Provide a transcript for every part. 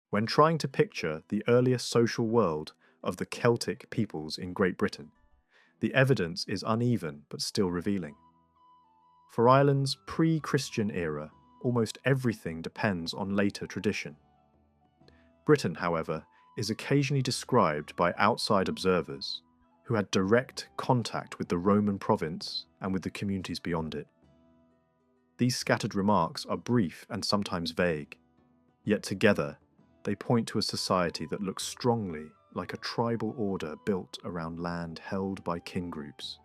When trying to picture the earliest social world of the Celtic peoples in Great Britain, the evidence is uneven but still revealing. For Ireland's pre-Christian era, almost everything depends on later tradition. Britain, however, is occasionally described by outside observers who had direct contact with the Roman province and with the communities beyond it. These scattered remarks are brief and sometimes vague, yet together they point to a society that looks strongly like a tribal order built around land held by kin groups,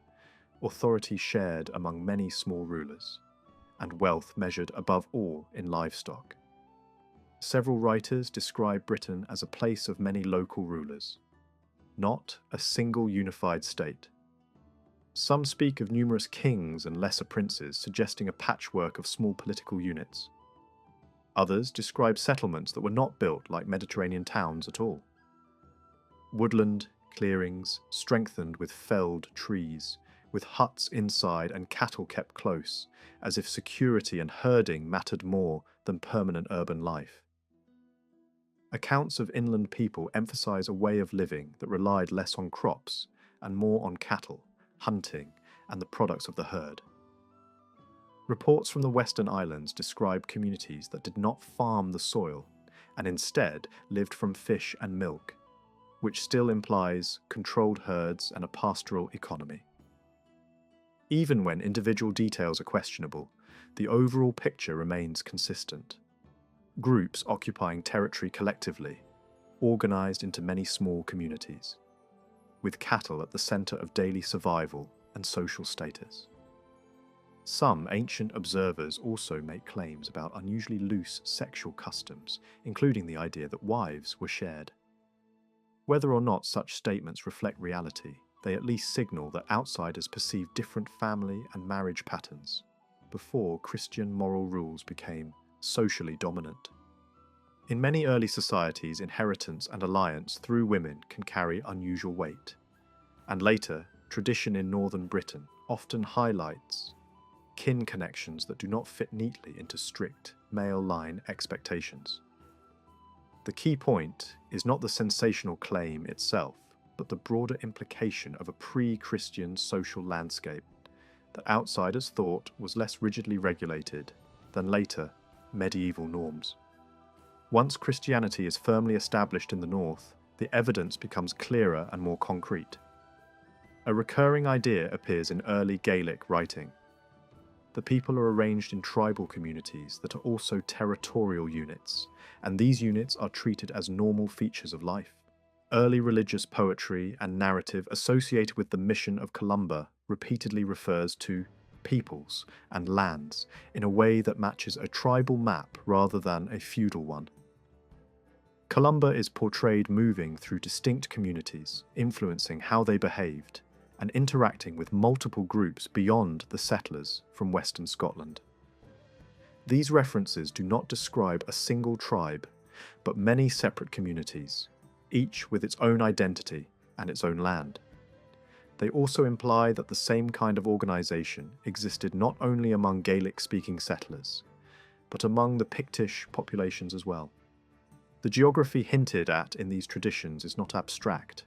authority shared among many small rulers, and wealth measured above all in livestock. Several writers describe Britain as a place of many local rulers, not a single unified state. Some speak of numerous kings and lesser princes, suggesting a patchwork of small political units. Others describe settlements that were not built like Mediterranean towns at all. Woodland clearings strengthened with felled trees, with huts inside and cattle kept close, as if security and herding mattered more than permanent urban life. Accounts of inland people emphasize a way of living that relied less on crops and more on cattle, hunting, and the products of the herd. Reports from the Western Islands describe communities that did not farm the soil and instead lived from fish and milk, which still implies controlled herds and a pastoral economy. Even when individual details are questionable, the overall picture remains consistent. Groups occupying territory collectively, organised into many small communities, with cattle at the centre of daily survival and social status. Some ancient observers also make claims about unusually loose sexual customs, including the idea that wives were shared. Whether or not such statements reflect reality, they at least signal that outsiders perceive different family and marriage patterns before Christian moral rules became socially dominant. In many early societies, inheritance and alliance through women can carry unusual weight, and later, tradition in northern Britain often highlights kin connections that do not fit neatly into strict male line expectations. The key point is not the sensational claim itself, but the broader implication of a pre-Christian social landscape that outsiders thought was less rigidly regulated than later medieval norms. Once Christianity is firmly established in the north, the evidence becomes clearer and more concrete. A recurring idea appears in early Gaelic writing. The people are arranged in tribal communities that are also territorial units, and these units are treated as normal features of life. Early religious poetry and narrative associated with the mission of Columba repeatedly refers to peoples and lands in a way that matches a tribal map rather than a feudal one. Columba is portrayed moving through distinct communities, influencing how they behaved, and interacting with multiple groups beyond the settlers from Western Scotland. These references do not describe a single tribe, but many separate communities, each with its own identity and its own land. They also imply that the same kind of organisation existed not only among Gaelic-speaking settlers, but among the Pictish populations as well. The geography hinted at in these traditions is not abstract.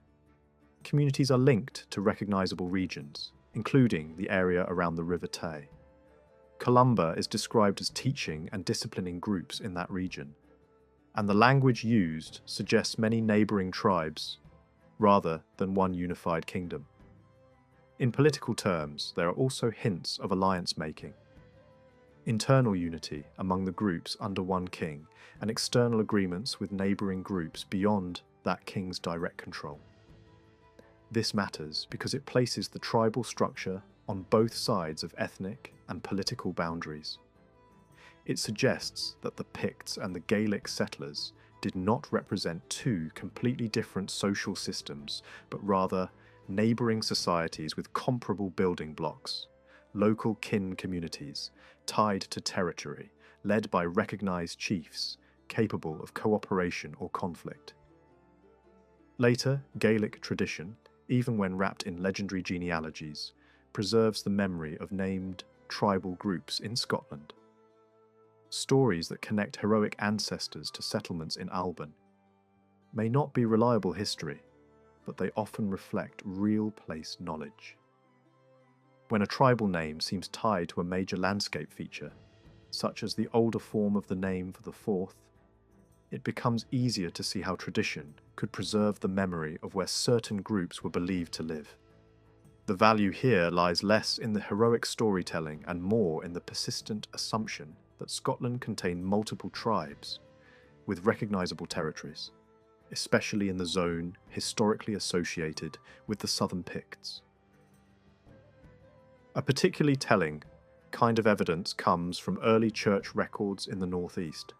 Communities are linked to recognisable regions, including the area around the River Tay. Columba is described as teaching and disciplining groups in that region, and the language used suggests many neighbouring tribes, rather than one unified kingdom. In political terms, there are also hints of alliance-making, internal unity among the groups under one king, and external agreements with neighbouring groups beyond that king's direct control. This matters because it places the tribal structure on both sides of ethnic and political boundaries. It suggests that the Picts and the Gaelic settlers did not represent two completely different social systems, but rather neighbouring societies with comparable building blocks, local kin communities tied to territory, led by recognised chiefs capable of cooperation or conflict. Later, Gaelic tradition, even when wrapped in legendary genealogies, preserves the memory of named tribal groups in Scotland. Stories that connect heroic ancestors to settlements in Alban may not be reliable history, but they often reflect real place knowledge. When a tribal name seems tied to a major landscape feature, such as the older form of the name for the Forth, it becomes easier to see how tradition could preserve the memory of where certain groups were believed to live. The value here lies less in the heroic storytelling and more in the persistent assumption that Scotland contained multiple tribes with recognisable territories, especially in the zone historically associated with the Southern Picts. A particularly telling kind of evidence comes from early church records in the northeast.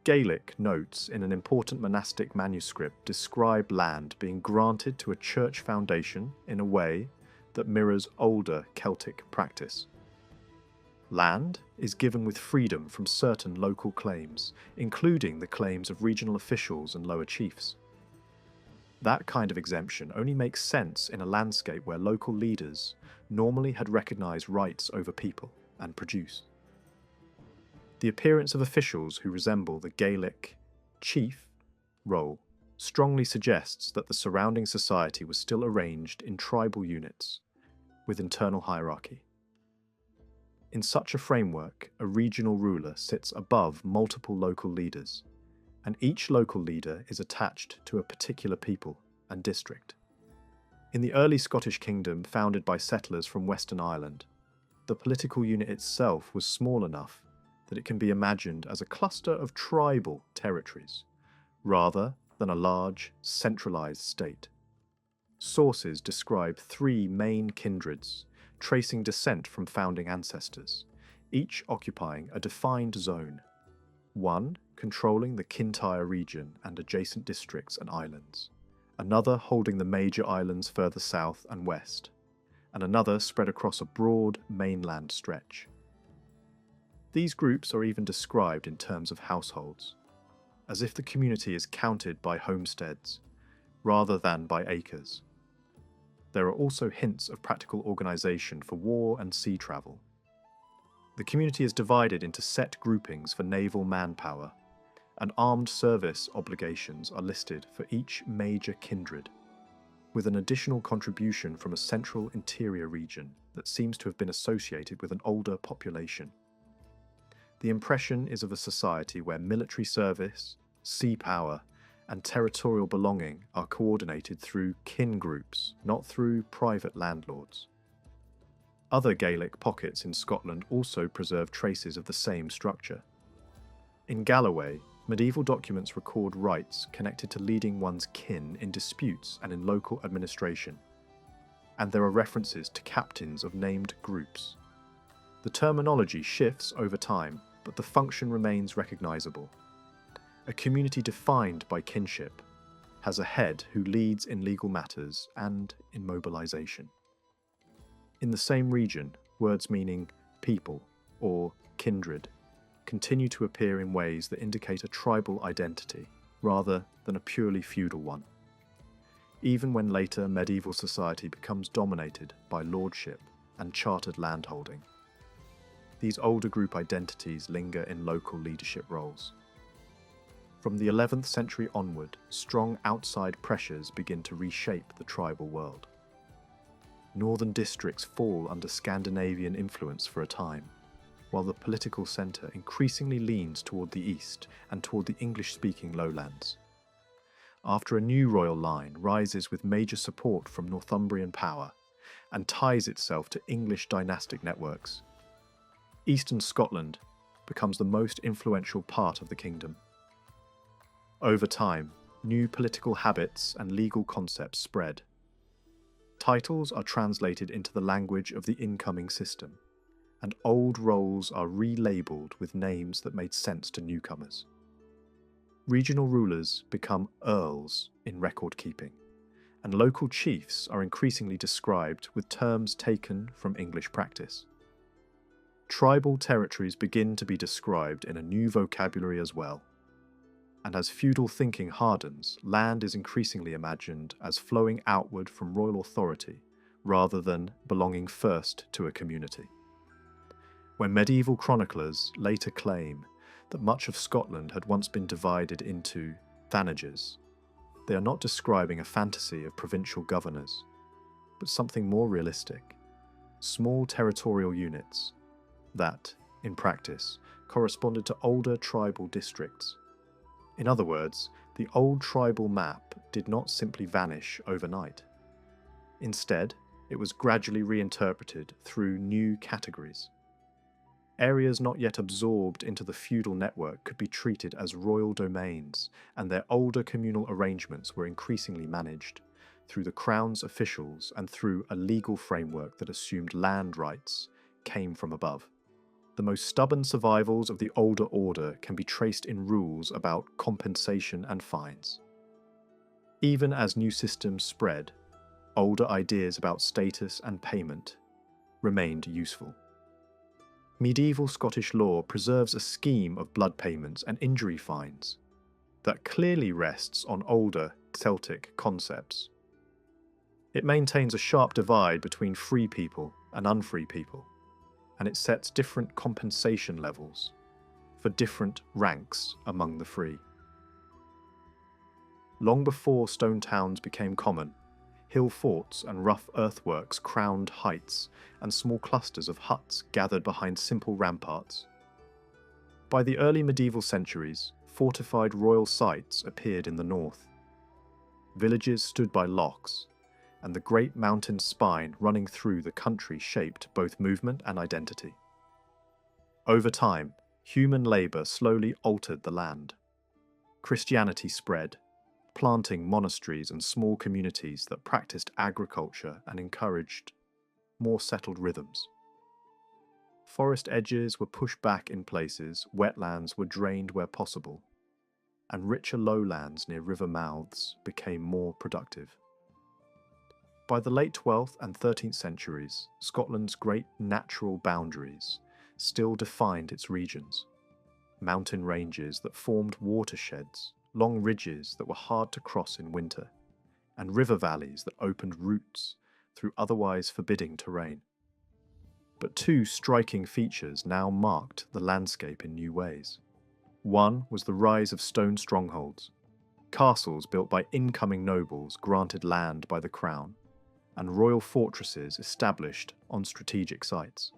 Gaelic notes in an important monastic manuscript describe land being granted to a church foundation in a way that mirrors older Celtic practice. Land is given with freedom from certain local claims, including the claims of regional officials and lower chiefs. That kind of exemption only makes sense in a landscape where local leaders normally had recognised rights over people and produce. The appearance of officials who resemble the Gaelic chief role strongly suggests that the surrounding society was still arranged in tribal units with internal hierarchy. In such a framework, a regional ruler sits above multiple local leaders, and each local leader is attached to a particular people and district. In the early Scottish kingdom founded by settlers from Western Ireland, the political unit itself was small enough that it can be imagined as a cluster of tribal territories, rather than a large, centralised state. Sources describe 3 main kindreds, tracing descent from founding ancestors, each occupying a defined zone, one controlling the Kintyre region and adjacent districts and islands, another holding the major islands further south and west, and another spread across a broad mainland stretch. These groups are even described in terms of households, as if the community is counted by homesteads rather than by acres. There are also hints of practical organisation for war and sea travel. The community is divided into set groupings for naval manpower, and armed service obligations are listed for each major kindred, with an additional contribution from a central interior region that seems to have been associated with an older population. The impression is of a society where military service, sea power, and territorial belonging are coordinated through kin groups, not through private landlords. Other Gaelic pockets in Scotland also preserve traces of the same structure. In Galloway, medieval documents record rights connected to leading one's kin in disputes and in local administration, and there are references to captains of named groups. The terminology shifts over time, but the function remains recognisable. A community defined by kinship has a head who leads in legal matters and in mobilisation. In the same region, words meaning people or kindred continue to appear in ways that indicate a tribal identity rather than a purely feudal one, even when later medieval society becomes dominated by lordship and chartered landholding. These older group identities linger in local leadership roles. From the 11th century onward, strong outside pressures begin to reshape the tribal world. Northern districts fall under Scandinavian influence for a time, while the political centre increasingly leans toward the east and toward the English-speaking lowlands. After a new royal line rises with major support from Northumbrian power and ties itself to English dynastic networks, Eastern Scotland becomes the most influential part of the kingdom. Over time, new political habits and legal concepts spread. Titles are translated into the language of the incoming system, and old roles are relabelled with names that made sense to newcomers. Regional rulers become earls in record keeping, and local chiefs are increasingly described with terms taken from English practice. Tribal territories begin to be described in a new vocabulary as well, and as feudal thinking hardens, land is increasingly imagined as flowing outward from royal authority rather than belonging first to a community. When medieval chroniclers later claim that much of Scotland had once been divided into Thanagers. They are not describing a fantasy of provincial governors, but something more realistic. Small territorial units that, in practice, corresponded to older tribal districts. In other words, the old tribal map did not simply vanish overnight. Instead, it was gradually reinterpreted through new categories. Areas not yet absorbed into the feudal network could be treated as royal domains, and their older communal arrangements were increasingly managed through the crown's officials and through a legal framework that assumed land rights came from above. The most stubborn survivals of the older order can be traced in rules about compensation and fines. Even as new systems spread, older ideas about status and payment remained useful. Medieval Scottish law preserves a scheme of blood payments and injury fines that clearly rests on older Celtic concepts. It maintains a sharp divide between free people and unfree people, and it sets different compensation levels for different ranks among the free. Long before stone towns became common, hill forts and rough earthworks crowned heights, and small clusters of huts gathered behind simple ramparts. By the early medieval centuries, fortified royal sites appeared in the north. Villages stood by lochs, and the great mountain spine running through the country shaped both movement and identity. Over time, human labour slowly altered the land. Christianity spread, planting monasteries and small communities that practiced agriculture and encouraged more settled rhythms. Forest edges were pushed back in places, wetlands were drained where possible, and richer lowlands near river mouths became more productive. By the late 12th and 13th centuries, Scotland's great natural boundaries still defined its regions. Mountain ranges that formed watersheds, long ridges that were hard to cross in winter, and river valleys that opened routes through otherwise forbidding terrain. But two striking features now marked the landscape in new ways. One was the rise of stone strongholds, castles built by incoming nobles granted land by the crown, and royal fortresses established on strategic sites.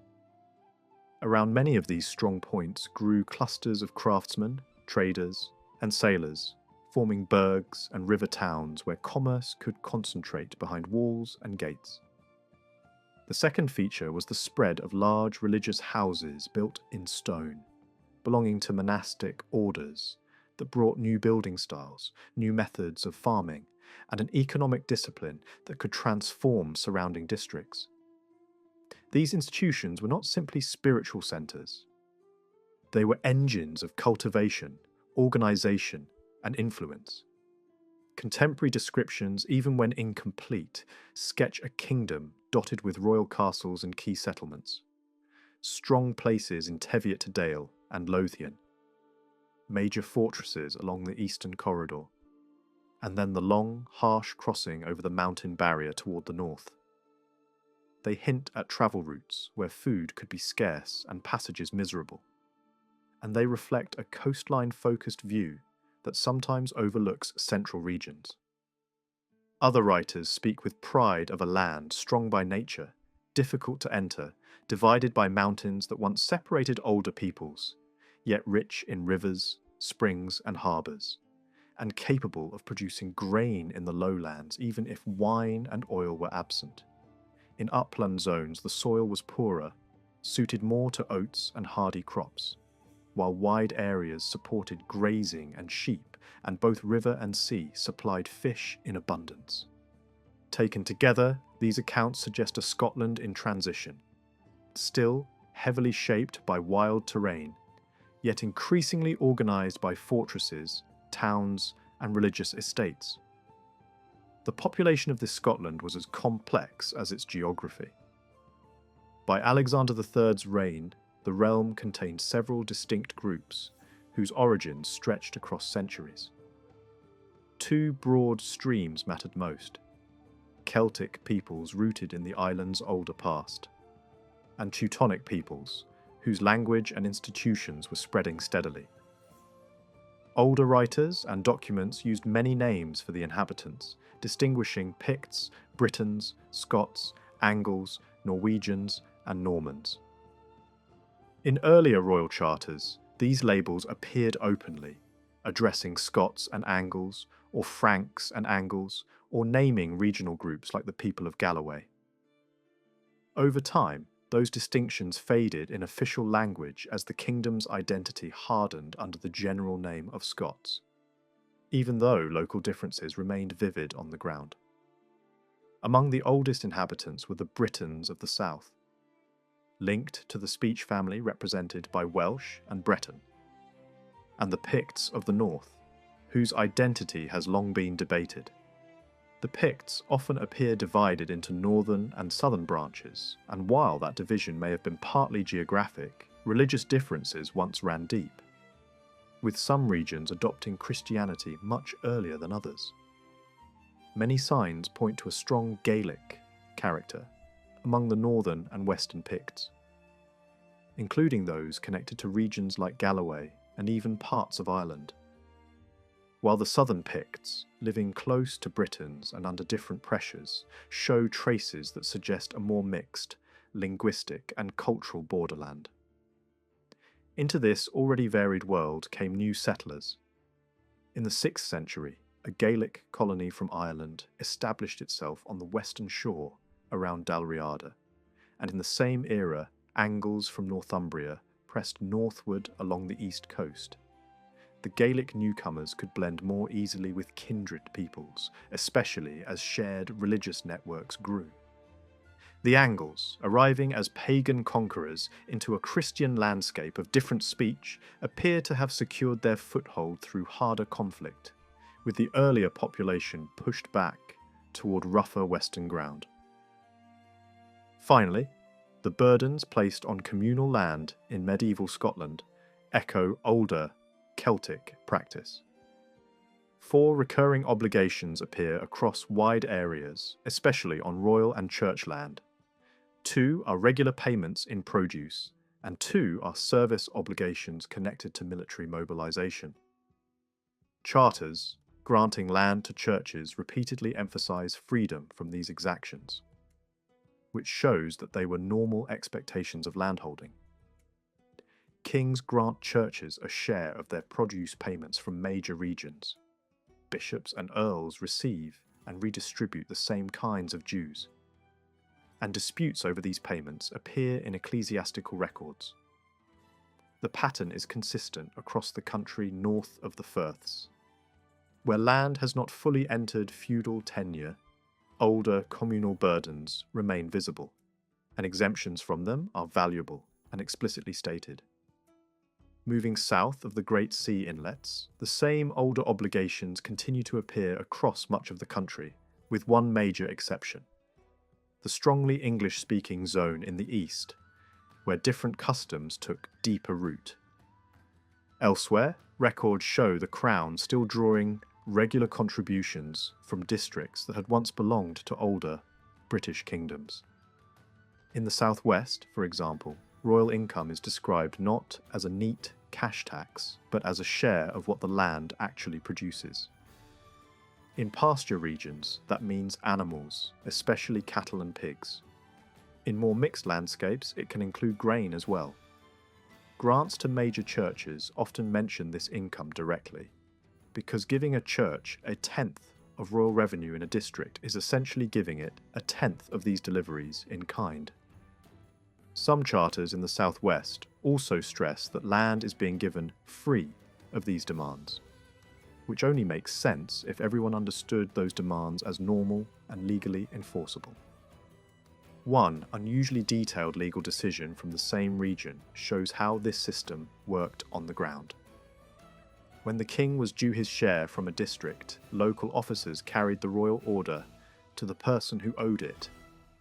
Around many of these strong points grew clusters of craftsmen, traders, and sailors, forming burghs and river towns where commerce could concentrate behind walls and gates. The second feature was the spread of large religious houses built in stone, belonging to monastic orders that brought new building styles, new methods of farming, and an economic discipline that could transform surrounding districts. These institutions were not simply spiritual centres. They were engines of cultivation, organisation, and influence. Contemporary descriptions, even when incomplete, sketch a kingdom dotted with royal castles and key settlements, strong places in Teviot to Dale and Lothian, major fortresses along the eastern corridor, and then the long, harsh crossing over the mountain barrier toward the north. They hint at travel routes where food could be scarce and passages miserable, and they reflect a coastline-focused view that sometimes overlooks central regions. Other writers speak with pride of a land strong by nature, difficult to enter, divided by mountains that once separated older peoples, yet rich in rivers, springs, and harbours, and capable of producing grain in the lowlands even if wine and oil were absent. In upland zones, the soil was poorer, suited more to oats and hardy crops, while wide areas supported grazing and sheep, and both river and sea supplied fish in abundance. Taken together, these accounts suggest a Scotland in transition, still heavily shaped by wild terrain, yet increasingly organised by fortresses, towns, and religious estates. The population of this Scotland was as complex as its geography. By Alexander III's reign, the realm contained several distinct groups whose origins stretched across centuries. Two broad streams mattered most: Celtic peoples rooted in the island's older past, and Teutonic peoples whose language and institutions were spreading steadily. Older writers and documents used many names for the inhabitants, distinguishing Picts, Britons, Scots, Angles, Norwegians, and Normans. In earlier royal charters, these labels appeared openly, addressing Scots and Angles, or Franks and Angles, or naming regional groups like the people of Galloway. Over time, those distinctions faded in official language as the kingdom's identity hardened under the general name of Scots, even though local differences remained vivid on the ground. Among the oldest inhabitants were the Britons of the south, linked to the speech family represented by Welsh and Breton, and the Picts of the north, whose identity has long been debated. The Picts often appear divided into northern and southern branches, and while that division may have been partly geographic, religious differences once ran deep, with some regions adopting Christianity much earlier than others. Many signs point to a strong Gaelic character among the northern and western Picts, including those connected to regions like Galloway and even parts of Ireland. While the southern Picts, living close to Britons and under different pressures, show traces that suggest a more mixed, linguistic and cultural borderland. Into this already varied world came new settlers. In the 6th century, a Gaelic colony from Ireland established itself on the western shore around Dalriada, and in the same era, Angles from Northumbria pressed northward along the east coast. The Gaelic newcomers could blend more easily with kindred peoples, especially as shared religious networks grew. The Angles, arriving as pagan conquerors into a Christian landscape of different speech, appear to have secured their foothold through harder conflict, with the earlier population pushed back toward rougher western ground. Finally, the burdens placed on communal land in medieval Scotland echo older Celtic practice. 4 recurring obligations appear across wide areas, especially on royal and church land. 2 are regular payments in produce, and 2 are service obligations connected to military mobilization. Charters, granting land to churches, repeatedly emphasize freedom from these exactions, which shows that they were normal expectations of landholding. Kings grant churches a share of their produce payments from major regions. Bishops and earls receive and redistribute the same kinds of dues. And disputes over these payments appear in ecclesiastical records. The pattern is consistent across the country north of the Firths. Where land has not fully entered feudal tenure, older communal burdens remain visible, and exemptions from them are valuable and explicitly stated. Moving south of the Great Sea inlets, the same older obligations continue to appear across much of the country, with one major exception: the strongly English-speaking zone in the east, where different customs took deeper root. Elsewhere, records show the Crown still drawing regular contributions from districts that had once belonged to older British kingdoms. In the southwest, for example, royal income is described not as a neat cash tax, but as a share of what the land actually produces. In pasture regions, that means animals, especially cattle and pigs. In more mixed landscapes, it can include grain as well. Grants to major churches often mention this income directly, because giving a church a tenth of royal revenue in a district is essentially giving it a tenth of these deliveries in kind. Some charters in the southwest also stress that land is being given free of these demands, which only makes sense if everyone understood those demands as normal and legally enforceable. One unusually detailed legal decision from the same region shows how this system worked on the ground. When the king was due his share from a district, local officers carried the royal order to the person who owed it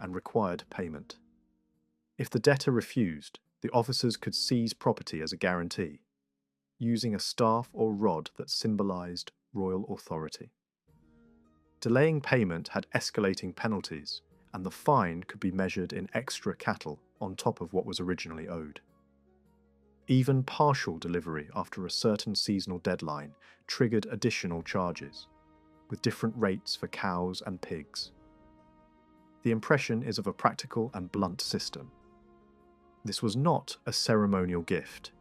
and required payment. If the debtor refused, the officers could seize property as a guarantee, using a staff or rod that symbolized royal authority. Delaying payment had escalating penalties, and the fine could be measured in extra cattle on top of what was originally owed. Even partial delivery after a certain seasonal deadline triggered additional charges, with different rates for cows and pigs. The impression is of a practical and blunt system. This was not a ceremonial gift,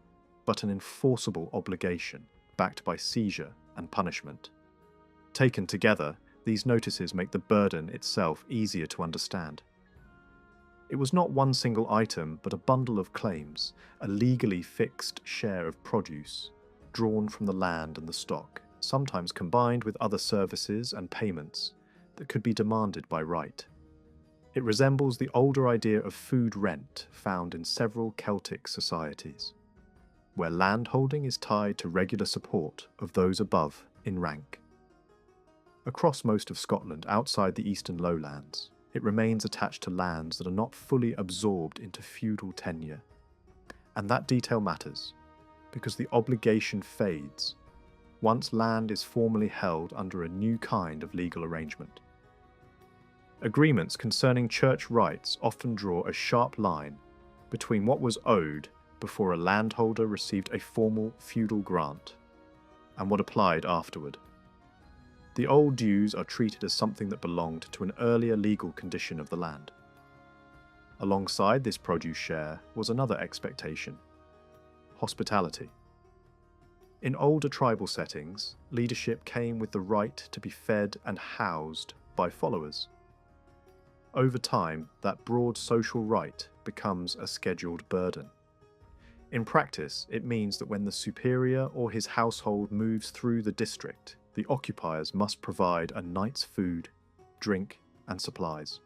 but an enforceable obligation backed by seizure and punishment. Taken together, these notices make the burden itself easier to understand. It was not one single item, but a bundle of claims, a legally fixed share of produce, drawn from the land and the stock, sometimes combined with other services and payments that could be demanded by right. It resembles the older idea of food rent found in several Celtic societies, where landholding is tied to regular support of those above in rank. Across most of Scotland outside the eastern lowlands, it remains attached to lands that are not fully absorbed into feudal tenure. And that detail matters, because the obligation fades once land is formally held under a new kind of legal arrangement. Agreements concerning church rights often draw a sharp line between what was owed before a landholder received a formal feudal grant and what applied afterward. The old dues are treated as something that belonged to an earlier legal condition of the land. Alongside this produce share was another expectation: hospitality. In older tribal settings, leadership came with the right to be fed and housed by followers. Over time, that broad social right becomes a scheduled burden. In practice, it means that when the superior or his household moves through the district, the occupiers must provide a night's food, drink, and supplies.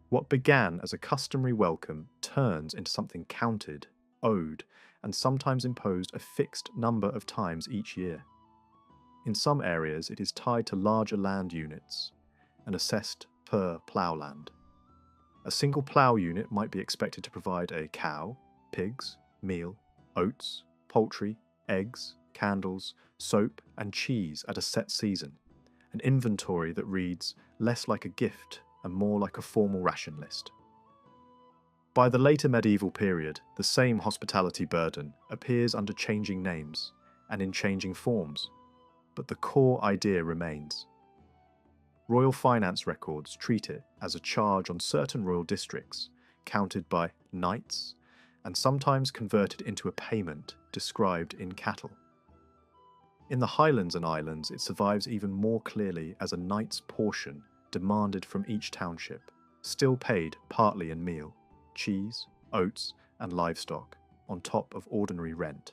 What began as a customary welcome turns into something counted, owed, and sometimes imposed a fixed number of times each year. In some areas, it is tied to larger land units and assessed per ploughland. A single plough unit might be expected to provide a cow, pigs, meal, oats, poultry, eggs, candles, soap, and cheese at a set season, an inventory that reads less like a gift and more like a formal ration list. By the later medieval period, the same hospitality burden appears under changing names and in changing forms, but the core idea remains. Royal finance records treat it as a charge on certain royal districts, counted by knights, and sometimes converted into a payment described in cattle. In the Highlands and Islands, it survives even more clearly as a knight's portion demanded from each township, still paid partly in meal, cheese, oats, and livestock, on top of ordinary rent.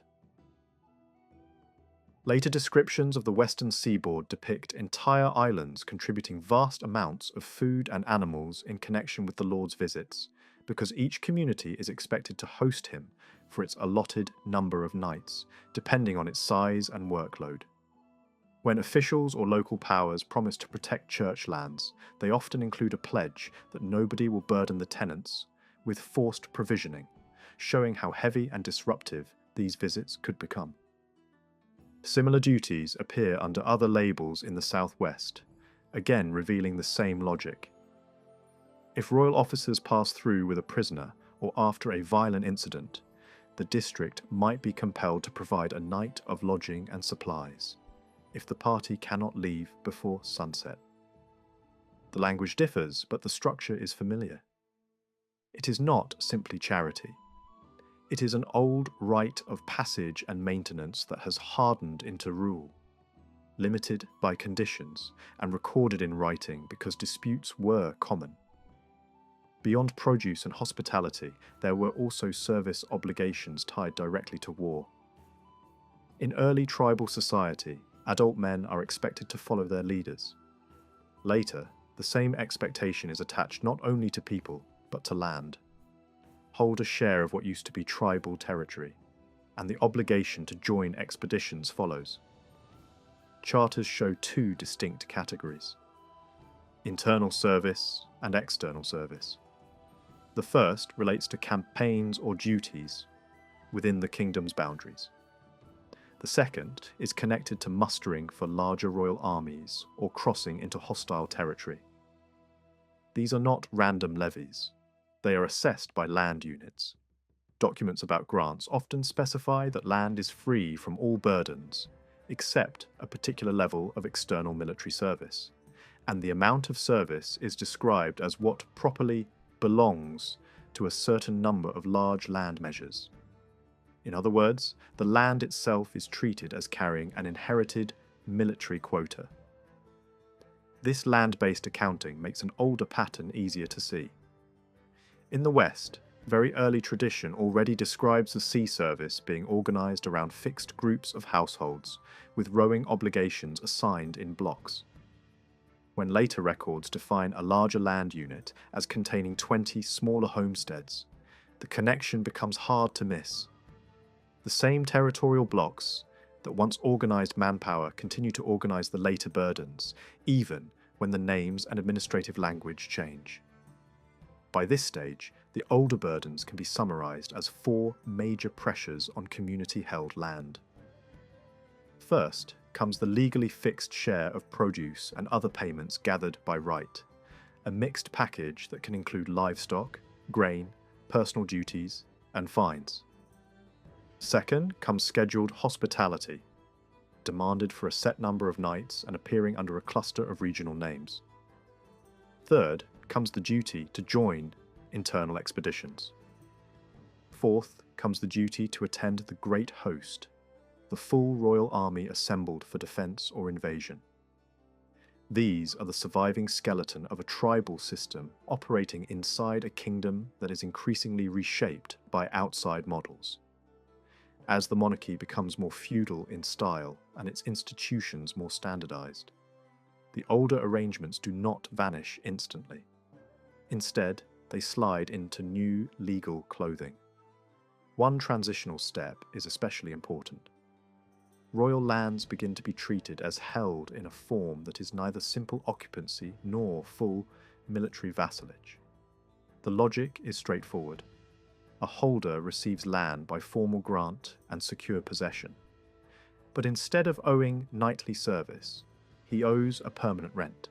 Later descriptions of the western seaboard depict entire islands contributing vast amounts of food and animals in connection with the Lord's visits, because each community is expected to host him for its allotted number of nights, depending on its size and workload. When officials or local powers promise to protect church lands, they often include a pledge that nobody will burden the tenants with forced provisioning, showing how heavy and disruptive these visits could become. Similar duties appear under other labels in the southwest, again revealing the same logic. If royal officers pass through with a prisoner or after a violent incident, the district might be compelled to provide a night of lodging and supplies, if the party cannot leave before sunset. The language differs, but the structure is familiar. It is not simply charity. It is an old rite of passage and maintenance that has hardened into rule, limited by conditions and recorded in writing because disputes were common. Beyond produce and hospitality, there were also service obligations tied directly to war. In early tribal society, adult men are expected to follow their leaders. Later, the same expectation is attached not only to people, but to land. Hold a share of what used to be tribal territory, and the obligation to join expeditions follows. Charters show two distinct categories: internal service and external service. The first relates to campaigns or duties within the kingdom's boundaries. The second is connected to mustering for larger royal armies or crossing into hostile territory. These are not random levies. They are assessed by land units. Documents about grants often specify that land is free from all burdens, except a particular level of external military service, and the amount of service is described as what properly belongs to a certain number of large land measures. In other words, the land itself is treated as carrying an inherited military quota. This land-based accounting makes an older pattern easier to see. In the West, very early tradition already describes the sea service being organised around fixed groups of households, with rowing obligations assigned in blocks. When later records define a larger land unit as containing 20 smaller homesteads, the connection becomes hard to miss. The same territorial blocks that once organised manpower continue to organise the later burdens, even when the names and administrative language change. By this stage, the older burdens can be summarised as 4 major pressures on community-held land. First comes the legally fixed share of produce and other payments gathered by right, a mixed package that can include livestock, grain, personal duties, and fines. Second comes scheduled hospitality, demanded for a set number of nights and appearing under a cluster of regional names. Third comes the duty to join internal expeditions. Fourth comes the duty to attend the Great Host, the full royal army assembled for defence or invasion. These are the surviving skeleton of a tribal system operating inside a kingdom that is increasingly reshaped by outside models. As the monarchy becomes more feudal in style and its institutions more standardised, the older arrangements do not vanish instantly. Instead, they slide into new legal clothing. One transitional step is especially important. Royal lands begin to be treated as held in a form that is neither simple occupancy nor full military vassalage. The logic is straightforward. A holder receives land by formal grant and secure possession. But instead of owing knightly service, he owes a permanent rent.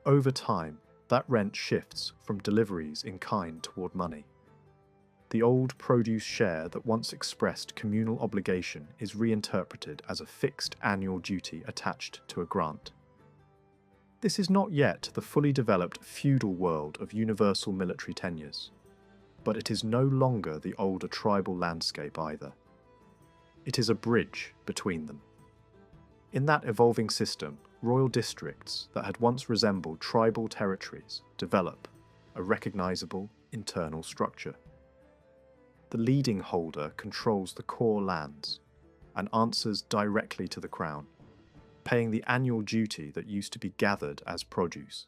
Over time, that rent shifts from deliveries in kind toward money. The old produce share that once expressed communal obligation is reinterpreted as a fixed annual duty attached to a grant. This is not yet the fully developed feudal world of universal military tenures, but it is no longer the older tribal landscape either. It is a bridge between them. In that evolving system, royal districts that had once resembled tribal territories develop a recognisable internal structure. The leading holder controls the core lands and answers directly to the crown, paying the annual duty that used to be gathered as produce.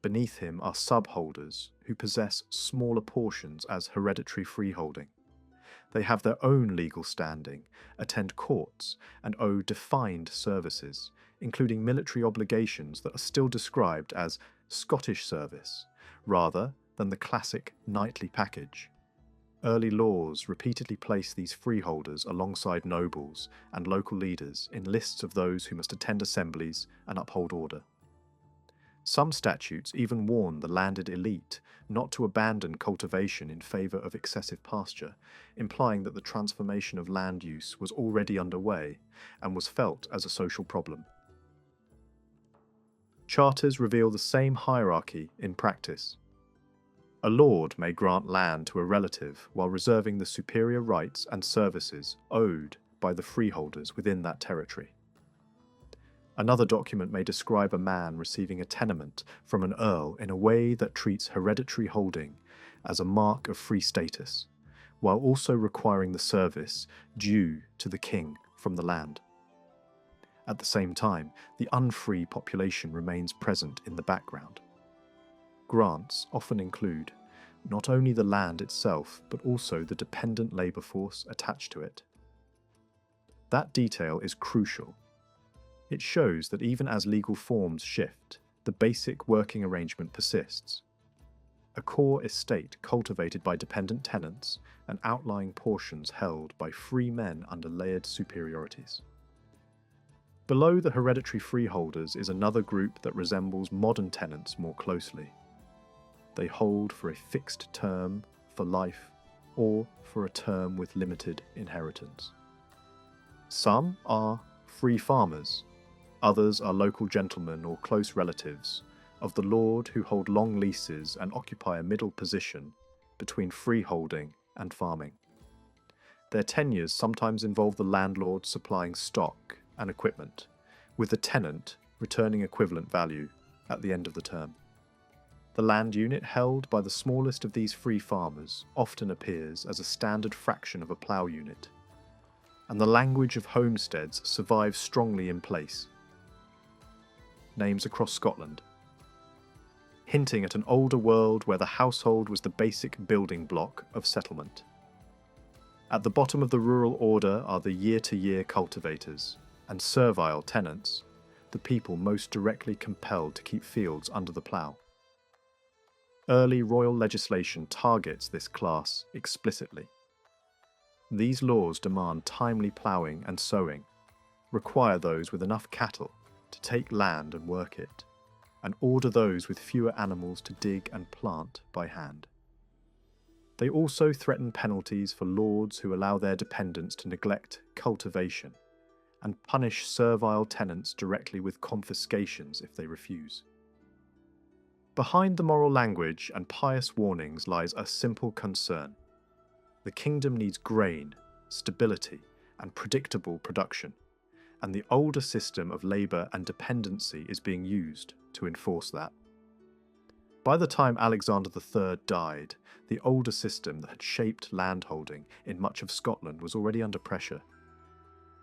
Beneath him are subholders who possess smaller portions as hereditary freeholding. They have their own legal standing, attend courts, and owe defined services, including military obligations that are still described as Scottish service, rather than the classic knightly package. Early laws repeatedly place these freeholders alongside nobles and local leaders in lists of those who must attend assemblies and uphold order. Some statutes even warn the landed elite not to abandon cultivation in favour of excessive pasture, implying that the transformation of land use was already underway and was felt as a social problem. Charters reveal the same hierarchy in practice. A lord may grant land to a relative while reserving the superior rights and services owed by the freeholders within that territory. Another document may describe a man receiving a tenement from an earl in a way that treats hereditary holding as a mark of free status, while also requiring the service due to the king from the land. At the same time, the unfree population remains present in the background. Grants often include not only the land itself, but also the dependent labour force attached to it. That detail is crucial. It shows that even as legal forms shift, the basic working arrangement persists. A core estate cultivated by dependent tenants and outlying portions held by free men under layered superiorities. Below the hereditary freeholders is another group that resembles modern tenants more closely. They hold for a fixed term, for life, or for a term with limited inheritance. Some are free farmers, others are local gentlemen or close relatives of the lord who hold long leases and occupy a middle position between freeholding and farming. Their tenures sometimes involve the landlord supplying stock and equipment, with the tenant returning equivalent value at the end of the term. The land unit held by the smallest of these free farmers often appears as a standard fraction of a plough unit, and the language of homesteads survives strongly in place. Names across Scotland, hinting at an older world where the household was the basic building block of settlement. At the bottom of the rural order are the year-to-year cultivators and servile tenants, the people most directly compelled to keep fields under the plough. Early royal legislation targets this class explicitly. These laws demand timely ploughing and sowing, require those with enough cattle to take land and work it, and order those with fewer animals to dig and plant by hand. They also threaten penalties for lords who allow their dependents to neglect cultivation, and punish servile tenants directly with confiscations if they refuse. Behind the moral language and pious warnings lies a simple concern. The kingdom needs grain, stability, and predictable production, and the older system of labour and dependency is being used to enforce that. By the time Alexander III died, the older system that had shaped landholding in much of Scotland was already under pressure.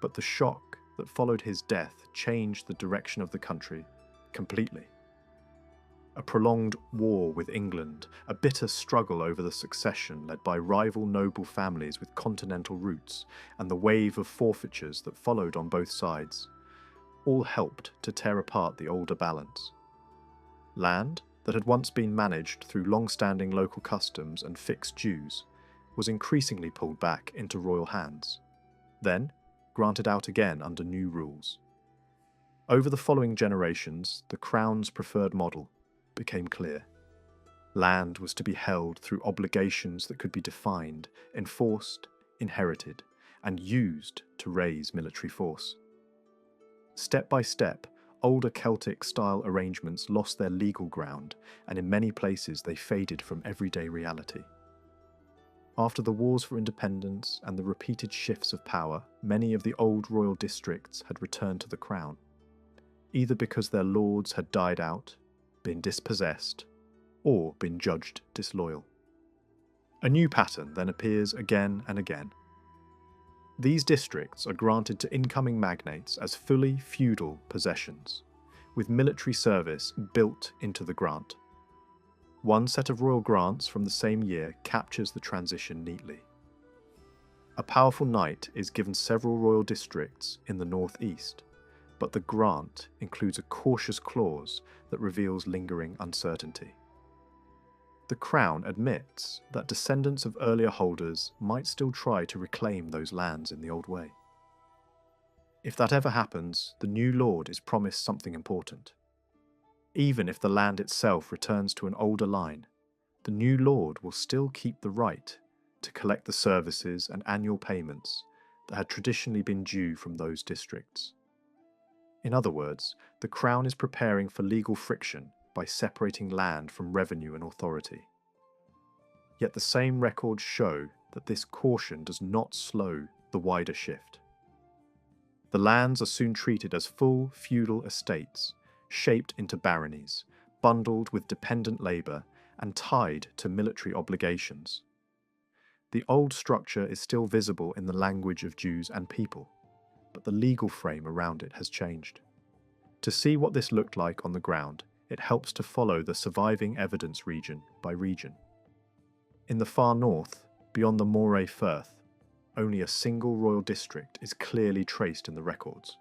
But the shock that followed his death changed the direction of the country completely. A prolonged war with England, a bitter struggle over the succession led by rival noble families with continental roots, and the wave of forfeitures that followed on both sides, all helped to tear apart the older balance. Land that had once been managed through long-standing local customs and fixed dues was increasingly pulled back into royal hands, then granted out again under new rules. Over the following generations, the Crown's preferred model became clear. Land was to be held through obligations that could be defined, enforced, inherited, and used to raise military force. Step by step, older Celtic-style arrangements lost their legal ground, and in many places they faded from everyday reality. After the wars for independence and the repeated shifts of power, many of the old royal districts had returned to the crown, either because their lords had died out, been dispossessed, or been judged disloyal. A new pattern then appears again and again. These districts are granted to incoming magnates as fully feudal possessions, with military service built into the grant. One set of royal grants from the same year captures the transition neatly. A powerful knight is given several royal districts in the northeast, but the grant includes a cautious clause that reveals lingering uncertainty. The Crown admits that descendants of earlier holders might still try to reclaim those lands in the old way. If that ever happens, the new lord is promised something important. Even if the land itself returns to an older line, the new lord will still keep the right to collect the services and annual payments that had traditionally been due from those districts. In other words, the Crown is preparing for legal friction by separating land from revenue and authority. Yet the same records show that this caution does not slow the wider shift. The lands are soon treated as full feudal estates, shaped into baronies, bundled with dependent labour and tied to military obligations. The old structure is still visible in the language of Jews and people, but the legal frame around it has changed. To see what this looked like on the ground, it helps to follow the surviving evidence region by region. In the far north, beyond the Moray Firth, only a single royal district is clearly traced in the records.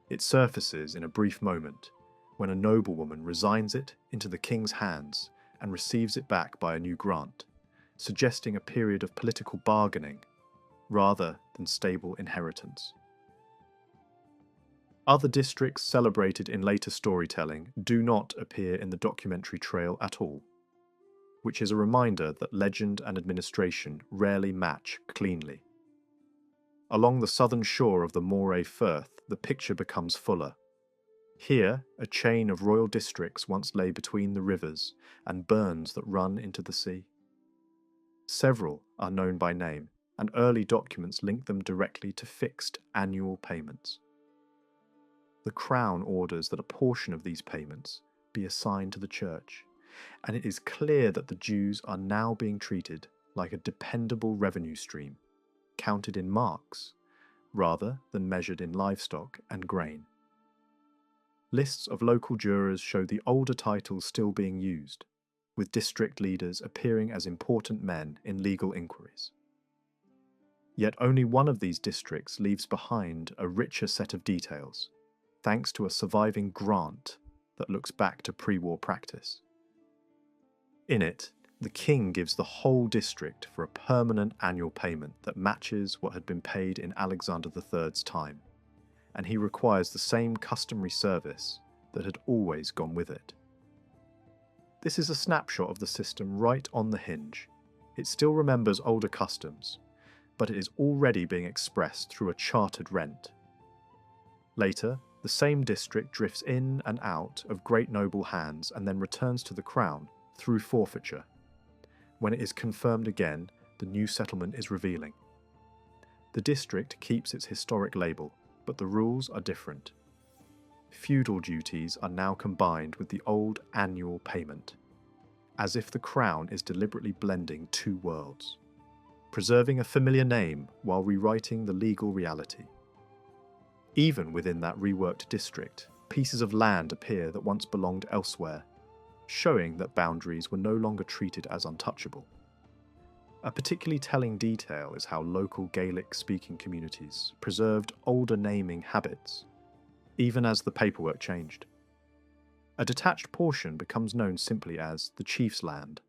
It surfaces in a brief moment, when a noblewoman resigns it into the king's hands and receives it back by a new grant, suggesting a period of political bargaining rather than stable inheritance. Other districts celebrated in later storytelling do not appear in the documentary trail at all. which is a reminder that legend and administration rarely match cleanly. Along the southern shore of the Moray Firth, the picture becomes fuller. Here, a chain of royal districts once lay between the rivers and burns that run into the sea. Several are known by name, and early documents link them directly to fixed annual payments. The Crown orders that a portion of these payments be assigned to the Church, and it is clear that the Jews are now being treated like a dependable revenue stream, counted in marks, rather than measured in livestock and grain. Lists of local jurors show the older titles still being used, with district leaders appearing as important men in legal inquiries. Yet only one of these districts leaves behind a richer set of details, thanks to a surviving grant that looks back to pre-war practice. In it, the king gives the whole district for a permanent annual payment that matches what had been paid in Alexander III's time, and he requires the same customary service that had always gone with it. This is a snapshot of the system right on the hinge. It still remembers older customs, but it is already being expressed through a chartered rent. Later, the same district drifts in and out of great noble hands and then returns to the crown through forfeiture. When it is confirmed again, the new settlement is revealing. The district keeps its historic label, but the rules are different. Feudal duties are now combined with the old annual payment, as if the crown is deliberately blending two worlds, preserving a familiar name while rewriting the legal reality. Even within that reworked district, pieces of land appear that once belonged elsewhere, showing that boundaries were no longer treated as untouchable. A particularly telling detail is how local Gaelic-speaking communities preserved older naming habits, even as the paperwork changed. A detached portion becomes known simply as the chief's land,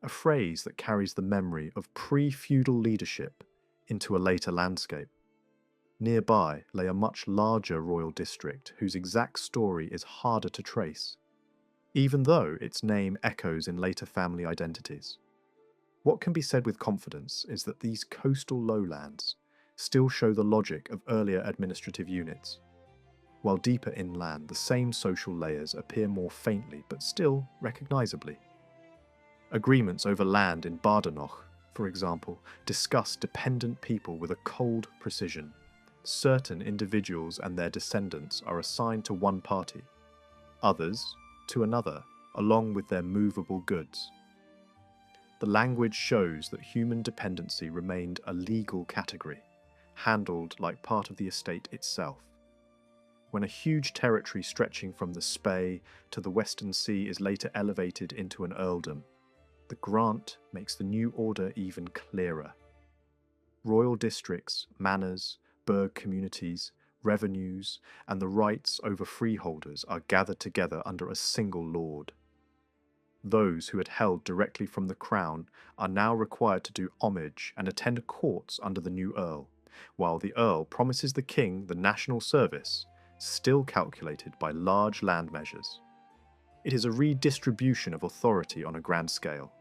a phrase that carries the memory of pre-feudal leadership into a later landscape. Nearby lay a much larger royal district whose exact story is harder to trace, even though its name echoes in later family identities. What can be said with confidence is that these coastal lowlands still show the logic of earlier administrative units, while deeper inland the same social layers appear more faintly but still recognisably. Agreements over land in Badenoch, for example, discuss dependent people with a cold precision. Certain individuals and their descendants are assigned to one party, others to another, along with their movable goods. The language shows that human dependency remained a legal category, handled like part of the estate itself. When a huge territory stretching from the Spey to the Western Sea is later elevated into an earldom, the grant makes the new order even clearer. Royal districts, manors, burgh communities, revenues, and the rights over freeholders are gathered together under a single lord. Those who had held directly from the crown are now required to do homage and attend courts under the new earl, while the earl promises the king the national service, still calculated by large land measures. It is a redistribution of authority on a grand scale,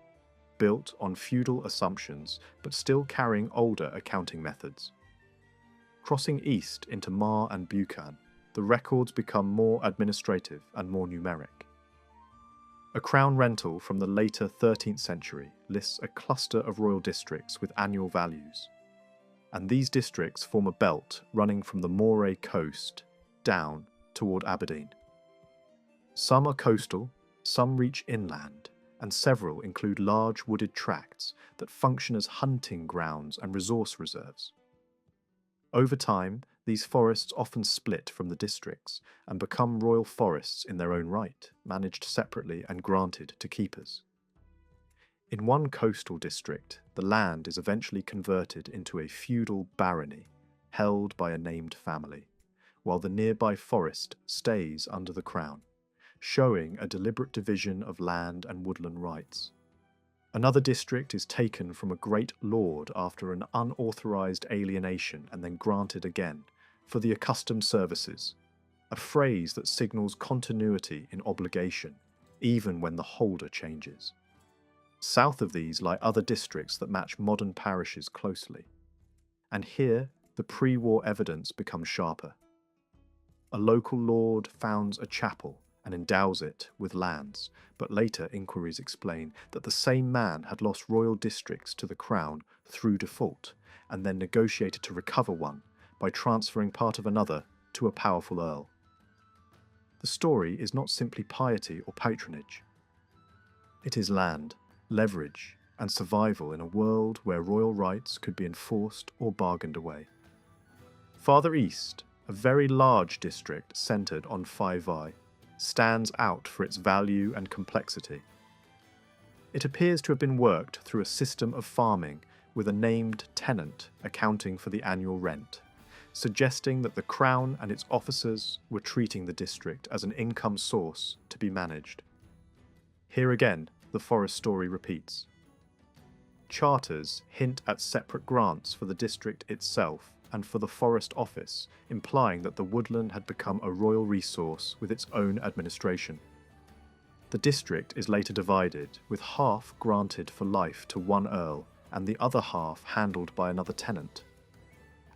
built on feudal assumptions but still carrying older accounting methods. Crossing east into Mar and Buchan, the records become more administrative and more numeric. A crown rental from the later 13th century lists a cluster of royal districts with annual values, and these districts form a belt running from the Moray coast down toward Aberdeen. Some are coastal, some reach inland, and several include large wooded tracts that function as hunting grounds and resource reserves. Over time, these forests often split from the districts and become royal forests in their own right, managed separately and granted to keepers. In one coastal district, the land is eventually converted into a feudal barony, held by a named family, while the nearby forest stays under the crown, showing a deliberate division of land and woodland rights. Another district is taken from a great lord after an unauthorised alienation and then granted again for the accustomed services, a phrase that signals continuity in obligation, even when the holder changes. South of these lie other districts that match modern parishes closely. And here, the pre-war evidence becomes sharper. A local lord founds a chapel and endows it with lands, but later inquiries explain that the same man had lost royal districts to the crown through default, and then negotiated to recover one by transferring part of another to a powerful earl. The story is not simply piety or patronage. It is land, leverage, and survival in a world where royal rights could be enforced or bargained away. Farther east, a very large district centred on Feudal stands out for its value and complexity. It appears to have been worked through a system of farming with a named tenant accounting for the annual rent, suggesting that the crown and its officers were treating the district as an income source to be managed. Here again, the forest story repeats. Charters hint at separate grants for the district itself and for the Forest Office, implying that the woodland had become a royal resource with its own administration. The district is later divided, with half granted for life to one earl and the other half handled by another tenant.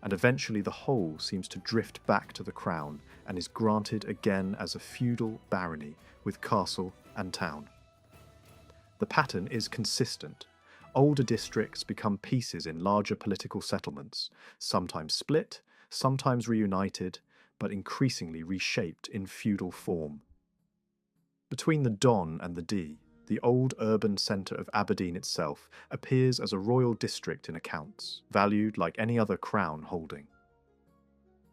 And eventually the whole seems to drift back to the crown and is granted again as a feudal barony with castle and town. The pattern is consistent. Older districts become pieces in larger political settlements, sometimes split, sometimes reunited, but increasingly reshaped in feudal form. Between the Don and the Dee, the old urban centre of Aberdeen itself appears as a royal district in accounts, valued like any other crown holding.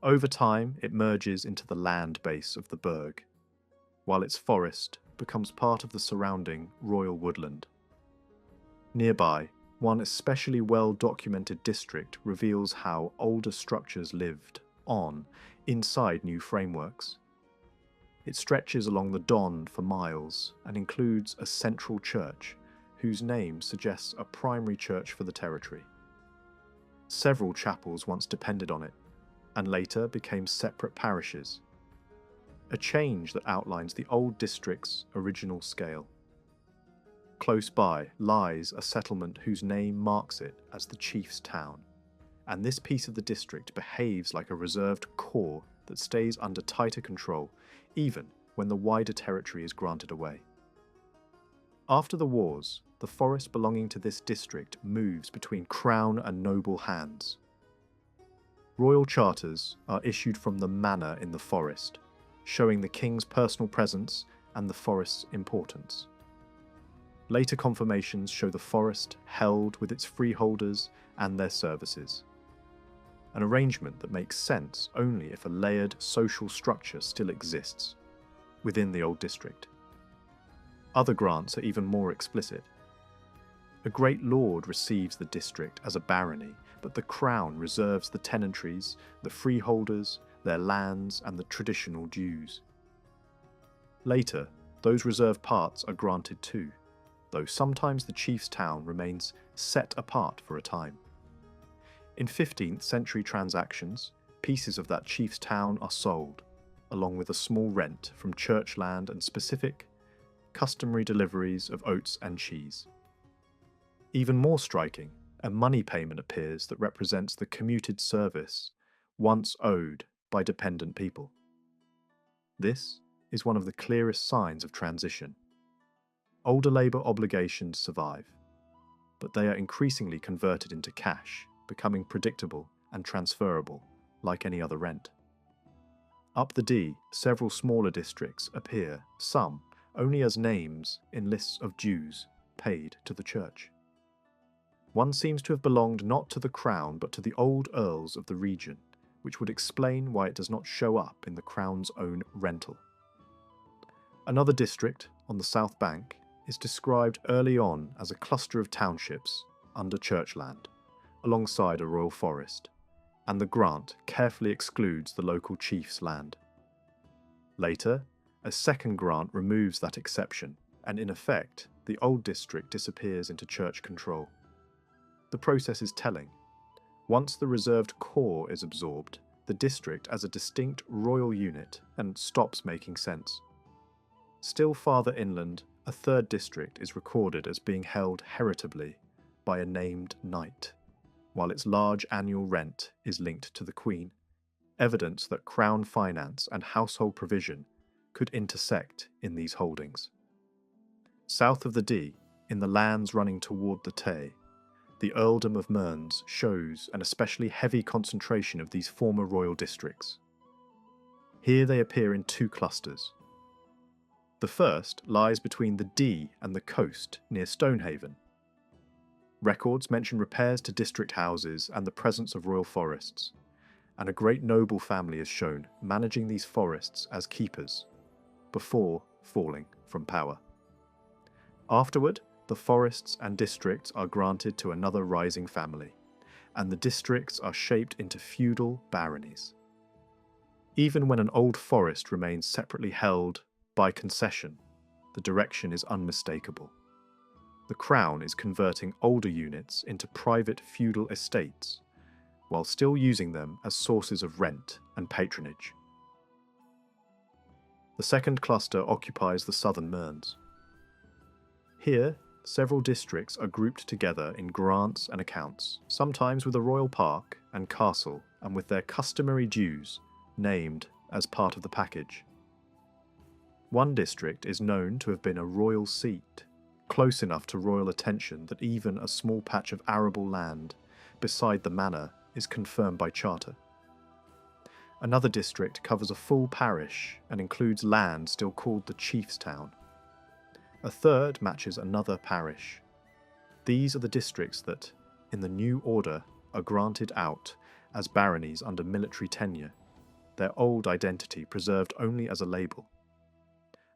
Over time, it merges into the land base of the burgh, while its forest becomes part of the surrounding royal woodland. Nearby, one especially well-documented district reveals how older structures lived on inside new frameworks. It stretches along the Don for miles and includes a central church, whose name suggests a primary church for the territory. Several chapels once depended on it, and later became separate parishes, a change that outlines the old district's original scale. Close by lies a settlement whose name marks it as the chief's town, and this piece of the district behaves like a reserved core that stays under tighter control even when the wider territory is granted away. After the wars, the forest belonging to this district moves between crown and noble hands. Royal charters are issued from the manor in the forest, showing the king's personal presence and the forest's importance. Later confirmations show the forest held with its freeholders and their services, an arrangement that makes sense only if a layered social structure still exists within the old district. Other grants are even more explicit. A great lord receives the district as a barony, but the crown reserves the tenantries, the freeholders, their lands, and the traditional dues. Later, those reserved parts are granted too, though sometimes the chief's town remains set apart for a time. In 15th century transactions, pieces of that chief's town are sold, along with a small rent from church land and specific, customary deliveries of oats and cheese. Even more striking, a money payment appears that represents the commuted service once owed by dependent people. This is one of the clearest signs of transition. Older labour obligations survive, but they are increasingly converted into cash, becoming predictable and transferable, like any other rent. Up the Dee, several smaller districts appear, some only as names in lists of dues paid to the church. One seems to have belonged not to the crown but to the old earls of the region, which would explain why it does not show up in the crown's own rental. Another district, on the south bank, is described early on as a cluster of townships under church land, alongside a royal forest, and the grant carefully excludes the local chief's land. Later, a second grant removes that exception, and in effect, the old district disappears into church control. The process is telling. Once the reserved core is absorbed, the district as a distinct royal unit and stops making sense. Still farther inland, A third district is recorded as being held heritably by a named knight, while its large annual rent is linked to the Queen, evidence that crown finance and household provision could intersect in these holdings. South of the Dee, in the lands running toward the Tay, the earldom of Mearns shows an especially heavy concentration of these former royal districts. Here they appear in two clusters. The first lies between the Dee and the coast near Stonehaven. Records mention repairs to district houses and the presence of royal forests, and a great noble family is shown managing these forests as keepers, before falling from power. Afterward, the forests and districts are granted to another rising family, and the districts are shaped into feudal baronies. Even when an old forest remains separately held by concession, the direction is unmistakable. The Crown is converting older units into private feudal estates, while still using them as sources of rent and patronage. The second cluster occupies the southern Mearns. Here, several districts are grouped together in grants and accounts, sometimes with a royal park and castle, and with their customary dues named as part of the package. One district is known to have been a royal seat, close enough to royal attention that even a small patch of arable land beside the manor is confirmed by charter. Another district covers a full parish and includes land still called the Chief's Town. A third matches another parish. These are the districts that, in the new order, are granted out as baronies under military tenure, their old identity preserved only as a label.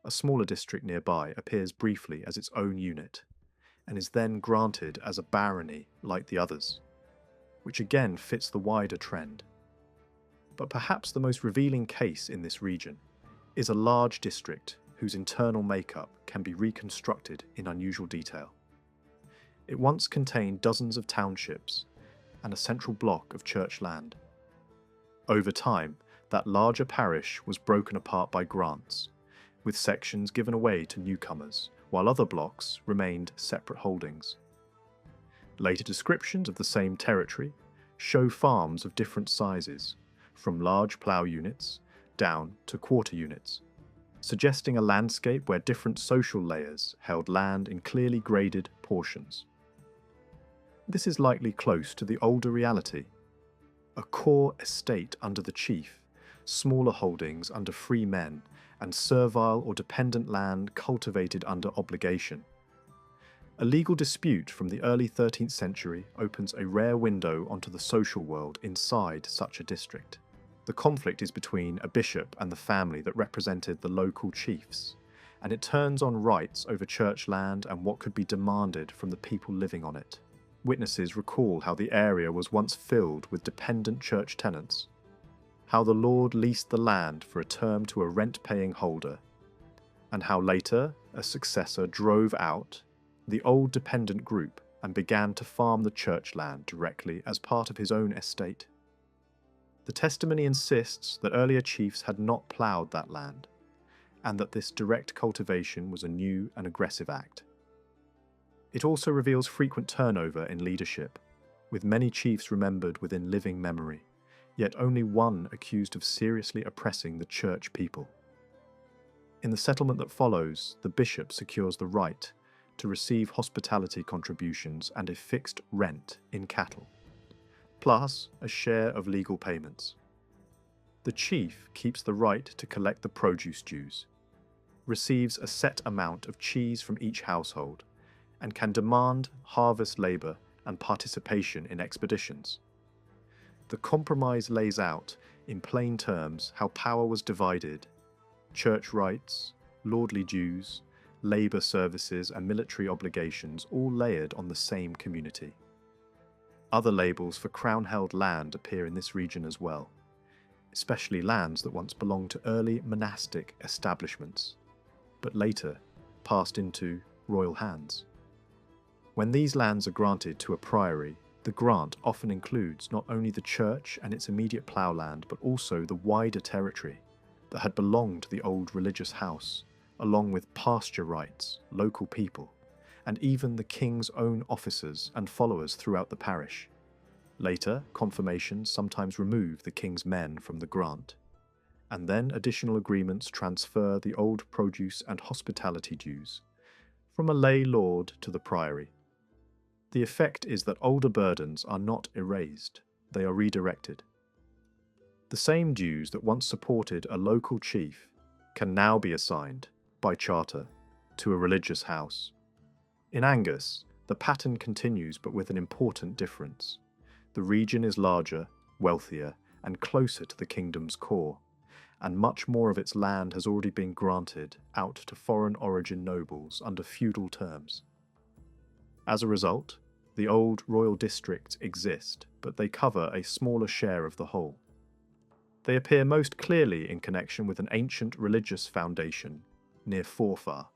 A smaller district nearby appears briefly as its own unit, and is then granted as a barony like the others, which again fits the wider trend. But perhaps the most revealing case in this region is a large district whose internal makeup can be reconstructed in unusual detail. It once contained dozens of townships and a central block of church land. Over time, that larger parish was broken apart by grants, with sections given away to newcomers, while other blocks remained separate holdings. Later descriptions of the same territory show farms of different sizes, from large plough units down to quarter units, suggesting a landscape where different social layers held land in clearly graded portions. This is likely close to the older reality: a core estate under the chief, smaller holdings under free men, and servile or dependent land cultivated under obligation. A legal dispute from the early 13th century opens a rare window onto the social world inside such a district. The conflict is between a bishop and the family that represented the local chiefs, and it turns on rights over church land and what could be demanded from the people living on it. Witnesses recall how the area was once filled with dependent church tenants, how the lord leased the land for a term to a rent-paying holder, and how later a successor drove out the old dependent group and began to farm the church land directly as part of his own estate. The testimony insists that earlier chiefs had not ploughed that land, and that this direct cultivation was a new and aggressive act. It also reveals frequent turnover in leadership, with many chiefs remembered within living memory, yet only one accused of seriously oppressing the church people. In the settlement that follows, the bishop secures the right to receive hospitality contributions and a fixed rent in cattle, plus a share of legal payments. The chief keeps the right to collect the produce dues, receives a set amount of cheese from each household, and can demand harvest labour and participation in expeditions. The compromise lays out, in plain terms, how power was divided: church rights, lordly dues, labour services and military obligations all layered on the same community. Other labels for crown-held land appear in this region as well, especially lands that once belonged to early monastic establishments, but later passed into royal hands. When these lands are granted to a priory, the grant often includes not only the church and its immediate ploughland, but also the wider territory that had belonged to the old religious house, along with pasture rights, local people, and even the king's own officers and followers throughout the parish. Later, confirmations sometimes remove the king's men from the grant, and then additional agreements transfer the old produce and hospitality dues from a lay lord to the priory. The effect is that older burdens are not erased, they are redirected. The same dues that once supported a local chief can now be assigned, by charter, to a religious house. In Angus, the pattern continues but with an important difference. The region is larger, wealthier, and closer to the kingdom's core, and much more of its land has already been granted out to foreign origin nobles under feudal terms. As a result, the old royal districts exist, but they cover a smaller share of the whole. They appear most clearly in connection with an ancient religious foundation near Forfar,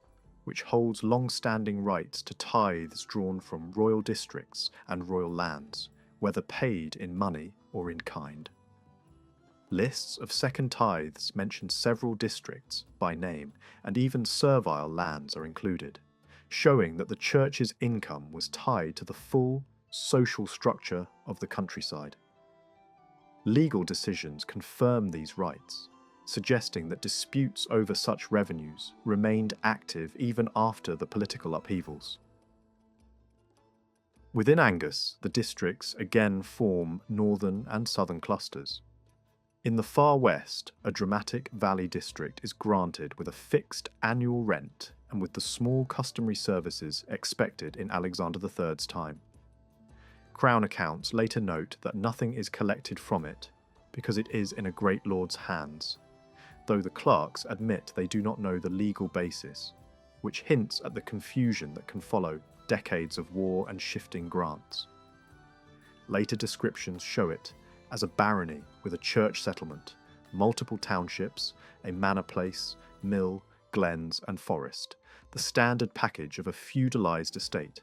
which holds long-standing rights to tithes drawn from royal districts and royal lands, whether paid in money or in kind. Lists of second tithes mention several districts by name, and even servile lands are included, showing that the church's income was tied to the full social structure of the countryside. Legal decisions confirm these rights, suggesting that disputes over such revenues remained active even after the political upheavals. Within Angus, the districts again form northern and southern clusters. In the far west, a dramatic valley district is granted with a fixed annual rent and with the small customary services expected in Alexander III's time. Crown accounts later note that nothing is collected from it because it is in a great lord's hands, though the clerks admit they do not know the legal basis, which hints at the confusion that can follow decades of war and shifting grants. Later descriptions show it as a barony with a church settlement, multiple townships, a manor place, mill, glens and forest, the standard package of a feudalized estate.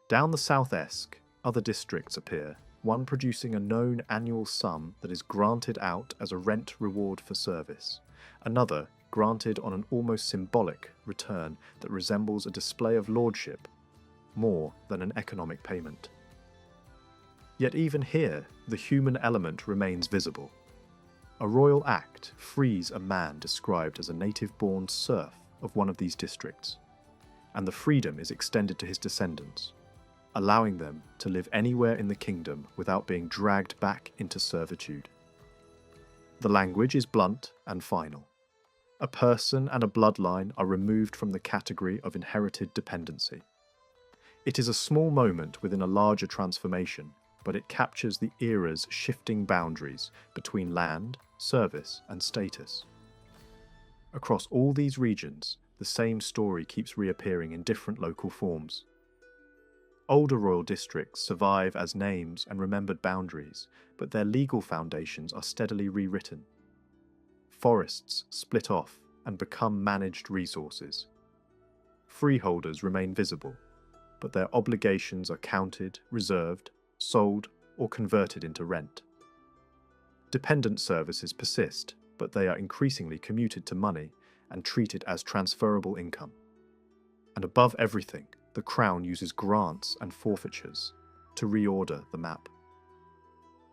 Down the south Esk, other districts appear, one producing a known annual sum that is granted out as a rent reward for service, another granted on an almost symbolic return that resembles a display of lordship, more than an economic payment. Yet even here, the human element remains visible. A royal act frees a man described as a native-born serf of one of these districts, and the freedom is extended to his descendants, allowing them to live anywhere in the kingdom without being dragged back into servitude. The language is blunt and final. A person and a bloodline are removed from the category of inherited dependency. It is a small moment within a larger transformation, but it captures the era's shifting boundaries between land, service, and status. Across all these regions, the same story keeps reappearing in different local forms. Older royal districts survive as names and remembered boundaries, but their legal foundations are steadily rewritten. Forests split off and become managed resources. Freeholders remain visible, but their obligations are counted, reserved, sold, or converted into rent. Dependent services persist, but they are increasingly commuted to money and treated as transferable income. And above everything, the Crown uses grants and forfeitures to reorder the map.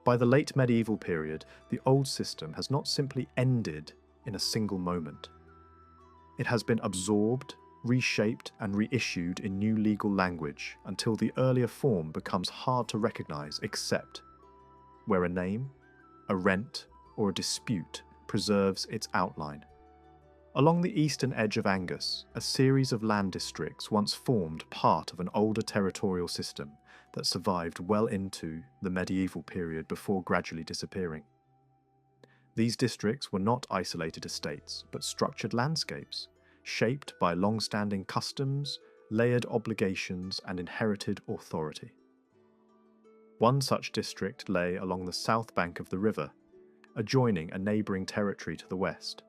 By the late medieval period, the old system has not simply ended in a single moment. It has been absorbed, reshaped and reissued in new legal language until the earlier form becomes hard to recognise except where a name, a rent or a dispute preserves its outline. Along the eastern edge of Angus, a series of land districts once formed part of an older territorial system that survived well into the medieval period before gradually disappearing. These districts were not isolated estates, but structured landscapes, shaped by long-standing customs, layered obligations, and inherited authority. One such district lay along the south bank of the river, adjoining a neighbouring territory to the west.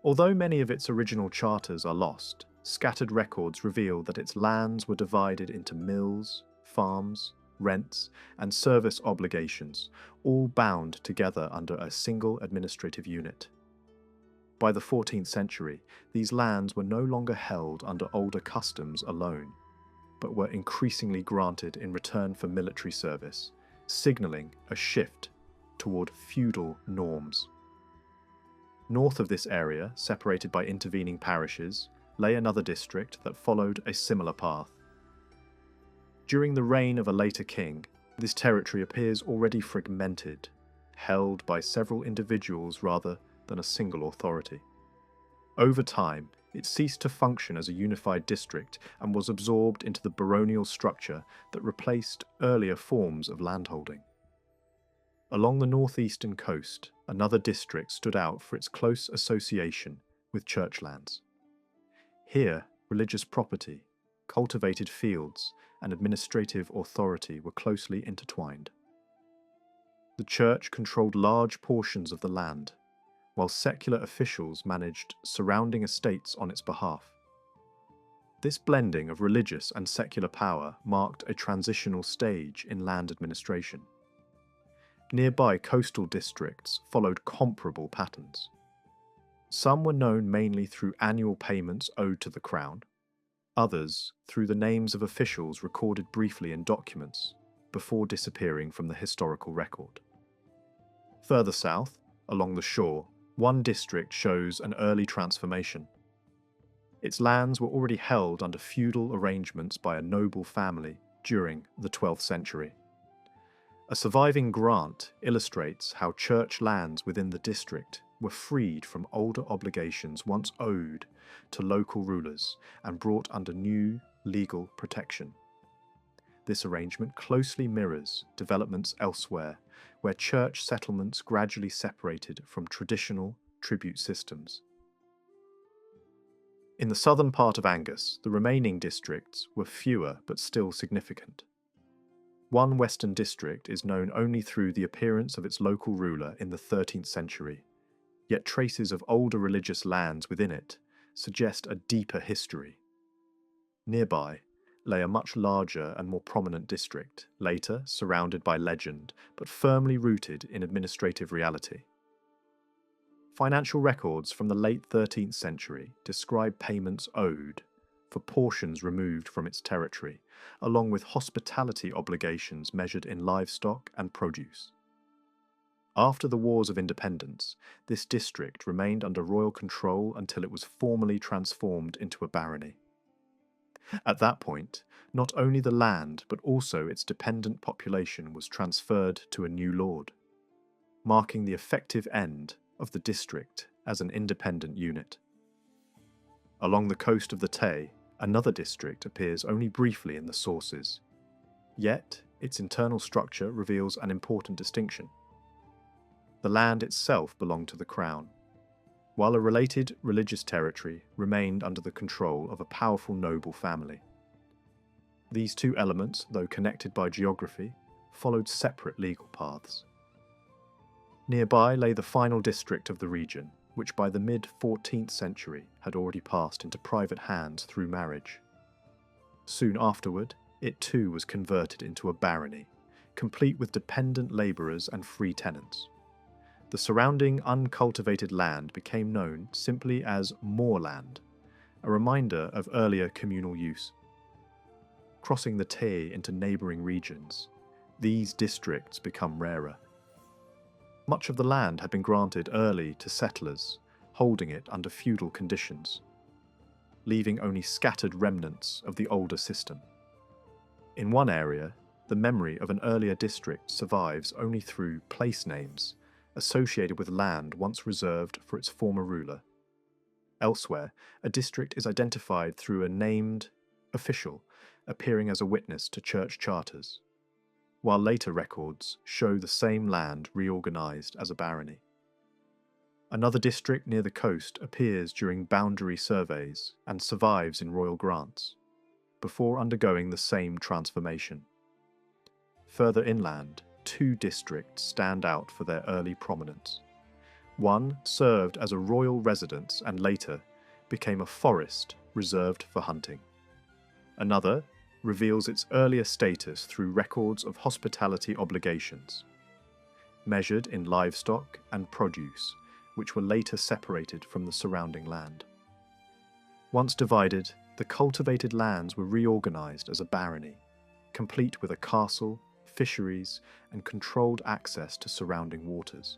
Although many of its original charters are lost, scattered records reveal that its lands were divided into mills, farms, rents, and service obligations, all bound together under a single administrative unit. By the 14th century, these lands were no longer held under older customs alone, but were increasingly granted in return for military service, signalling a shift toward feudal norms. North of this area, separated by intervening parishes, lay another district that followed a similar path. During the reign of a later king, this territory appears already fragmented, held by several individuals rather than a single authority. Over time, it ceased to function as a unified district and was absorbed into the baronial structure that replaced earlier forms of landholding. Along the northeastern coast, another district stood out for its close association with church lands. Here, religious property, cultivated fields, and administrative authority were closely intertwined. The church controlled large portions of the land, while secular officials managed surrounding estates on its behalf. This blending of religious and secular power marked a transitional stage in land administration. Nearby coastal districts followed comparable patterns. Some were known mainly through annual payments owed to the crown, others through the names of officials recorded briefly in documents before disappearing from the historical record. Further south, along the shore, one district shows an early transformation. Its lands were already held under feudal arrangements by a noble family during the 12th century. A surviving grant illustrates how church lands within the district were freed from older obligations once owed to local rulers and brought under new legal protection. This arrangement closely mirrors developments elsewhere, where church settlements gradually separated from traditional tribute systems. In the southern part of Angus, the remaining districts were fewer but still significant. One western district is known only through the appearance of its local ruler in the 13th century, yet traces of older religious lands within it suggest a deeper history. Nearby lay a much larger and more prominent district, later surrounded by legend, but firmly rooted in administrative reality. Financial records from the late 13th century describe payments owed for portions removed from its territory, along with hospitality obligations measured in livestock and produce. After the Wars of Independence, this district remained under royal control until it was formally transformed into a barony. At that point, not only the land but also its dependent population was transferred to a new lord, marking the effective end of the district as an independent unit. Along the coast of the Tay, another district appears only briefly in the sources, yet its internal structure reveals an important distinction. The land itself belonged to the crown, while a related religious territory remained under the control of a powerful noble family. These two elements, though connected by geography, followed separate legal paths. Nearby lay the final district of the region, which by the mid-14th century had already passed into private hands through marriage. Soon afterward, it too was converted into a barony, complete with dependent labourers and free tenants. The surrounding uncultivated land became known simply as moorland, a reminder of earlier communal use. Crossing the Tay into neighbouring regions, these districts become rarer. Much of the land had been granted early to settlers, holding it under feudal conditions, leaving only scattered remnants of the older system. In one area, the memory of an earlier district survives only through place names associated with land once reserved for its former ruler. Elsewhere, a district is identified through a named official appearing as a witness to church charters, while later records show the same land reorganised as a barony. Another district near the coast appears during boundary surveys and survives in royal grants, before undergoing the same transformation. Further inland, two districts stand out for their early prominence. One served as a royal residence and later became a forest reserved for hunting. Another reveals its earlier status through records of hospitality obligations, measured in livestock and produce, which were later separated from the surrounding land. Once divided, the cultivated lands were reorganised as a barony, complete with a castle, fisheries, and controlled access to surrounding waters.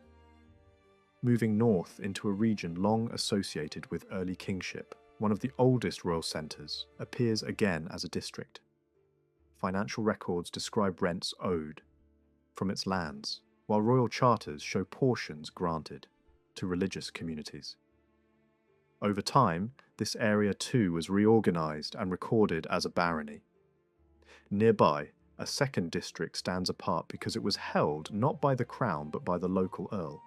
Moving north into a region long associated with early kingship, one of the oldest royal centres appears again as a district. Financial records describe rents owed from its lands, while royal charters show portions granted to religious communities. Over time, this area too was reorganised and recorded as a barony. Nearby, a second district stands apart because it was held not by the crown but by the local earl.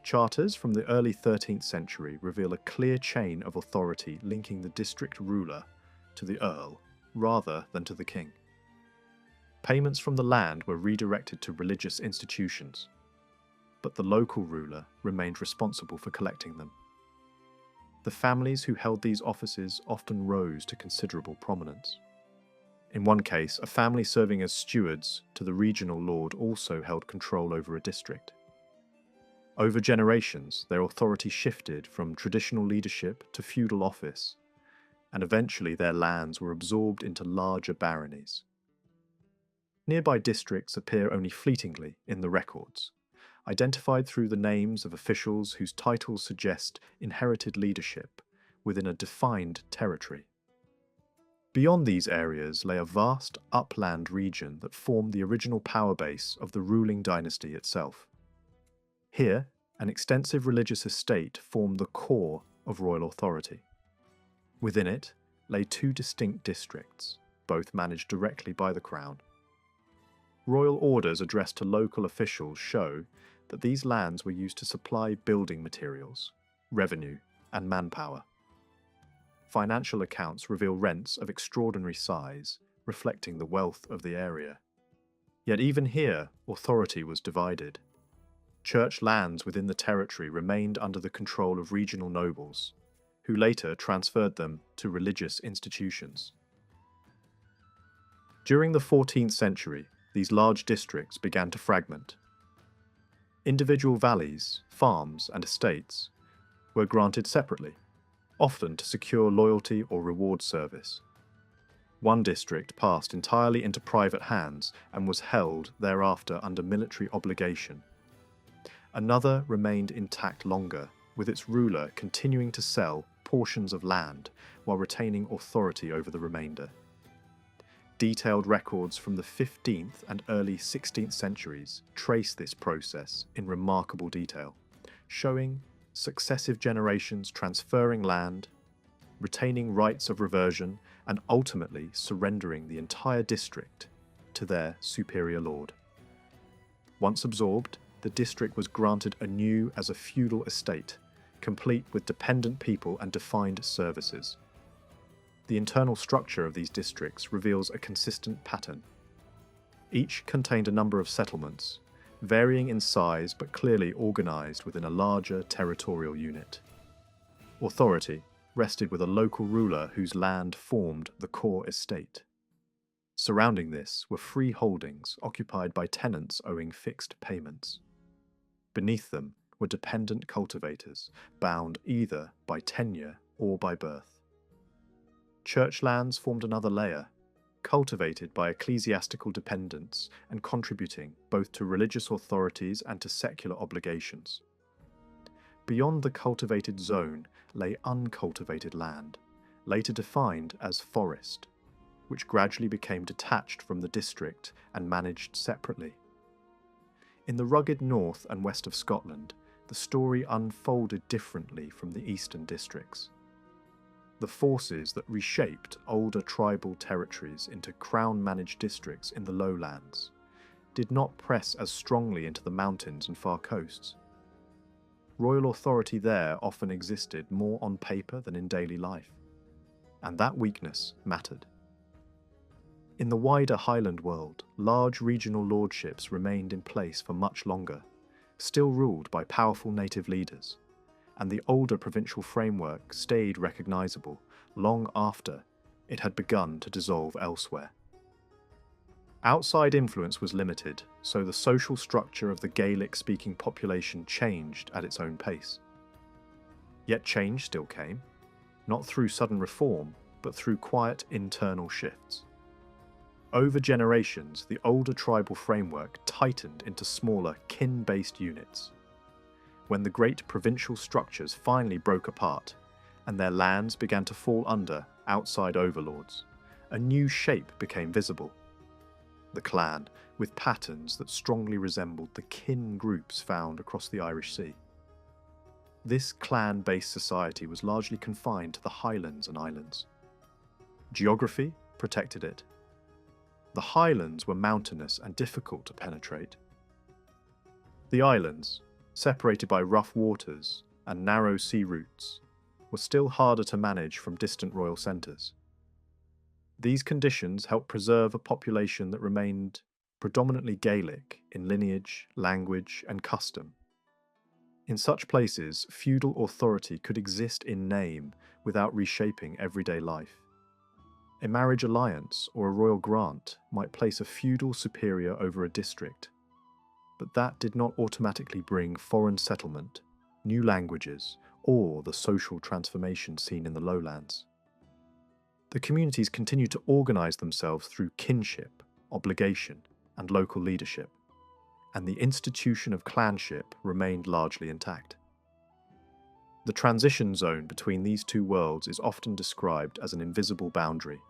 Charters from the early 13th century reveal a clear chain of authority linking the district ruler to the earl rather than to the king. Payments from the land were redirected to religious institutions, but the local ruler remained responsible for collecting them. The families who held these offices often rose to considerable prominence. In one case, a family serving as stewards to the regional lord also held control over a district. Over generations, their authority shifted from traditional leadership to feudal office, and eventually their lands were absorbed into larger baronies. Nearby districts appear only fleetingly in the records, identified through the names of officials whose titles suggest inherited leadership within a defined territory. Beyond these areas lay a vast upland region that formed the original power base of the ruling dynasty itself. Here, an extensive religious estate formed the core of royal authority. Within it lay two distinct districts, both managed directly by the crown. Royal orders addressed to local officials show that these lands were used to supply building materials, revenue, and manpower. Financial accounts reveal rents of extraordinary size, reflecting the wealth of the area. Yet even here, authority was divided. Church lands within the territory remained under the control of regional nobles, who later transferred them to religious institutions. During the 14th century, these large districts began to fragment. Individual valleys, farms, and estates were granted separately, often to secure loyalty or reward service. One district passed entirely into private hands and was held thereafter under military obligation. Another remained intact longer, with its ruler continuing to sell portions of land while retaining authority over the remainder. Detailed records from the 15th and early 16th centuries trace this process in remarkable detail, showing successive generations transferring land, retaining rights of reversion, and ultimately surrendering the entire district to their superior lord. Once absorbed, the district was granted anew as a feudal estate, complete with dependent people and defined services. The internal structure of these districts reveals a consistent pattern. Each contained a number of settlements, varying in size but clearly organised within a larger territorial unit. Authority rested with a local ruler whose land formed the core estate. Surrounding this were free holdings occupied by tenants owing fixed payments. Beneath them were dependent cultivators, bound either by tenure or by birth. Church lands formed another layer, cultivated by ecclesiastical dependents and contributing both to religious authorities and to secular obligations. Beyond the cultivated zone lay uncultivated land, later defined as forest, which gradually became detached from the district and managed separately. In the rugged north and west of Scotland, the story unfolded differently from the eastern districts. The forces that reshaped older tribal territories into crown-managed districts in the lowlands did not press as strongly into the mountains and far coasts. Royal authority there often existed more on paper than in daily life, and that weakness mattered. In the wider Highland world, large regional lordships remained in place for much longer, still ruled by powerful native leaders, and the older provincial framework stayed recognisable long after it had begun to dissolve elsewhere. Outside influence was limited, so the social structure of the Gaelic-speaking population changed at its own pace. Yet change still came, not through sudden reform, but through quiet internal shifts. Over generations, the older tribal framework tightened into smaller, kin-based units. When the great provincial structures finally broke apart, and their lands began to fall under outside overlords, a new shape became visible. The clan, with patterns that strongly resembled the kin groups found across the Irish Sea. This clan-based society was largely confined to the Highlands and Islands. Geography protected it. The Highlands were mountainous and difficult to penetrate. The islands, separated by rough waters and narrow sea routes, were still harder to manage from distant royal centres. These conditions helped preserve a population that remained predominantly Gaelic in lineage, language, and custom. In such places, feudal authority could exist in name without reshaping everyday life. A marriage alliance or a royal grant might place a feudal superior over a district, but that did not automatically bring foreign settlement, new languages, or the social transformation seen in the lowlands. The communities continued to organise themselves through kinship, obligation, and local leadership, and the institution of clanship remained largely intact. The transition zone between these two worlds is often described as an invisible boundary,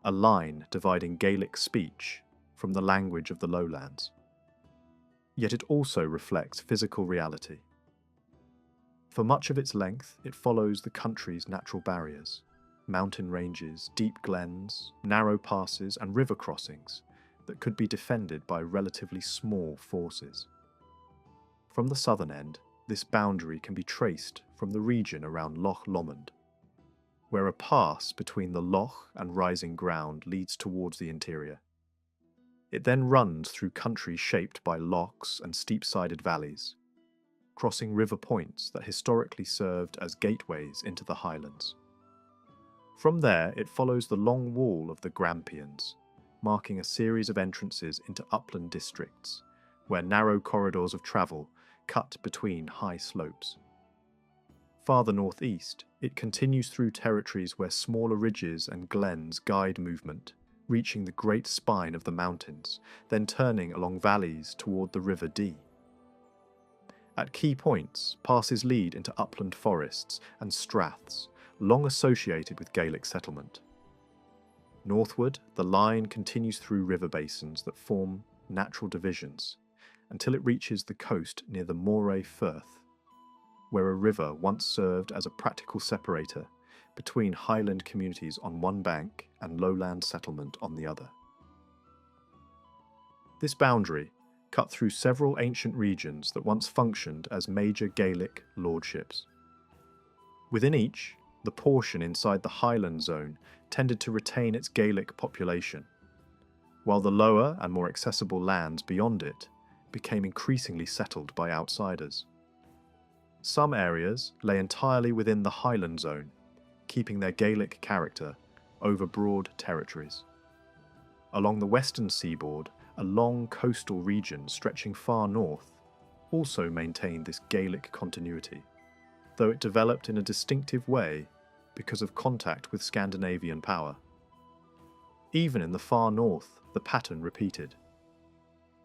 a line dividing Gaelic speech from the language of the lowlands. Yet it also reflects physical reality. For much of its length, it follows the country's natural barriers, mountain ranges, deep glens, narrow passes, and river crossings that could be defended by relatively small forces. From the southern end, this boundary can be traced from the region around Loch Lomond, where a pass between the loch and rising ground leads towards the interior. It then runs through country shaped by lochs and steep-sided valleys, crossing river points that historically served as gateways into the Highlands. From there, it follows the long wall of the Grampians, marking a series of entrances into upland districts, where narrow corridors of travel cut between high slopes. Farther northeast, it continues through territories where smaller ridges and glens guide movement, reaching the great spine of the mountains, then turning along valleys toward the River Dee. At key points, passes lead into upland forests and straths, long associated with Gaelic settlement. Northward, the line continues through river basins that form natural divisions, until it reaches the coast near the Moray Firth, where a river once served as a practical separator between highland communities on one bank and lowland settlement on the other. This boundary cut through several ancient regions that once functioned as major Gaelic lordships. Within each, the portion inside the Highland zone tended to retain its Gaelic population, while the lower and more accessible lands beyond it became increasingly settled by outsiders. Some areas lay entirely within the Highland zone, keeping their Gaelic character over broad territories. Along the western seaboard, a long coastal region stretching far north also maintained this Gaelic continuity, though it developed in a distinctive way because of contact with Scandinavian power. Even in the far north, the pattern repeated.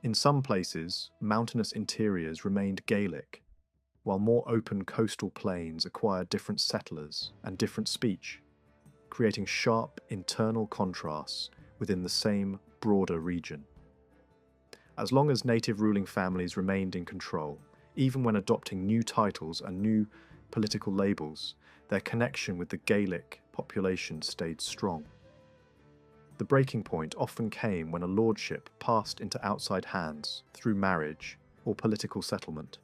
In some places, mountainous interiors remained Gaelic, while more open coastal plains acquired different settlers and different speech, creating sharp internal contrasts within the same broader region. As long as native ruling families remained in control, even when adopting new titles and new political labels, their connection with the Gaelic population stayed strong. The breaking point often came when a lordship passed into outside hands through marriage or political settlement.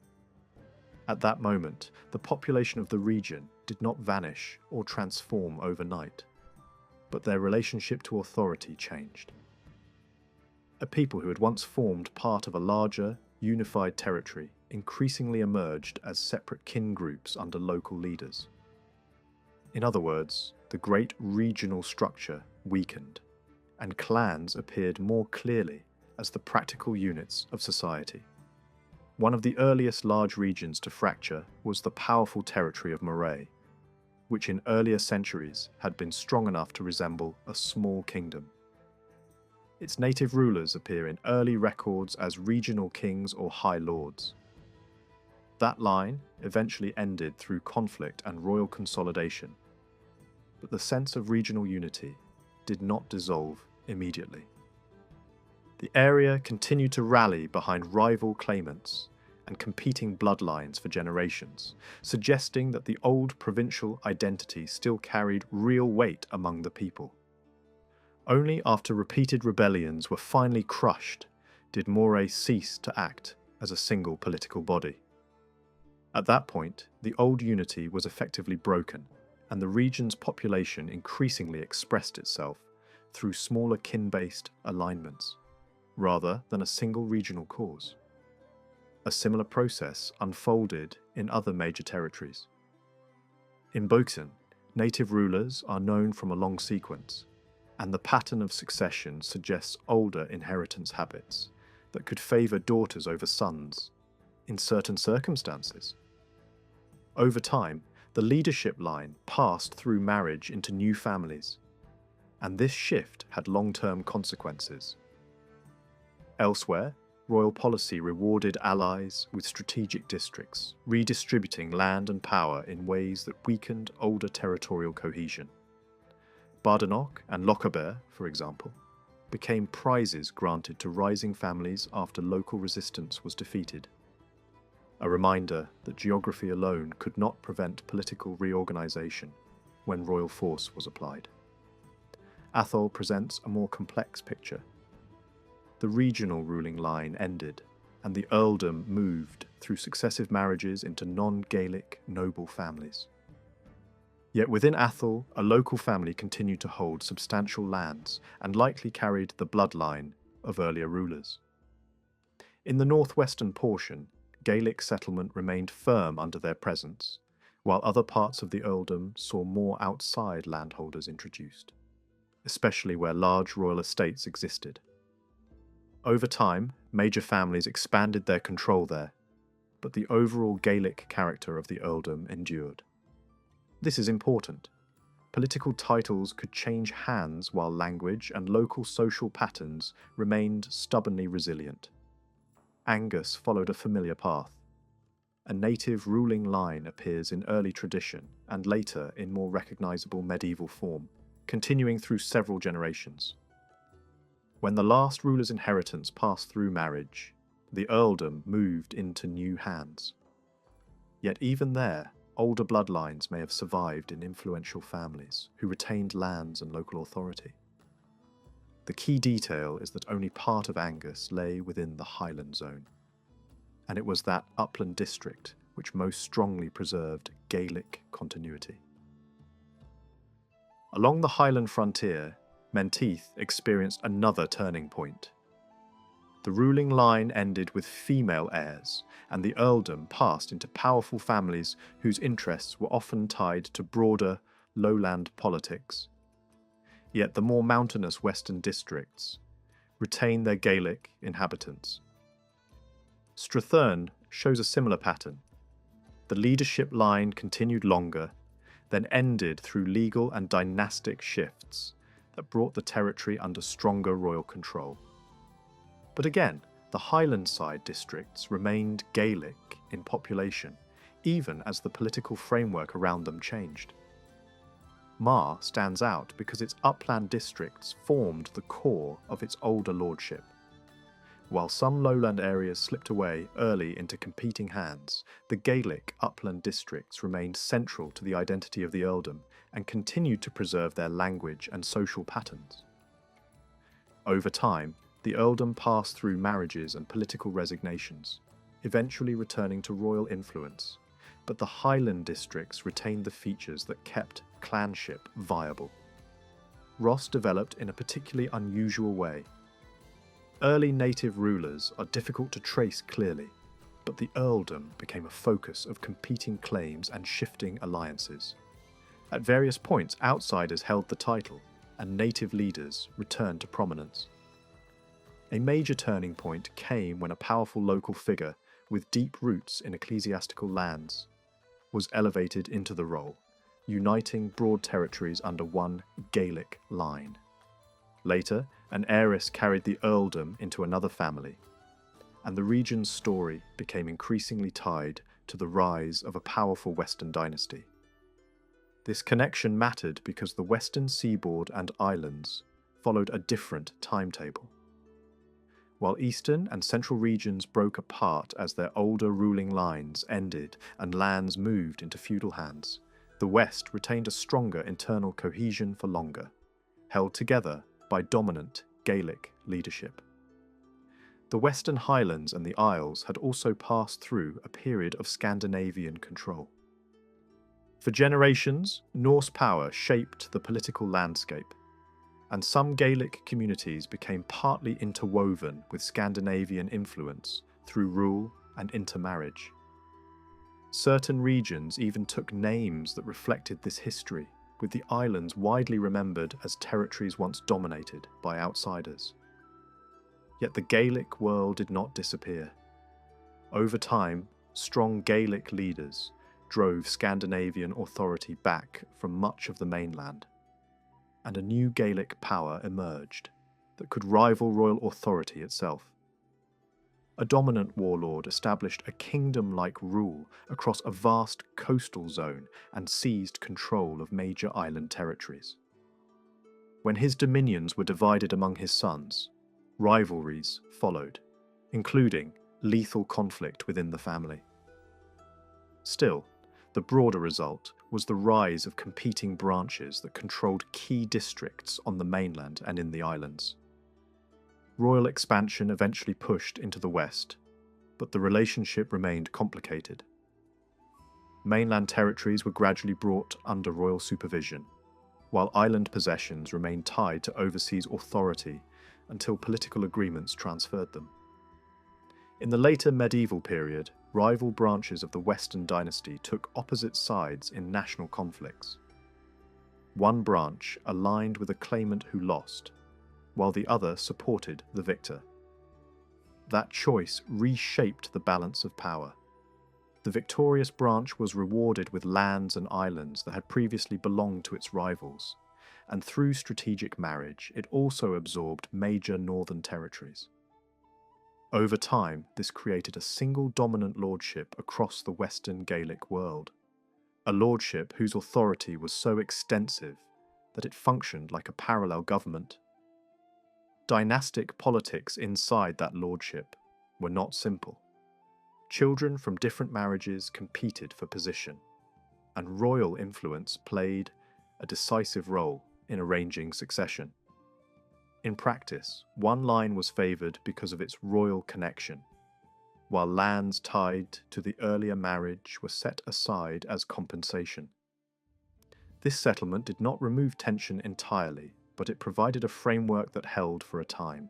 At that moment, the population of the region did not vanish or transform overnight, but their relationship to authority changed. A people who had once formed part of a larger, unified territory increasingly emerged as separate kin groups under local leaders. In other words, the great regional structure weakened, and clans appeared more clearly as the practical units of society. One of the earliest large regions to fracture was the powerful territory of Moray, which in earlier centuries had been strong enough to resemble a small kingdom. Its native rulers appear in early records as regional kings or high lords. That line eventually ended through conflict and royal consolidation, but the sense of regional unity did not dissolve immediately. The area continued to rally behind rival claimants and competing bloodlines for generations, suggesting that the old provincial identity still carried real weight among the people. Only after repeated rebellions were finally crushed did Moray cease to act as a single political body. At that point, the old unity was effectively broken, and the region's population increasingly expressed itself through smaller kin-based alignments, rather than a single regional cause. A similar process unfolded in other major territories. In Boxen, native rulers are known from a long sequence, and the pattern of succession suggests older inheritance habits that could favour daughters over sons in certain circumstances. Over time, the leadership line passed through marriage into new families, and this shift had long-term consequences. Elsewhere, royal policy rewarded allies with strategic districts, redistributing land and power in ways that weakened older territorial cohesion. Badenoch and Lochaber, for example, became prizes granted to rising families after local resistance was defeated. A reminder that geography alone could not prevent political reorganisation when royal force was applied. Atholl presents a more complex picture. The regional ruling line ended, and the earldom moved through successive marriages into non-Gaelic noble families. Yet within Atholl, a local family continued to hold substantial lands and likely carried the bloodline of earlier rulers. In the northwestern portion, Gaelic settlement remained firm under their presence, while other parts of the earldom saw more outside landholders introduced, especially where large royal estates existed. Over time, major families expanded their control there, but the overall Gaelic character of the earldom endured. This is important. Political titles could change hands while language and local social patterns remained stubbornly resilient. Angus followed a familiar path. A native ruling line appears in early tradition and later in more recognisable medieval form, continuing through several generations. When the last ruler's inheritance passed through marriage, the earldom moved into new hands. Yet even there, older bloodlines may have survived in influential families who retained lands and local authority. The key detail is that only part of Angus lay within the Highland zone, and it was that upland district which most strongly preserved Gaelic continuity. Along the Highland frontier, Menteith experienced another turning point. The ruling line ended with female heirs, and the earldom passed into powerful families whose interests were often tied to broader, lowland politics. Yet the more mountainous western districts retained their Gaelic inhabitants. Strathern shows a similar pattern. The leadership line continued longer, then ended through legal and dynastic shifts that brought the territory under stronger royal control. But again, the Highland side districts remained Gaelic in population, even as the political framework around them changed. Mar stands out because its upland districts formed the core of its older lordship. While some lowland areas slipped away early into competing hands, the Gaelic upland districts remained central to the identity of the earldom and continued to preserve their language and social patterns. Over time, the earldom passed through marriages and political resignations, eventually returning to royal influence, but the Highland districts retained the features that kept clanship viable. Ross developed in a particularly unusual way. Early native rulers are difficult to trace clearly, but the earldom became a focus of competing claims and shifting alliances. At various points, outsiders held the title, and native leaders returned to prominence. A major turning point came when a powerful local figure with deep roots in ecclesiastical lands was elevated into the role, uniting broad territories under one Gaelic line. Later, an heiress carried the earldom into another family, and the region's story became increasingly tied to the rise of a powerful Western dynasty. This connection mattered because the Western seaboard and islands followed a different timetable. While Eastern and Central regions broke apart as their older ruling lines ended and lands moved into feudal hands, the West retained a stronger internal cohesion for longer, held together by dominant Gaelic leadership. The Western Highlands and the Isles had also passed through a period of Scandinavian control. For generations, Norse power shaped the political landscape, and some Gaelic communities became partly interwoven with Scandinavian influence through rule and intermarriage. Certain regions even took names that reflected this history, with the islands widely remembered as territories once dominated by outsiders. Yet the Gaelic world did not disappear. Over time, strong Gaelic leaders drove Scandinavian authority back from much of the mainland, and a new Gaelic power emerged that could rival royal authority itself. A dominant warlord established a kingdom-like rule across a vast coastal zone and seized control of major island territories. When his dominions were divided among his sons, rivalries followed, including lethal conflict within the family. Still, the broader result was the rise of competing branches that controlled key districts on the mainland and in the islands. Royal expansion eventually pushed into the west, but the relationship remained complicated. Mainland territories were gradually brought under royal supervision, while island possessions remained tied to overseas authority until political agreements transferred them. In the later medieval period, rival branches of the Western dynasty took opposite sides in national conflicts. One branch aligned with a claimant who lost, while the other supported the victor. That choice reshaped the balance of power. The victorious branch was rewarded with lands and islands that had previously belonged to its rivals, and through strategic marriage, it also absorbed major northern territories. Over time, this created a single dominant lordship across the Western Gaelic world, a lordship whose authority was so extensive that it functioned like a parallel government. Dynastic politics inside that lordship were not simple. Children from different marriages competed for position, and royal influence played a decisive role in arranging succession. In practice, one line was favoured because of its royal connection, while lands tied to the earlier marriage were set aside as compensation. This settlement did not remove tension entirely, but it provided a framework that held for a time.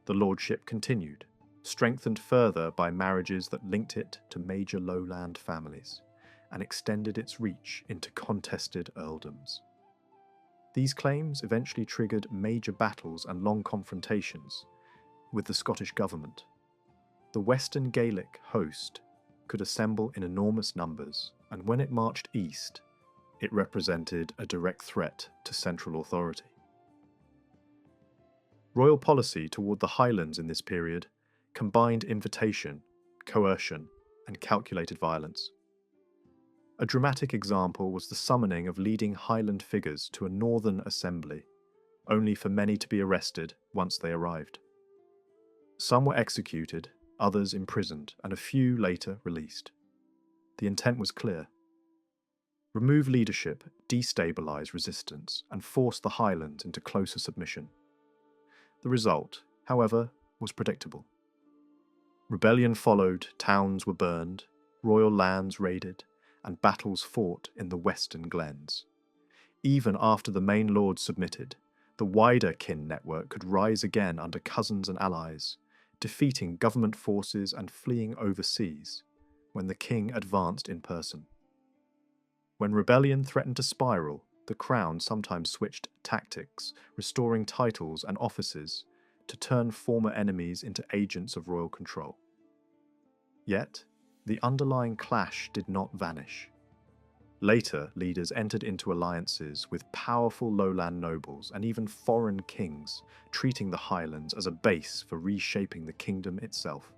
The lordship continued, strengthened further by marriages that linked it to major lowland families, and extended its reach into contested earldoms. These claims eventually triggered major battles and long confrontations with the Scottish government. The Western Gaelic host could assemble in enormous numbers, and when it marched east, it represented a direct threat to central authority. Royal policy toward the Highlands in this period combined invitation, coercion, and calculated violence. A dramatic example was the summoning of leading Highland figures to a northern assembly, only for many to be arrested once they arrived. Some were executed, others imprisoned, and a few later released. The intent was clear. Remove leadership, destabilise resistance, and force the Highlands into closer submission. The result, however, was predictable. Rebellion followed, towns were burned, royal lands raided, and battles fought in the western glens. Even after the main lords submitted, the wider kin network could rise again under cousins and allies, defeating government forces and fleeing overseas when the king advanced in person. When rebellion threatened to spiral, the crown sometimes switched tactics, restoring titles and offices to turn former enemies into agents of royal control. Yet, the underlying clash did not vanish. Later, leaders entered into alliances with powerful lowland nobles and even foreign kings, treating the Highlands as a base for reshaping the kingdom itself.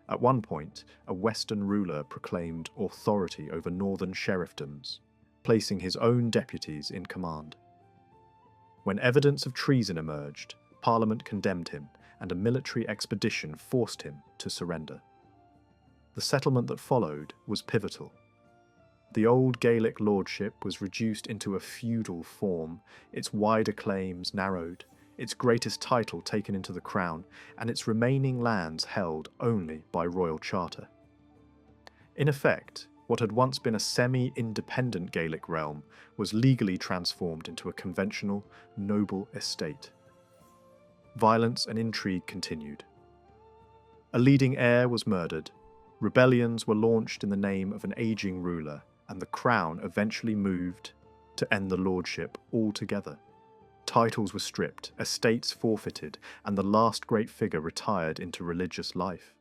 At one point, a Western ruler proclaimed authority over northern sheriffdoms, placing his own deputies in command. When evidence of treason emerged, Parliament condemned him, and a military expedition forced him to surrender. The settlement that followed was pivotal. The old Gaelic lordship was reduced into a feudal form, its wider claims narrowed, its greatest title taken into the crown, and its remaining lands held only by royal charter. In effect, what had once been a semi-independent Gaelic realm was legally transformed into a conventional, noble estate. Violence and intrigue continued. A leading heir was murdered, rebellions were launched in the name of an aging ruler, and the crown eventually moved to end the lordship altogether. Titles were stripped, estates forfeited, and the last great figure retired into religious life.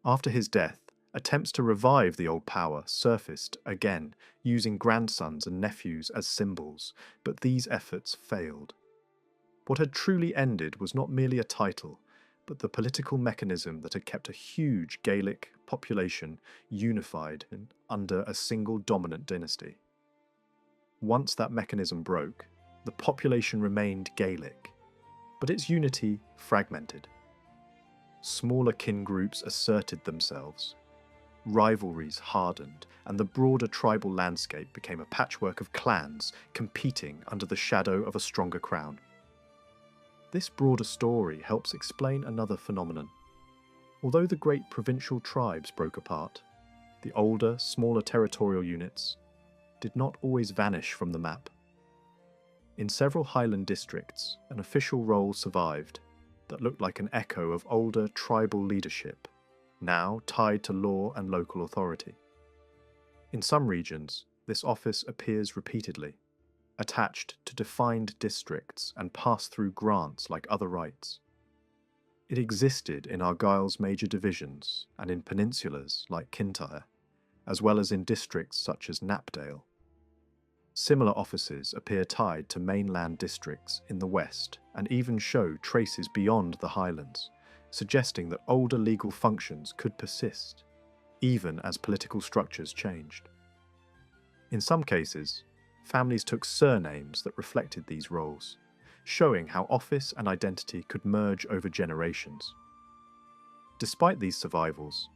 After his death, attempts to revive the old power surfaced again, using grandsons and nephews as symbols, but these efforts failed. What had truly ended was not merely a title, but the political mechanism that had kept a huge Gaelic population unified under a single dominant dynasty. Once that mechanism broke, the population remained Gaelic, but its unity fragmented. Smaller kin groups asserted themselves. Rivalries hardened, and the broader tribal landscape became a patchwork of clans competing under the shadow of a stronger crown. This broader story helps explain another phenomenon. Although the great provincial tribes broke apart, the older, smaller territorial units did not always vanish from the map. In several Highland districts, an official role survived that looked like an echo of older tribal leadership, now tied to law and local authority. In some regions, this office appears repeatedly, attached to defined districts and passed through grants like other rights. It existed in Argyll's major divisions and in peninsulas like Kintyre, as well as in districts such as Knapdale. Similar offices appear tied to mainland districts in the west and even show traces beyond the Highlands, suggesting that older legal functions could persist, even as political structures changed. In some cases, families took surnames that reflected these roles, showing how office and identity could merge over generations. Despite these survivals,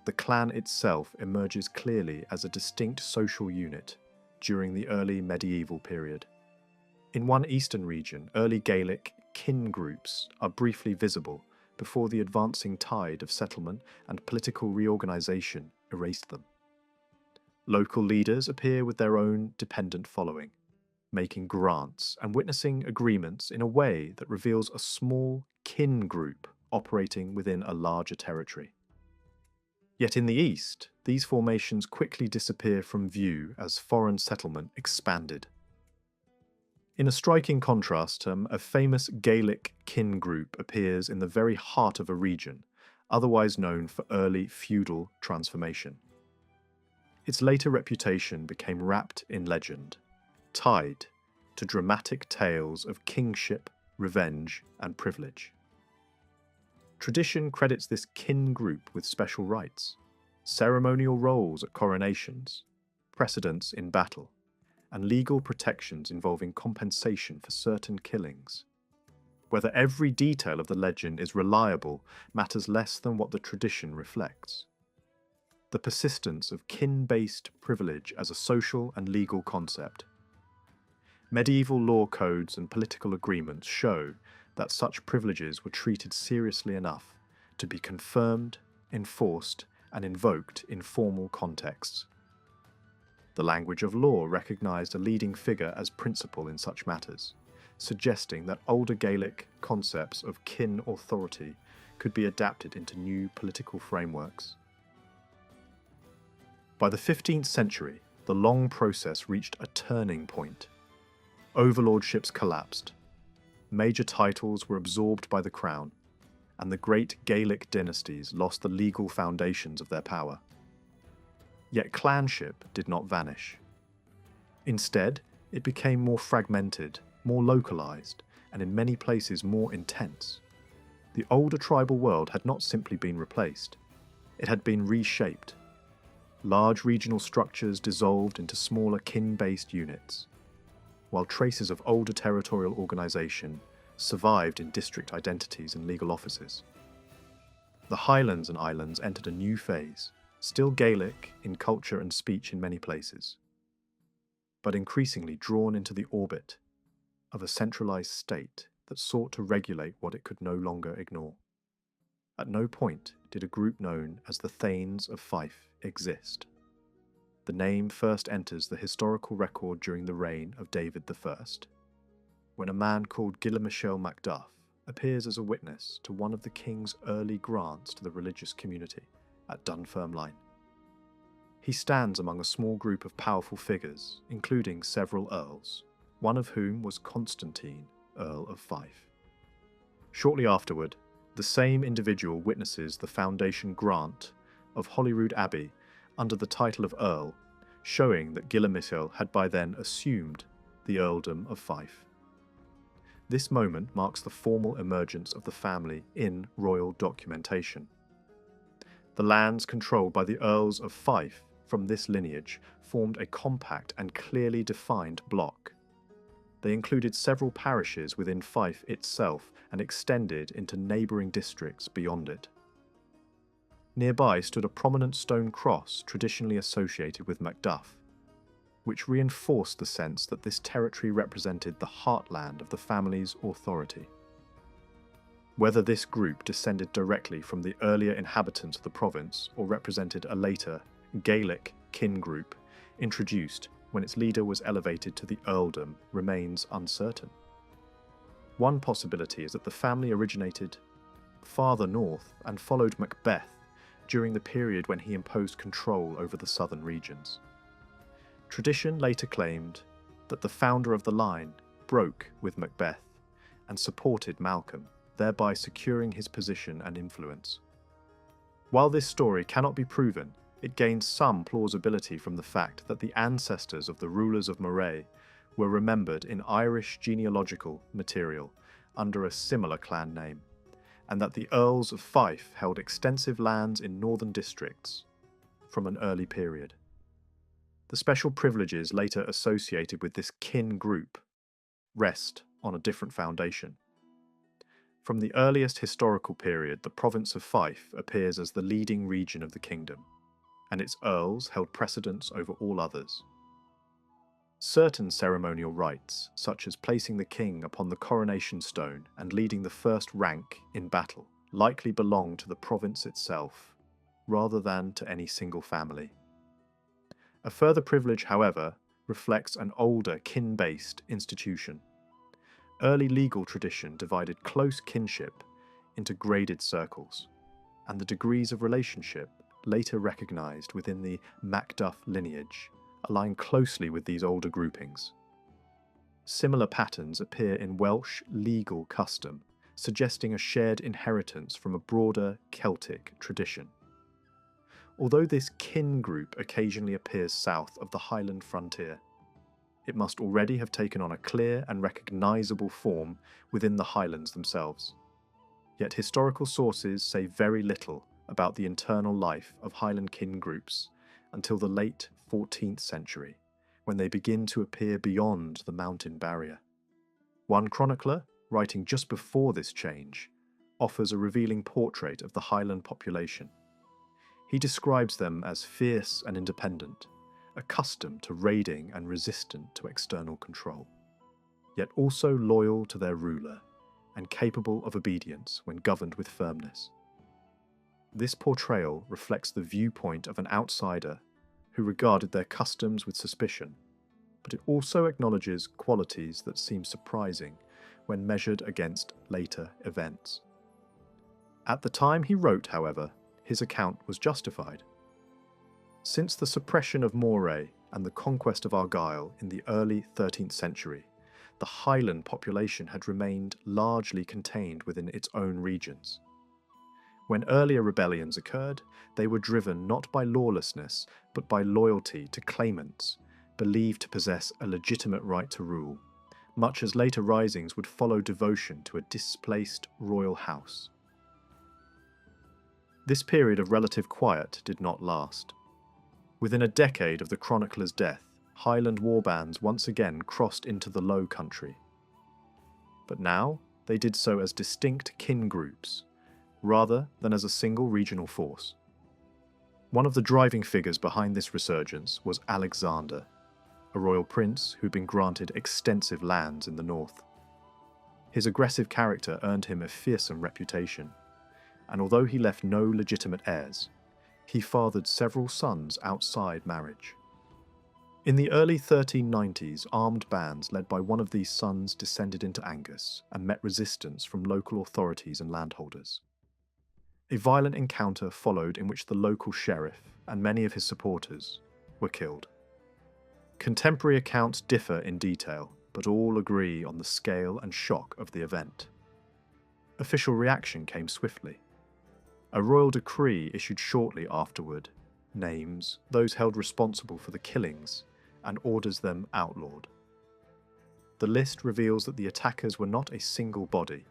the clan itself emerges clearly as a distinct social unit during the early medieval period. In one eastern region, early Gaelic kin groups are briefly visible before the advancing tide of settlement and political reorganisation erased them. Local leaders appear with their own dependent following, making grants and witnessing agreements in a way that reveals a small kin group operating within a larger territory. Yet in the east, these formations quickly disappear from view as foreign settlement expanded. In a striking contrast, a famous Gaelic kin group appears in the very heart of a region, otherwise known for early feudal transformation. Its later reputation became wrapped in legend, tied to dramatic tales of kingship, revenge, and privilege. Tradition credits this kin group with special rights, ceremonial roles at coronations, precedence in battle, and legal protections involving compensation for certain killings. Whether every detail of the legend is reliable matters less than what the tradition reflects. The persistence of kin-based privilege as a social and legal concept. Medieval law codes and political agreements show that such privileges were treated seriously enough to be confirmed, enforced, and invoked in formal contexts. The language of law recognised a leading figure as principal in such matters, suggesting that older Gaelic concepts of kin authority could be adapted into new political frameworks. By the 15th century, the long process reached a turning point. Overlordships collapsed, major titles were absorbed by the crown, and the great Gaelic dynasties lost the legal foundations of their power. Yet clanship did not vanish. Instead, it became more fragmented, more localized, and in many places more intense. The older tribal world had not simply been replaced, it had been reshaped. Large regional structures dissolved into smaller kin-based units, while traces of older territorial organisation survived in district identities and legal offices. The Highlands and Islands entered a new phase, still Gaelic in culture and speech in many places, but increasingly drawn into the orbit of a centralised state that sought to regulate what it could no longer ignore. At no point did a group known as the Thanes of Fife exist. The name first enters the historical record during the reign of David I, when a man called Gilimichel Macduff appears as a witness to one of the king's early grants to the religious community at Dunfermline. He stands among a small group of powerful figures, including several earls, one of whom was Constantine, Earl of Fife. Shortly afterward, the same individual witnesses the foundation grant of Holyrood Abbey under the title of Earl, showing that Gilimichel had by then assumed the earldom of Fife. This moment marks the formal emergence of the family in royal documentation. The lands controlled by the Earls of Fife from this lineage formed a compact and clearly defined block. They included several parishes within Fife itself and extended into neighbouring districts beyond it. Nearby stood a prominent stone cross traditionally associated with Macduff, which reinforced the sense that this territory represented the heartland of the family's authority. Whether this group descended directly from the earlier inhabitants of the province or represented a later, Gaelic kin group introduced when its leader was elevated to the earldom remains uncertain. One possibility is that the family originated farther north and followed Macbeth during the period when he imposed control over the southern regions. Tradition later claimed that the founder of the line broke with Macbeth and supported Malcolm, thereby securing his position and influence. While this story cannot be proven, it gains some plausibility from the fact that the ancestors of the rulers of Moray were remembered in Irish genealogical material under a similar clan name, and that the Earls of Fife held extensive lands in northern districts from an early period. The special privileges later associated with this kin group rest on a different foundation. From the earliest historical period, the province of Fife appears as the leading region of the kingdom, and its earls held precedence over all others. Certain ceremonial rites, such as placing the king upon the coronation stone and leading the first rank in battle, likely belonged to the province itself, rather than to any single family. A further privilege, however, reflects an older kin-based institution. Early legal tradition divided close kinship into graded circles, and the degrees of relationship later recognised within the Macduff lineage align closely with these older groupings. Similar patterns appear in Welsh legal custom, suggesting a shared inheritance from a broader Celtic tradition. Although this kin group occasionally appears south of the Highland frontier, it must already have taken on a clear and recognisable form within the Highlands themselves. Yet historical sources say very little about the internal life of Highland kin groups until the late 14th century, when they begin to appear beyond the mountain barrier. One chronicler, writing just before this change, offers a revealing portrait of the Highland population. He describes them as fierce and independent, accustomed to raiding and resistant to external control, yet also loyal to their ruler and capable of obedience when governed with firmness. This portrayal reflects the viewpoint of an outsider who regarded their customs with suspicion, but it also acknowledges qualities that seem surprising when measured against later events. At the time he wrote, however, his account was justified. Since the suppression of Moray, and the conquest of Argyll in the early 13th century, the Highland population had remained largely contained within its own regions. When earlier rebellions occurred, they were driven not by lawlessness, but by loyalty to claimants, believed to possess a legitimate right to rule, much as later risings would follow devotion to a displaced royal house. This period of relative quiet did not last. Within a decade of the chronicler's death, Highland warbands once again crossed into the Low Country. But now they did so as distinct kin groups, rather than as a single regional force. One of the driving figures behind this resurgence was Alexander, a royal prince who'd been granted extensive lands in the north. His aggressive character earned him a fearsome reputation, and although he left no legitimate heirs, he fathered several sons outside marriage. In the early 1390s, armed bands led by one of these sons descended into Angus and met resistance from local authorities and landholders. A violent encounter followed in which the local sheriff and many of his supporters were killed. Contemporary accounts differ in detail, but all agree on the scale and shock of the event. Official reaction came swiftly. A royal decree issued shortly afterward names those held responsible for the killings and orders them outlawed. The list reveals that the attackers were not a single body,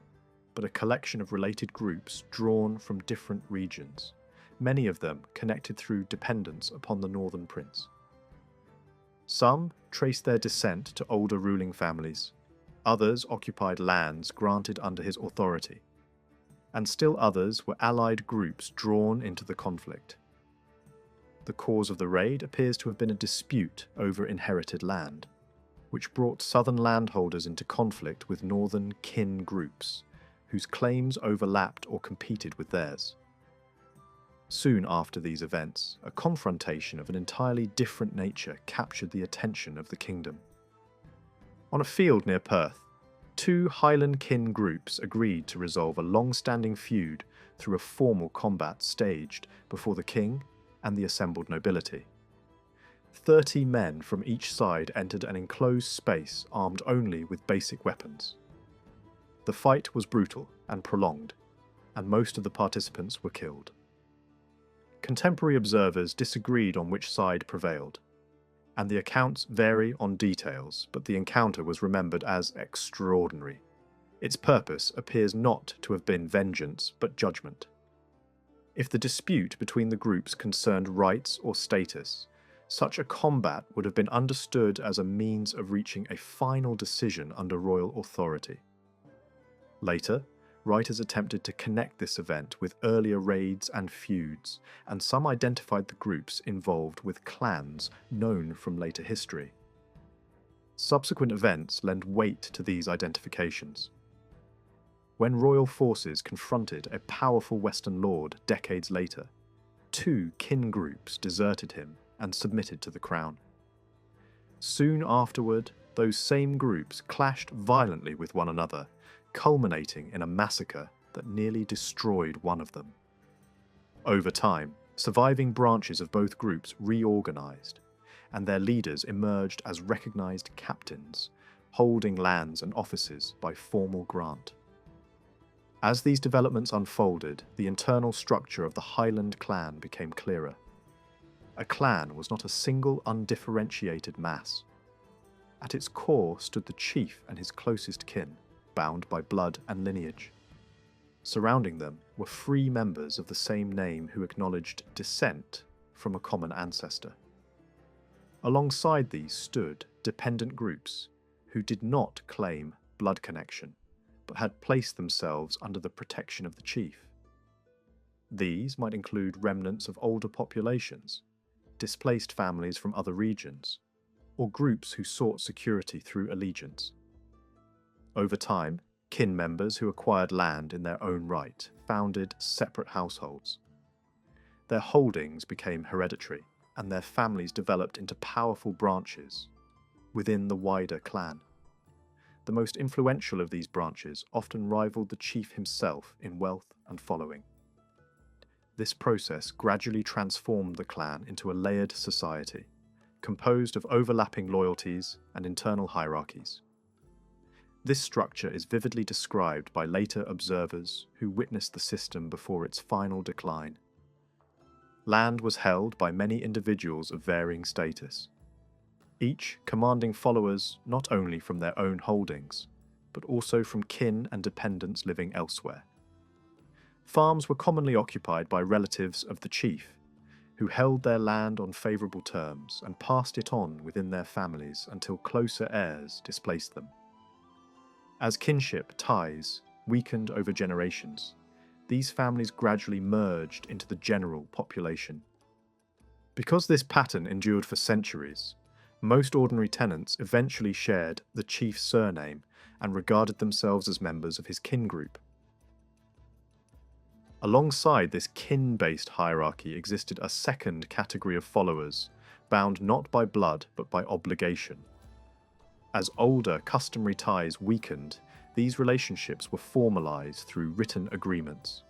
but a collection of related groups drawn from different regions, many of them connected through dependence upon the northern prince. Some traced their descent to older ruling families, others occupied lands granted under his authority, and still others were allied groups drawn into the conflict. The cause of the raid appears to have been a dispute over inherited land, which brought southern landholders into conflict with northern kin groups, whose claims overlapped or competed with theirs. Soon after these events, a confrontation of an entirely different nature captured the attention of the kingdom. On a field near Perth, two Highland kin groups agreed to resolve a long-standing feud through a formal combat staged before the king and the assembled nobility. 30 men from each side entered an enclosed space armed only with basic weapons. The fight was brutal and prolonged, and most of the participants were killed. Contemporary observers disagreed on which side prevailed, and the accounts vary on details, but the encounter was remembered as extraordinary. Its purpose appears not to have been vengeance, but judgment. If the dispute between the groups concerned rights or status, such a combat would have been understood as a means of reaching a final decision under royal authority. Later, writers attempted to connect this event with earlier raids and feuds, and some identified the groups involved with clans known from later history. Subsequent events lend weight to these identifications. When royal forces confronted a powerful Western lord decades later, two kin groups deserted him and submitted to the crown. Soon afterward, those same groups clashed violently with one another, culminating in a massacre that nearly destroyed one of them. Over time, surviving branches of both groups reorganized, and their leaders emerged as recognized captains, holding lands and offices by formal grant. As these developments unfolded, the internal structure of the Highland clan became clearer. A clan was not a single undifferentiated mass. At its core stood the chief and his closest kin, bound by blood and lineage. Surrounding them were free members of the same name who acknowledged descent from a common ancestor. Alongside these stood dependent groups who did not claim blood connection, but had placed themselves under the protection of the chief. These might include remnants of older populations, displaced families from other regions, or groups who sought security through allegiance. Over time, kin members who acquired land in their own right founded separate households. Their holdings became hereditary, and their families developed into powerful branches within the wider clan. The most influential of these branches often rivaled the chief himself in wealth and following. This process gradually transformed the clan into a layered society, composed of overlapping loyalties and internal hierarchies. This structure is vividly described by later observers who witnessed the system before its final decline. Land was held by many individuals of varying status, each commanding followers not only from their own holdings, but also from kin and dependents living elsewhere. Farms were commonly occupied by relatives of the chief, who held their land on favourable terms and passed it on within their families until closer heirs displaced them. As kinship ties weakened over generations, these families gradually merged into the general population. Because this pattern endured for centuries, most ordinary tenants eventually shared the chief's surname and regarded themselves as members of his kin group. Alongside this kin-based hierarchy existed a second category of followers, bound not by blood but by obligation. As older customary ties weakened, these relationships were formalized through written agreements.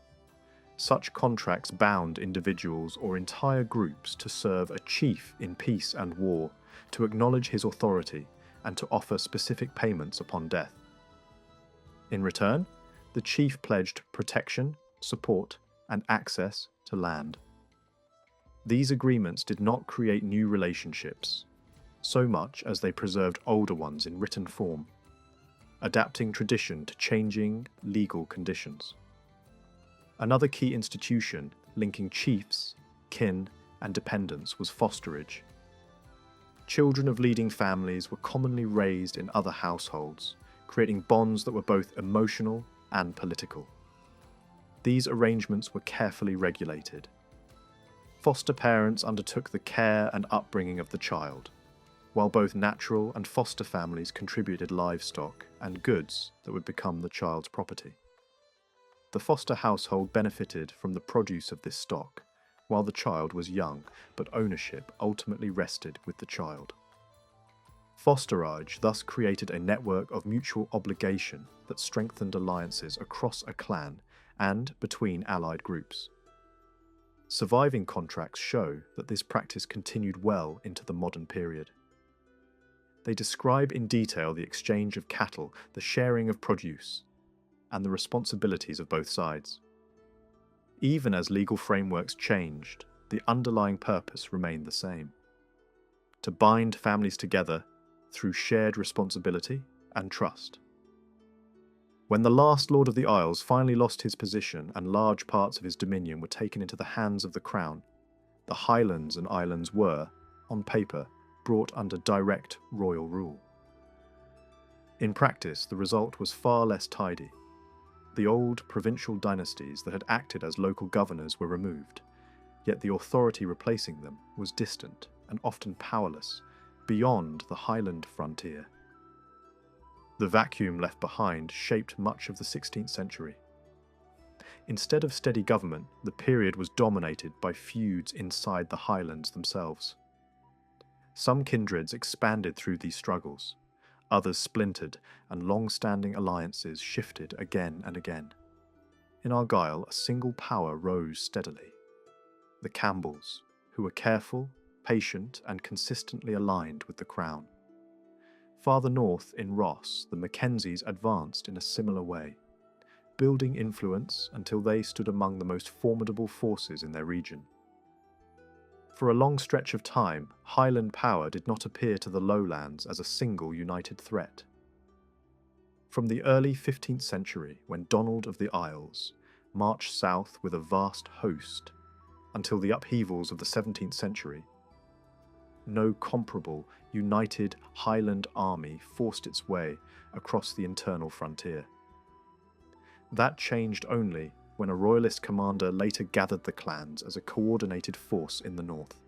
Such contracts bound individuals or entire groups to serve a chief in peace and war, to acknowledge his authority, and to offer specific payments upon death. In return, the chief pledged protection, support, and access to land. These agreements did not create new relationships, so much as they preserved older ones in written form, adapting tradition to changing legal conditions. Another key institution linking chiefs, kin, and dependents was fosterage. Children of leading families were commonly raised in other households, creating bonds that were both emotional and political. These arrangements were carefully regulated. Foster parents undertook the care and upbringing of the child, while both natural and foster families contributed livestock and goods that would become the child's property. The foster household benefited from the produce of this stock, while the child was young, but ownership ultimately rested with the child. Fosterage thus created a network of mutual obligation that strengthened alliances across a clan and between allied groups. Surviving contracts show that this practice continued well into the modern period. They describe in detail the exchange of cattle, the sharing of produce, and the responsibilities of both sides. Even as legal frameworks changed, the underlying purpose remained the same: to bind families together through shared responsibility and trust. When the last Lord of the Isles finally lost his position and large parts of his dominion were taken into the hands of the Crown, the Highlands and Islands were, on paper, brought under direct royal rule. In practice, the result was far less tidy. The old provincial dynasties that had acted as local governors were removed, yet the authority replacing them was distant and often powerless, beyond the Highland frontier. The vacuum left behind shaped much of the 16th century. Instead of steady government, the period was dominated by feuds inside the Highlands themselves. Some kindreds expanded through these struggles, others splintered, and long-standing alliances shifted again and again. In Argyll, a single power rose steadily: the Campbells, who were careful, patient, and consistently aligned with the Crown. Farther north, in Ross, the Mackenzies advanced in a similar way, building influence until they stood among the most formidable forces in their region. For a long stretch of time, Highland power did not appear to the lowlands as a single united threat. From the early 15th century, when Donald of the Isles marched south with a vast host, until the upheavals of the 17th century, no comparable, united Highland army forced its way across the internal frontier. That changed only when a royalist commander later gathered the clans as a coordinated force in the north.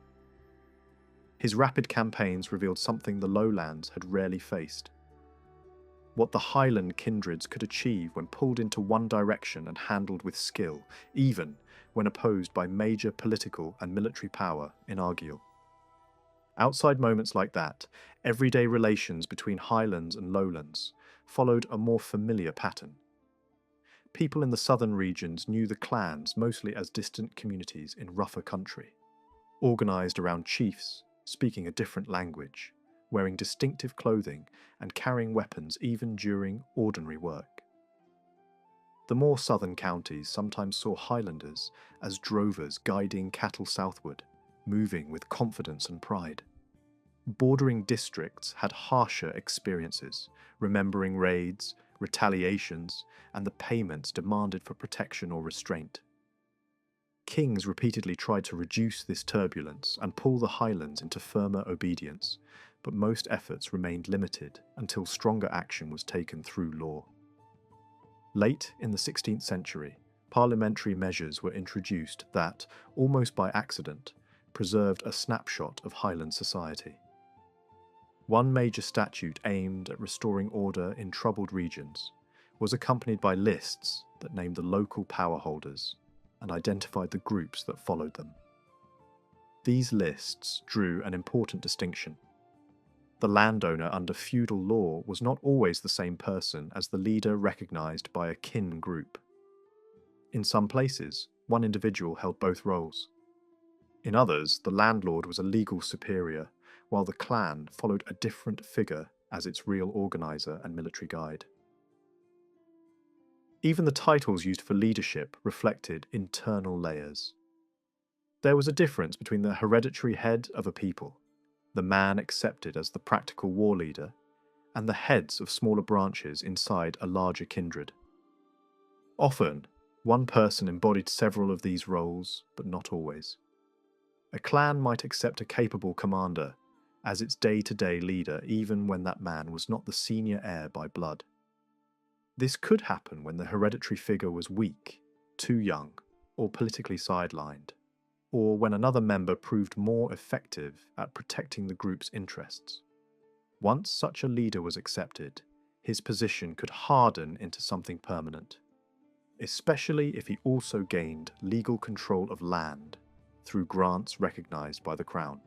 His rapid campaigns revealed something the lowlands had rarely faced: what the Highland kindreds could achieve when pulled into one direction and handled with skill, even when opposed by major political and military power in Argyll. Outside moments like that, everyday relations between Highlands and Lowlands followed a more familiar pattern. People in the southern regions knew the clans mostly as distant communities in rougher country, organised around chiefs, speaking a different language, wearing distinctive clothing and carrying weapons even during ordinary work. The more southern counties sometimes saw Highlanders as drovers guiding cattle southward, moving with confidence and pride. Bordering districts had harsher experiences, remembering raids, retaliations, and the payments demanded for protection or restraint. Kings repeatedly tried to reduce this turbulence and pull the Highlands into firmer obedience, but most efforts remained limited until stronger action was taken through law. Late in the 16th century, parliamentary measures were introduced that, almost by accident, preserved a snapshot of Highland society. One major statute aimed at restoring order in troubled regions was accompanied by lists that named the local power holders and identified the groups that followed them. These lists drew an important distinction. The landowner under feudal law was not always the same person as the leader recognised by a kin group. In some places, one individual held both roles. In others, the landlord was a legal superior, while the clan followed a different figure as its real organiser and military guide. Even the titles used for leadership reflected internal layers. There was a difference between the hereditary head of a people, the man accepted as the practical war leader, and the heads of smaller branches inside a larger kindred. Often, one person embodied several of these roles, but not always. A clan might accept a capable commander as its day-to-day leader even when that man was not the senior heir by blood. This could happen when the hereditary figure was weak, too young, or politically sidelined, or when another member proved more effective at protecting the group's interests. Once such a leader was accepted, his position could harden into something permanent, especially if he also gained legal control of land through grants recognised by the crown.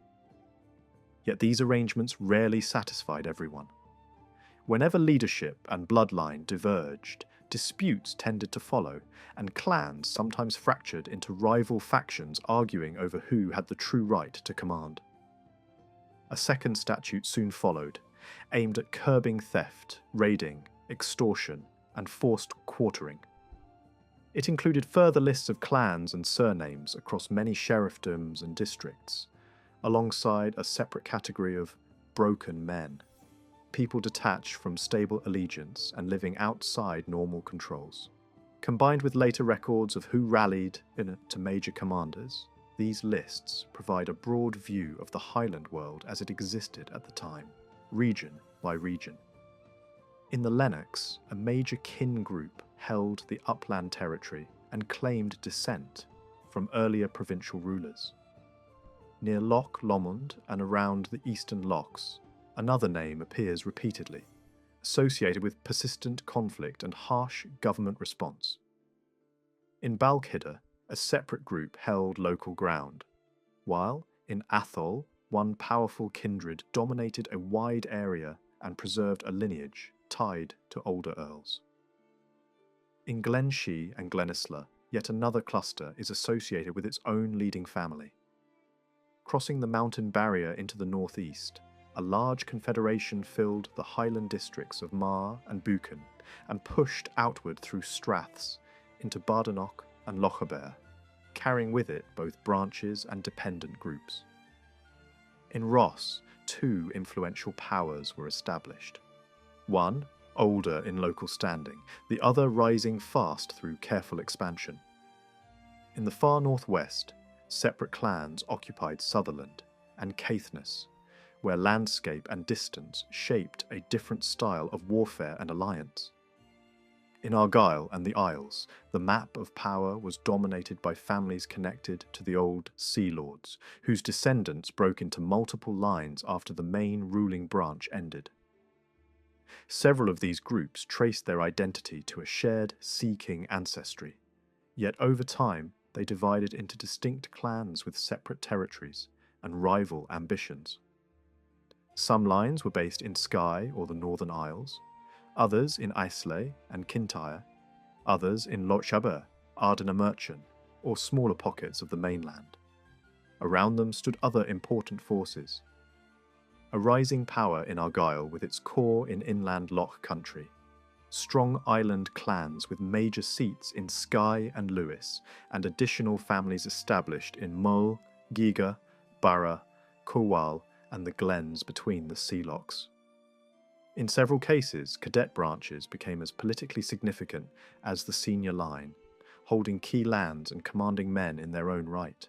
Yet these arrangements rarely satisfied everyone. Whenever leadership and bloodline diverged, disputes tended to follow, and clans sometimes fractured into rival factions arguing over who had the true right to command. A second statute soon followed, aimed at curbing theft, raiding, extortion, and forced quartering. It included further lists of clans and surnames across many sheriffdoms and districts, alongside a separate category of broken men, people detached from stable allegiance and living outside normal controls. Combined with later records of who rallied to major commanders, these lists provide a broad view of the Highland world as it existed at the time, region by region. In the Lennox, a major kin group held the upland territory and claimed descent from earlier provincial rulers. Near Loch Lomond and around the eastern lochs, another name appears repeatedly, associated with persistent conflict and harsh government response. In Balquhidder, a separate group held local ground, while in Atholl, one powerful kindred dominated a wide area and preserved a lineage tied to older earls. In Glenshee and Glenisla, yet another cluster is associated with its own leading family. Crossing the mountain barrier into the northeast, a large confederation filled the Highland districts of Mar and Buchan and pushed outward through straths into Badenoch and Lochaber, carrying with it both branches and dependent groups. In Ross, two influential powers were established. One, older in local standing, the other rising fast through careful expansion. In the far northwest, separate clans occupied Sutherland and Caithness, where landscape and distance shaped a different style of warfare and alliance. In Argyll and the Isles, the map of power was dominated by families connected to the old Sea Lords, whose descendants broke into multiple lines after the main ruling branch ended. Several of these groups traced their identity to a shared Sea King ancestry, yet over time they divided into distinct clans with separate territories and rival ambitions. Some lines were based in Skye or the Northern Isles, others in Islay and Kintyre, others in Lochaber, Ardnamurchan, or smaller pockets of the mainland. Around them stood other important forces, a rising power in Argyll with its core in inland loch country, strong island clans with major seats in Skye and Lewis, and additional families established in Mull, Giga, Barra, Cornwall, and the glens between the sea lochs. In several cases, cadet branches became as politically significant as the senior line, holding key lands and commanding men in their own right.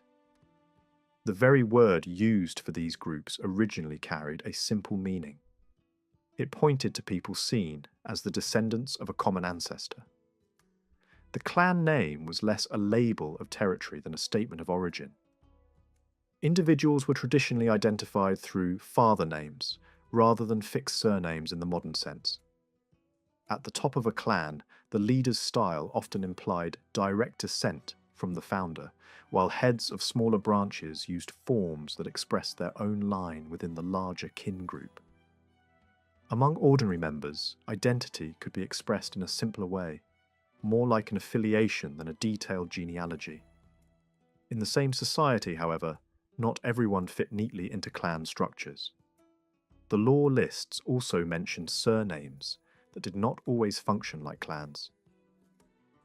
The very word used for these groups originally carried a simple meaning. It pointed to people seen as the descendants of a common ancestor. The clan name was less a label of territory than a statement of origin. Individuals were traditionally identified through father names, rather than fixed surnames in the modern sense. At the top of a clan, the leader's style often implied direct descent from the founder, while heads of smaller branches used forms that expressed their own line within the larger kin group. Among ordinary members, identity could be expressed in a simpler way, more like an affiliation than a detailed genealogy. In the same society, however, not everyone fit neatly into clan structures. The law lists also mentioned surnames that did not always function like clans.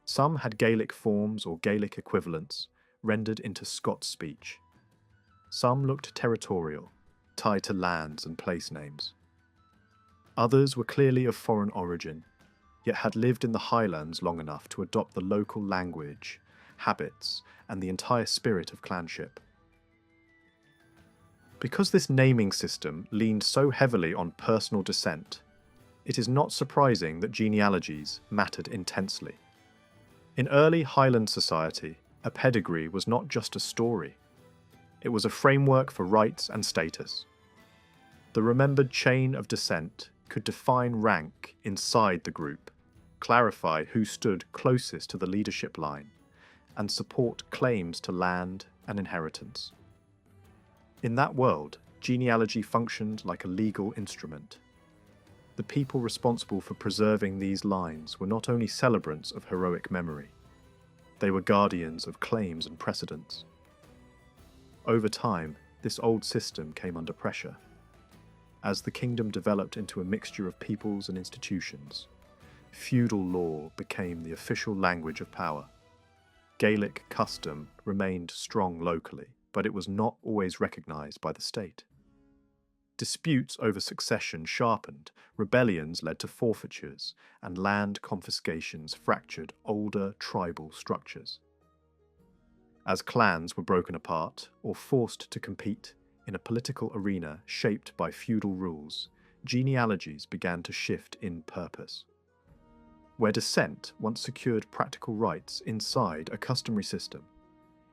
Some had Gaelic forms or Gaelic equivalents rendered into Scots speech. Some looked territorial, tied to lands and place names. Others were clearly of foreign origin, yet had lived in the Highlands long enough to adopt the local language, habits, and the entire spirit of clanship. Because this naming system leaned so heavily on personal descent, it is not surprising that genealogies mattered intensely. In early Highland society, a pedigree was not just a story. It was a framework for rights and status. The remembered chain of descent could define rank inside the group, clarify who stood closest to the leadership line, and support claims to land and inheritance. In that world, genealogy functioned like a legal instrument. The people responsible for preserving these lines were not only celebrants of heroic memory, they were guardians of claims and precedents. Over time, this old system came under pressure. As the kingdom developed into a mixture of peoples and institutions, feudal law became the official language of power. Gaelic custom remained strong locally, but it was not always recognised by the state. Disputes over succession sharpened, rebellions led to forfeitures, and land confiscations fractured older tribal structures. As clans were broken apart or forced to compete in a political arena shaped by feudal rules, genealogies began to shift in purpose. Where descent once secured practical rights inside a customary system,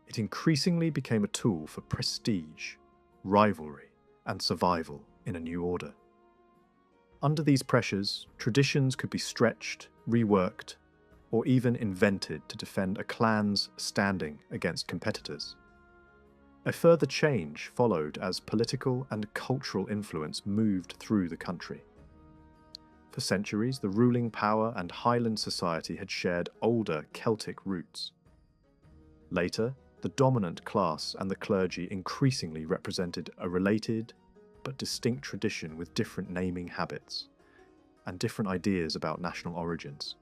it increasingly became a tool for prestige, rivalry, and survival in a new order. Under these pressures, traditions could be stretched, reworked, or even invented to defend a clan's standing against competitors. A further change followed as political and cultural influence moved through the country. For centuries, the ruling power and Highland society had shared older Celtic roots. Later, the dominant class and the clergy increasingly represented a related but distinct tradition with different naming habits and different ideas about national origins.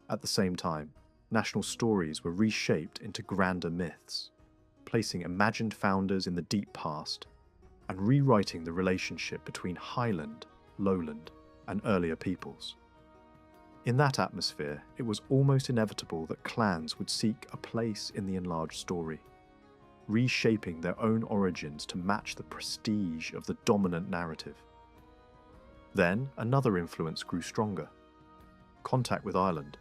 At the same time, national stories were reshaped into grander myths, placing imagined founders in the deep past and rewriting the relationship between Highland, Lowland, and earlier peoples. In that atmosphere, it was almost inevitable that clans would seek a place in the enlarged story, reshaping their own origins to match the prestige of the dominant narrative. Then, another influence grew stronger: contact with Ireland.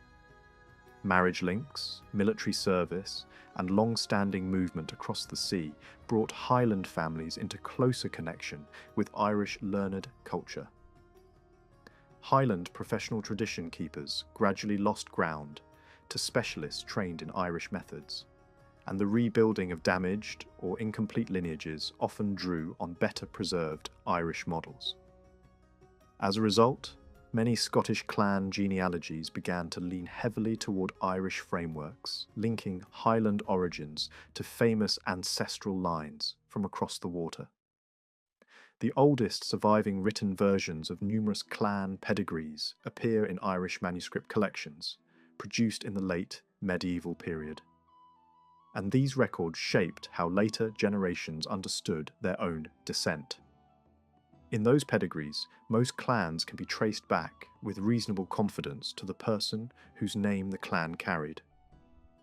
Marriage links, military service, and long-standing movement across the sea brought Highland families into closer connection with Irish learned culture. Highland professional tradition keepers gradually lost ground to specialists trained in Irish methods, and the rebuilding of damaged or incomplete lineages often drew on better preserved Irish models. As a result, many Scottish clan genealogies began to lean heavily toward Irish frameworks, linking Highland origins to famous ancestral lines from across the water. The oldest surviving written versions of numerous clan pedigrees appear in Irish manuscript collections, produced in the late medieval period. And these records shaped how later generations understood their own descent. In those pedigrees, most clans can be traced back with reasonable confidence to the person whose name the clan carried,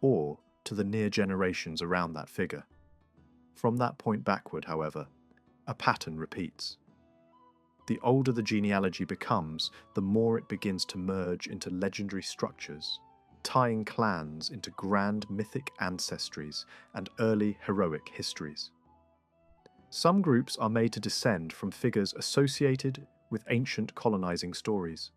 or to the near generations around that figure. From that point backward, however, a pattern repeats. The older the genealogy becomes, the more it begins to merge into legendary structures, tying clans into grand mythic ancestries and early heroic histories. Some groups are made to descend from figures associated with ancient colonizing stories.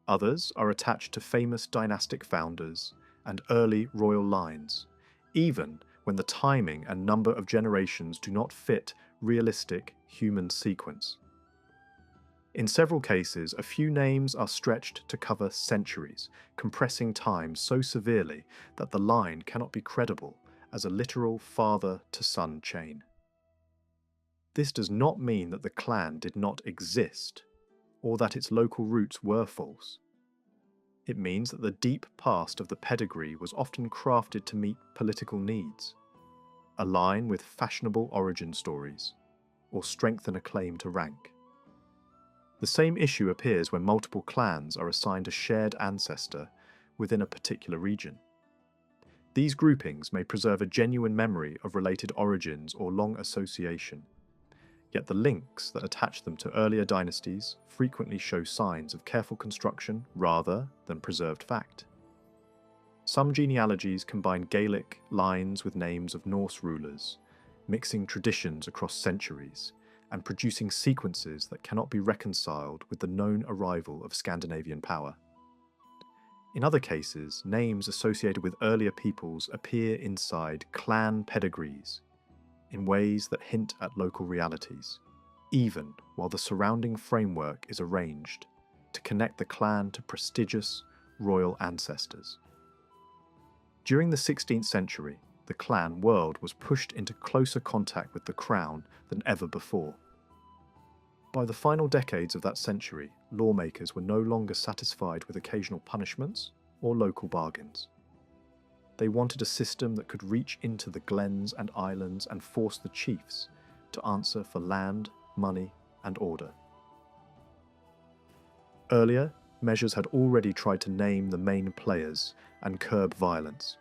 Others are attached to famous dynastic founders and early royal lines, even when the timing and number of generations do not fit realistic human sequence. In several cases, a few names are stretched to cover centuries, compressing time so severely that the line cannot be credible as a literal father-to-son chain. This does not mean that the clan did not exist, or that its local roots were false. It means that the deep past of the pedigree was often crafted to meet political needs, align with fashionable origin stories, or strengthen a claim to rank. The same issue appears when multiple clans are assigned a shared ancestor within a particular region. These groupings may preserve a genuine memory of related origins or long association, yet the links that attach them to earlier dynasties frequently show signs of careful construction rather than preserved fact. Some genealogies combine Gaelic lines with names of Norse rulers, mixing traditions across centuries, and producing sequences that cannot be reconciled with the known arrival of Scandinavian power. In other cases, names associated with earlier peoples appear inside clan pedigrees, in ways that hint at local realities, even while the surrounding framework is arranged to connect the clan to prestigious royal ancestors. During the 16th century, the clan world was pushed into closer contact with the crown than ever before. By the final decades of that century, lawmakers were no longer satisfied with occasional punishments or local bargains. They wanted a system that could reach into the glens and islands and force the chiefs to answer for land, money, and order. Earlier, measures had already tried to name the main players and curb violence,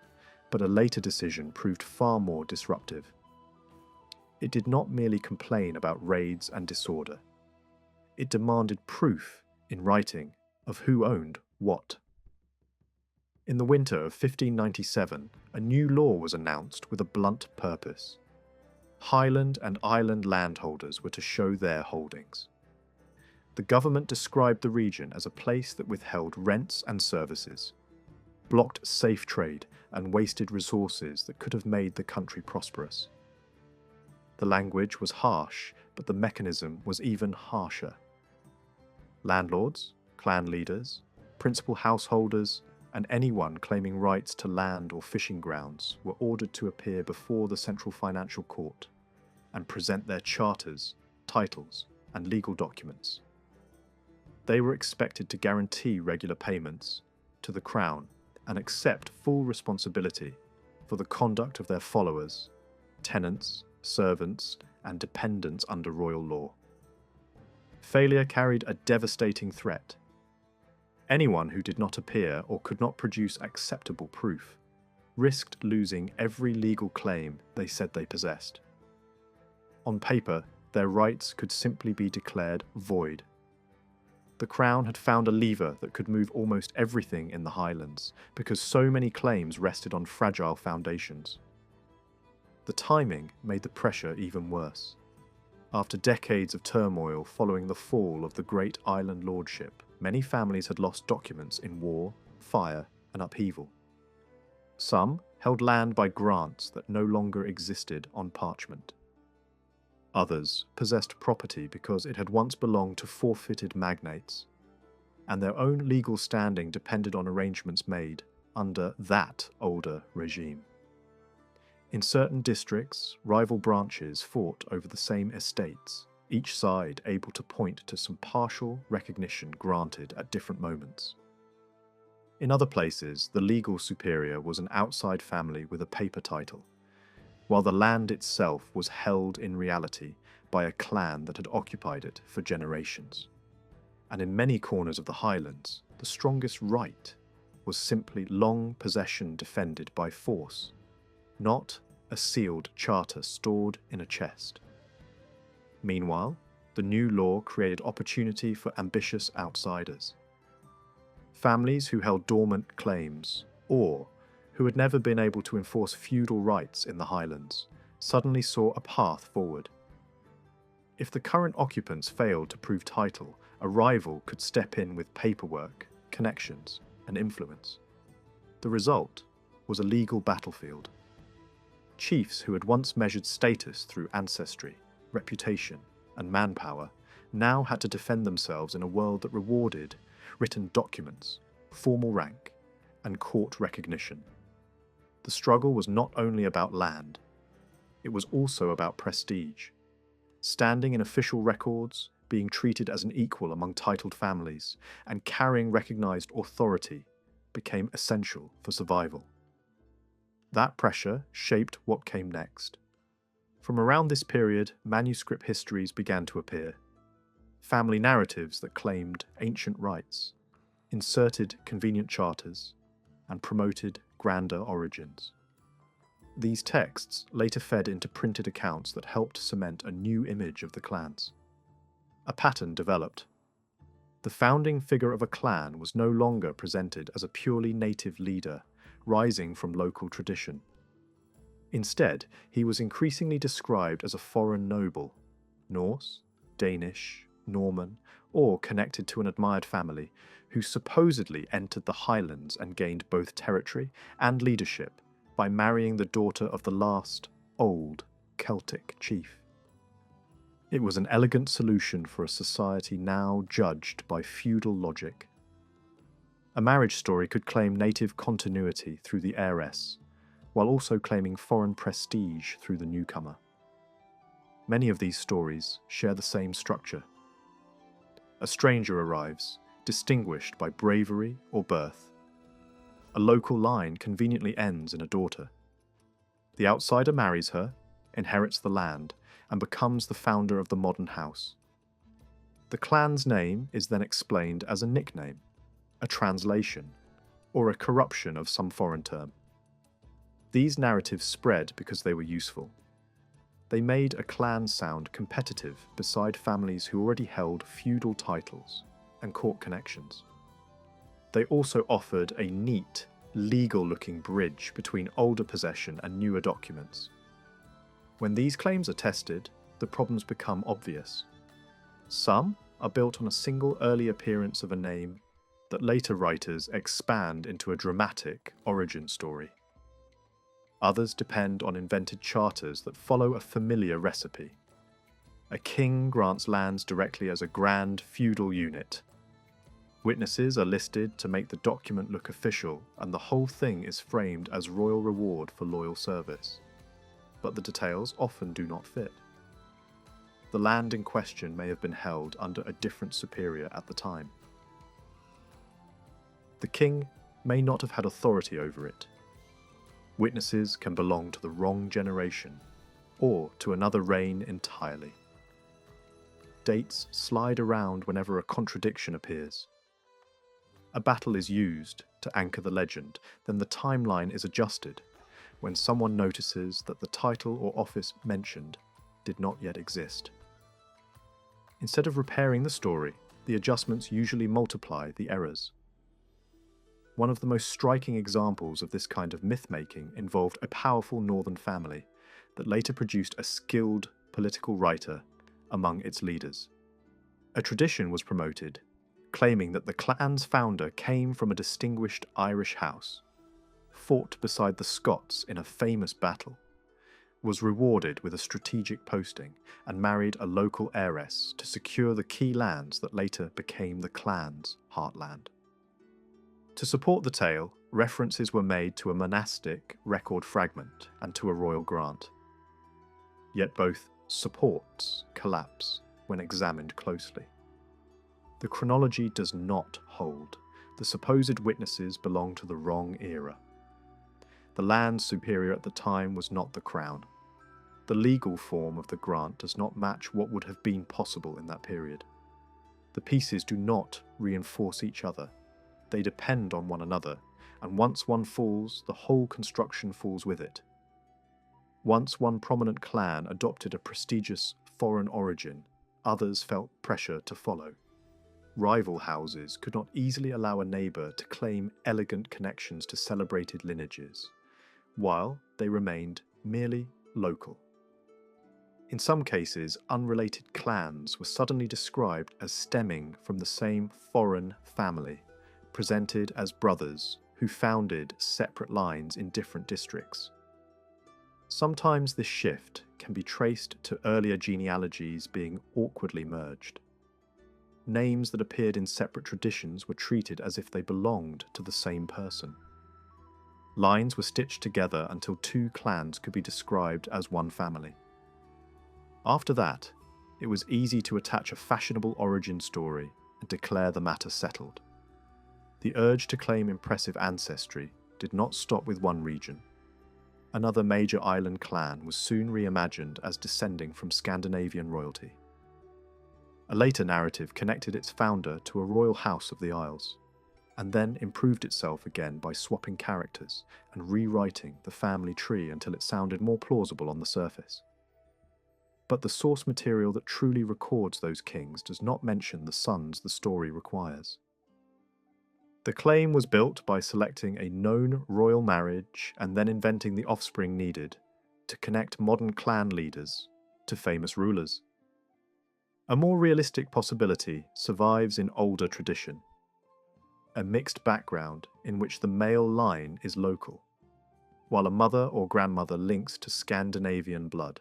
but a later decision proved far more disruptive. It did not merely complain about raids and disorder. It demanded proof in writing of who owned what. In the winter of 1597, a new law was announced with a blunt purpose. Highland and island landholders were to show their holdings. The government described the region as a place that withheld rents and services, blocked safe trade, and wasted resources that could have made the country prosperous. The language was harsh, but the mechanism was even harsher. Landlords, clan leaders, principal householders, and anyone claiming rights to land or fishing grounds were ordered to appear before the Central Financial Court and present their charters, titles, and legal documents. They were expected to guarantee regular payments to the Crown and accept full responsibility for the conduct of their followers, tenants, servants, and dependents under royal law. Failure carried a devastating threat. Anyone who did not appear or could not produce acceptable proof risked losing every legal claim they said they possessed. On paper, their rights could simply be declared void. The Crown had found a lever that could move almost everything in the Highlands because so many claims rested on fragile foundations. The timing made the pressure even worse. After decades of turmoil following the fall of the great island lordship, many families had lost documents in war, fire, and upheaval. Some held land by grants that no longer existed on parchment. Others possessed property because it had once belonged to forfeited magnates, and their own legal standing depended on arrangements made under that older regime. In certain districts, rival branches fought over the same estates, each side able to point to some partial recognition granted at different moments. In other places, the legal superior was an outside family with a paper title, while the land itself was held in reality by a clan that had occupied it for generations. And in many corners of the Highlands, the strongest right was simply long possession defended by force, not a sealed charter stored in a chest. Meanwhile, the new law created opportunity for ambitious outsiders. Families who held dormant claims, or who had never been able to enforce feudal rights in the Highlands, suddenly saw a path forward. If the current occupants failed to prove title, a rival could step in with paperwork, connections, and influence. The result was a legal battlefield. Chiefs who had once measured status through ancestry, reputation, and manpower now had to defend themselves in a world that rewarded written documents, formal rank, and court recognition. The struggle was not only about land, it was also about prestige. Standing in official records, being treated as an equal among titled families, and carrying recognised authority became essential for survival. That pressure shaped what came next. From around this period, manuscript histories began to appear. Family narratives that claimed ancient rights, inserted convenient charters, and promoted grander origins. These texts later fed into printed accounts that helped cement a new image of the clans. A pattern developed. The founding figure of a clan was no longer presented as a purely native leader, rising from local tradition. Instead, he was increasingly described as a foreign noble, Norse, Danish, Norman, or connected to an admired family, who supposedly entered the Highlands and gained both territory and leadership by marrying the daughter of the last, old, Celtic chief. It was an elegant solution for a society now judged by feudal logic. A marriage story could claim native continuity through the heiress, while also claiming foreign prestige through the newcomer. Many of these stories share the same structure. A stranger arrives, distinguished by bravery or birth. A local line conveniently ends in a daughter. The outsider marries her, inherits the land, and becomes the founder of the modern house. The clan's name is then explained as a nickname, a translation, or a corruption of some foreign term. These narratives spread because they were useful. They made a clan sound competitive beside families who already held feudal titles and court connections. They also offered a neat, legal-looking bridge between older possession and newer documents. When these claims are tested, the problems become obvious. Some are built on a single early appearance of a name that later writers expand into a dramatic origin story. Others depend on invented charters that follow a familiar recipe. A king grants lands directly as a grand feudal unit. Witnesses are listed to make the document look official, and the whole thing is framed as royal reward for loyal service. But the details often do not fit. The land in question may have been held under a different superior at the time. The king may not have had authority over it. Witnesses can belong to the wrong generation, or to another reign entirely. Dates slide around whenever a contradiction appears. A battle is used to anchor the legend, then the timeline is adjusted when someone notices that the title or office mentioned did not yet exist. Instead of repairing the story, the adjustments usually multiply the errors. One of the most striking examples of this kind of myth-making involved a powerful northern family that later produced a skilled political writer among its leaders. A tradition was promoted, claiming that the clan's founder came from a distinguished Irish house, fought beside the Scots in a famous battle, was rewarded with a strategic posting, and married a local heiress to secure the key lands that later became the clan's heartland. To support the tale, references were made to a monastic record fragment and to a royal grant. Yet both supports collapse when examined closely. The chronology does not hold. The supposed witnesses belong to the wrong era. The land superior at the time was not the crown. The legal form of the grant does not match what would have been possible in that period. The pieces do not reinforce each other. They depend on one another, and once one falls, the whole construction falls with it. Once one prominent clan adopted a prestigious foreign origin, others felt pressure to follow. Rival houses could not easily allow a neighbour to claim elegant connections to celebrated lineages, while they remained merely local. In some cases, unrelated clans were suddenly described as stemming from the same foreign family, presented as brothers who founded separate lines in different districts. Sometimes this shift can be traced to earlier genealogies being awkwardly merged. Names that appeared in separate traditions were treated as if they belonged to the same person. Lines were stitched together until two clans could be described as one family. After that, it was easy to attach a fashionable origin story and declare the matter settled. The urge to claim impressive ancestry did not stop with one region. Another major island clan was soon reimagined as descending from Scandinavian royalty. A later narrative connected its founder to a royal house of the Isles, and then improved itself again by swapping characters and rewriting the family tree until it sounded more plausible on the surface. But the source material that truly records those kings does not mention the sons the story requires. The claim was built by selecting a known royal marriage and then inventing the offspring needed to connect modern clan leaders to famous rulers. A more realistic possibility survives in older tradition, a mixed background in which the male line is local, while a mother or grandmother links to Scandinavian blood.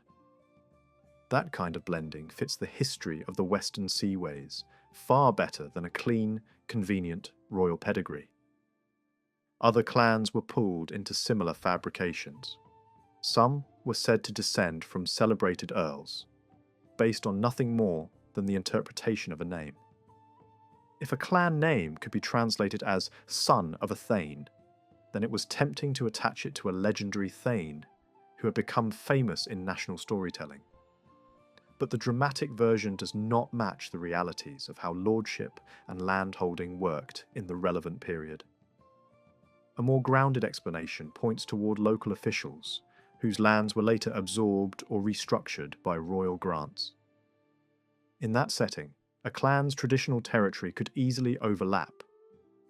That kind of blending fits the history of the Western Seaways far better than a clean, convenient royal pedigree. Other clans were pulled into similar fabrications. Some were said to descend from celebrated earls, based on nothing more than the interpretation of a name. If a clan name could be translated as son of a thane, then it was tempting to attach it to a legendary thane who had become famous in national storytelling. But the dramatic version does not match the realities of how lordship and landholding worked in the relevant period. A more grounded explanation points toward local officials, whose lands were later absorbed or restructured by royal grants. In that setting, a clan's traditional territory could easily overlap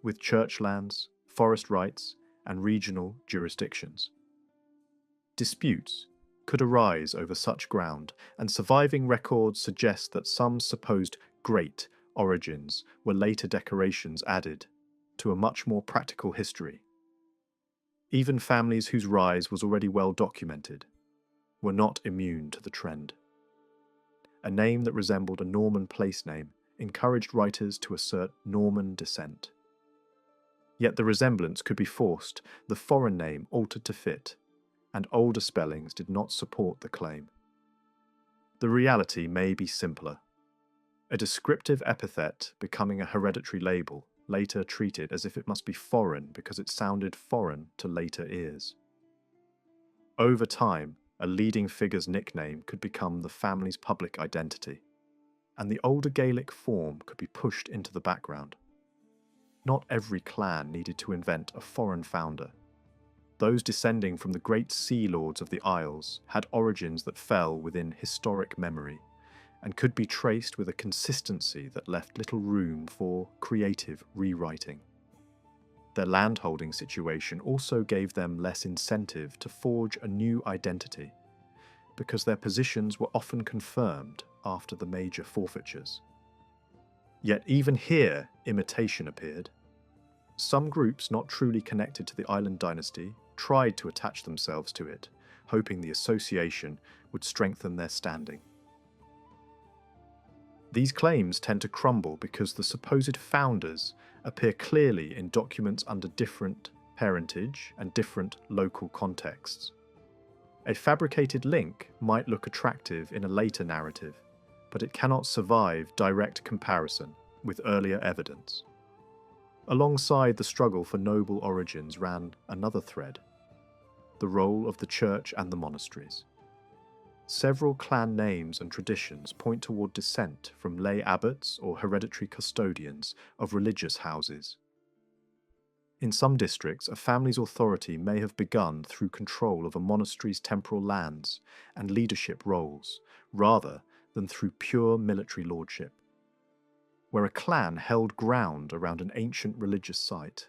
with church lands, forest rights, and regional jurisdictions. Disputes could arise over such ground, and surviving records suggest that some supposed great origins were later decorations added to a much more practical history. Even families whose rise was already well documented were not immune to the trend. A name that resembled a Norman place name encouraged writers to assert Norman descent. Yet the resemblance could be forced, the foreign name altered to fit, and older spellings did not support the claim. The reality may be simpler. A descriptive epithet becoming a hereditary label, later treated as if it must be foreign because it sounded foreign to later ears. Over time, a leading figure's nickname could become the family's public identity, and the older Gaelic form could be pushed into the background. Not every clan needed to invent a foreign founder. Those descending from the great sea lords of the Isles had origins that fell within historic memory, and could be traced with a consistency that left little room for creative rewriting. Their landholding situation also gave them less incentive to forge a new identity, because their positions were often confirmed after the major forfeitures. Yet even here, imitation appeared. Some groups not truly connected to the island dynasty tried to attach themselves to it, hoping the association would strengthen their standing. These claims tend to crumble because the supposed founders appear clearly in documents under different parentage and different local contexts. A fabricated link might look attractive in a later narrative, but it cannot survive direct comparison with earlier evidence. Alongside the struggle for noble origins ran another thread: the role of the church and the monasteries. Several clan names and traditions point toward descent from lay abbots or hereditary custodians of religious houses. In some districts, a family's authority may have begun through control of a monastery's temporal lands and leadership roles, rather than through pure military lordship. Where a clan held ground around an ancient religious site,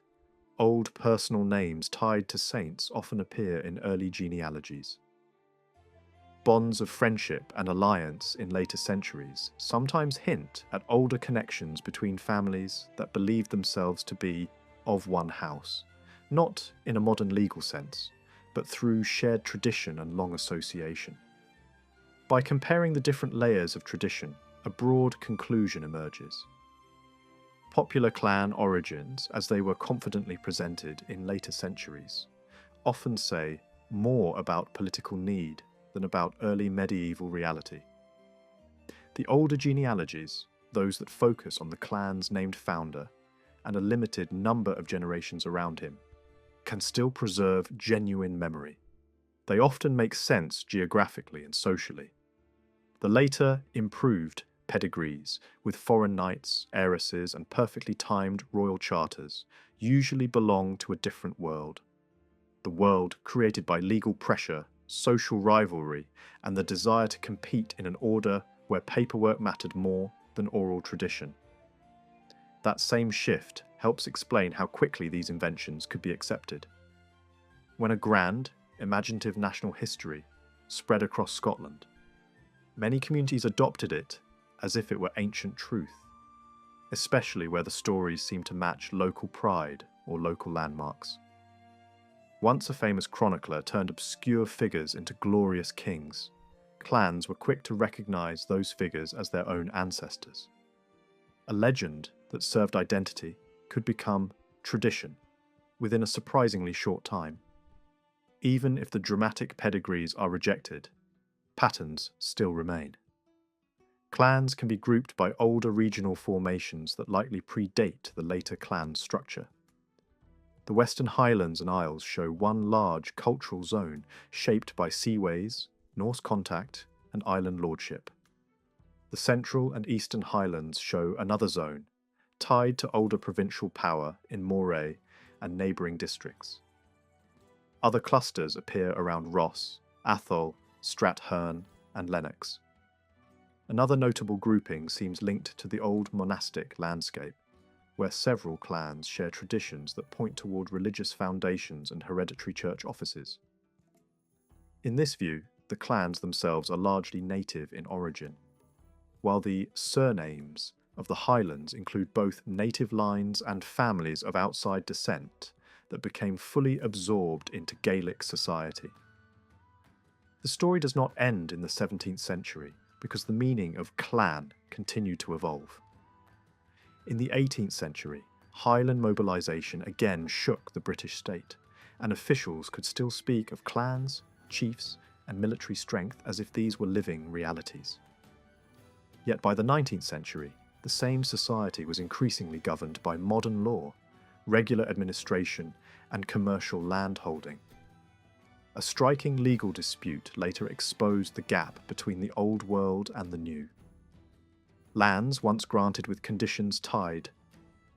old personal names tied to saints often appear in early genealogies. Bonds of friendship and alliance in later centuries sometimes hint at older connections between families that believed themselves to be of one house, not in a modern legal sense, but through shared tradition and long association. By comparing the different layers of tradition, a broad conclusion emerges. Popular clan origins, as they were confidently presented in later centuries, often say more about political need than about early medieval reality. The older genealogies, those that focus on the clan's named founder and a limited number of generations around him, can still preserve genuine memory. They often make sense geographically and socially. The later, improved pedigrees, with foreign knights, heiresses, and perfectly timed royal charters, usually belong to a different world. The world created by legal pressure, social rivalry, and the desire to compete in an order where paperwork mattered more than oral tradition. That same shift helps explain how quickly these inventions could be accepted. When a grand, imaginative national history spread across Scotland, many communities adopted it as if it were ancient truth, especially where the stories seemed to match local pride or local landmarks. Once a famous chronicler turned obscure figures into glorious kings, clans were quick to recognise those figures as their own ancestors. A legend that served identity could become tradition within a surprisingly short time. Even if the dramatic pedigrees are rejected, patterns still remain. Clans can be grouped by older regional formations that likely predate the later clan structure. The Western Highlands and Isles show one large cultural zone shaped by seaways, Norse contact, and island lordship. The Central and Eastern Highlands show another zone, tied to older provincial power in Moray and neighbouring districts. Other clusters appear around Ross, Atholl, Strathern, and Lennox. Another notable grouping seems linked to the old monastic landscape, where several clans share traditions that point toward religious foundations and hereditary church offices. In this view, the clans themselves are largely native in origin, while the surnames of the Highlands include both native lines and families of outside descent that became fully absorbed into Gaelic society. The story does not end in the 17th century, because the meaning of clan continued to evolve. In the 18th century, Highland mobilisation again shook the British state, and officials could still speak of clans, chiefs, and military strength as if these were living realities. Yet by the 19th century, the same society was increasingly governed by modern law, regular administration, and commercial landholding. A striking legal dispute later exposed the gap between the old world and the new. Lands once granted with conditions tied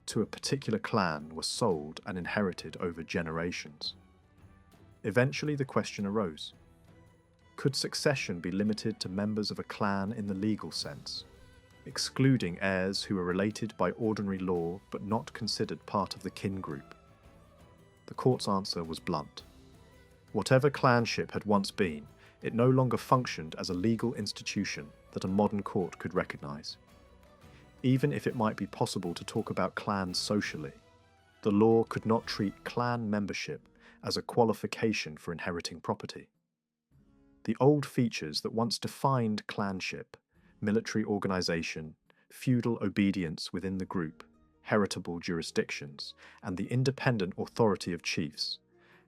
to a particular clan were sold and inherited over generations. Eventually the question arose: could succession be limited to members of a clan in the legal sense, excluding heirs who were related by ordinary law but not considered part of the kin group? The court's answer was blunt. Whatever clanship had once been, it no longer functioned as a legal institution that a modern court could recognise. Even if it might be possible to talk about clans socially, the law could not treat clan membership as a qualification for inheriting property. The old features that once defined clanship, military organisation, feudal obedience within the group, heritable jurisdictions, and the independent authority of chiefs,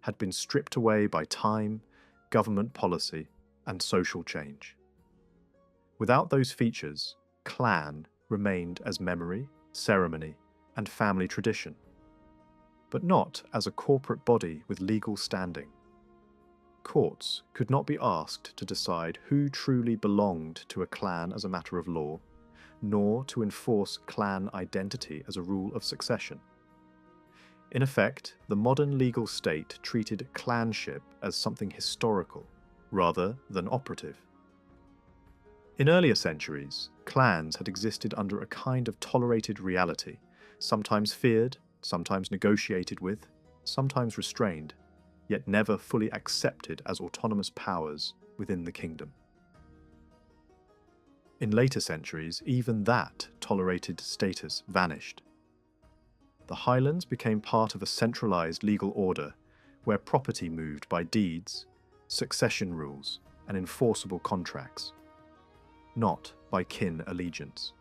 had been stripped away by time, government policy, and social change. Without those features, clan remained as memory, ceremony, and family tradition, but not as a corporate body with legal standing. Courts could not be asked to decide who truly belonged to a clan as a matter of law, nor to enforce clan identity as a rule of succession. In effect, the modern legal state treated clanship as something historical, rather than operative. In earlier centuries, clans had existed under a kind of tolerated reality, sometimes feared, sometimes negotiated with, sometimes restrained, yet never fully accepted as autonomous powers within the kingdom. In later centuries, even that tolerated status vanished. The Highlands became part of a centralised legal order where property moved by deeds, succession rules, and enforceable contracts, not by kin allegiance.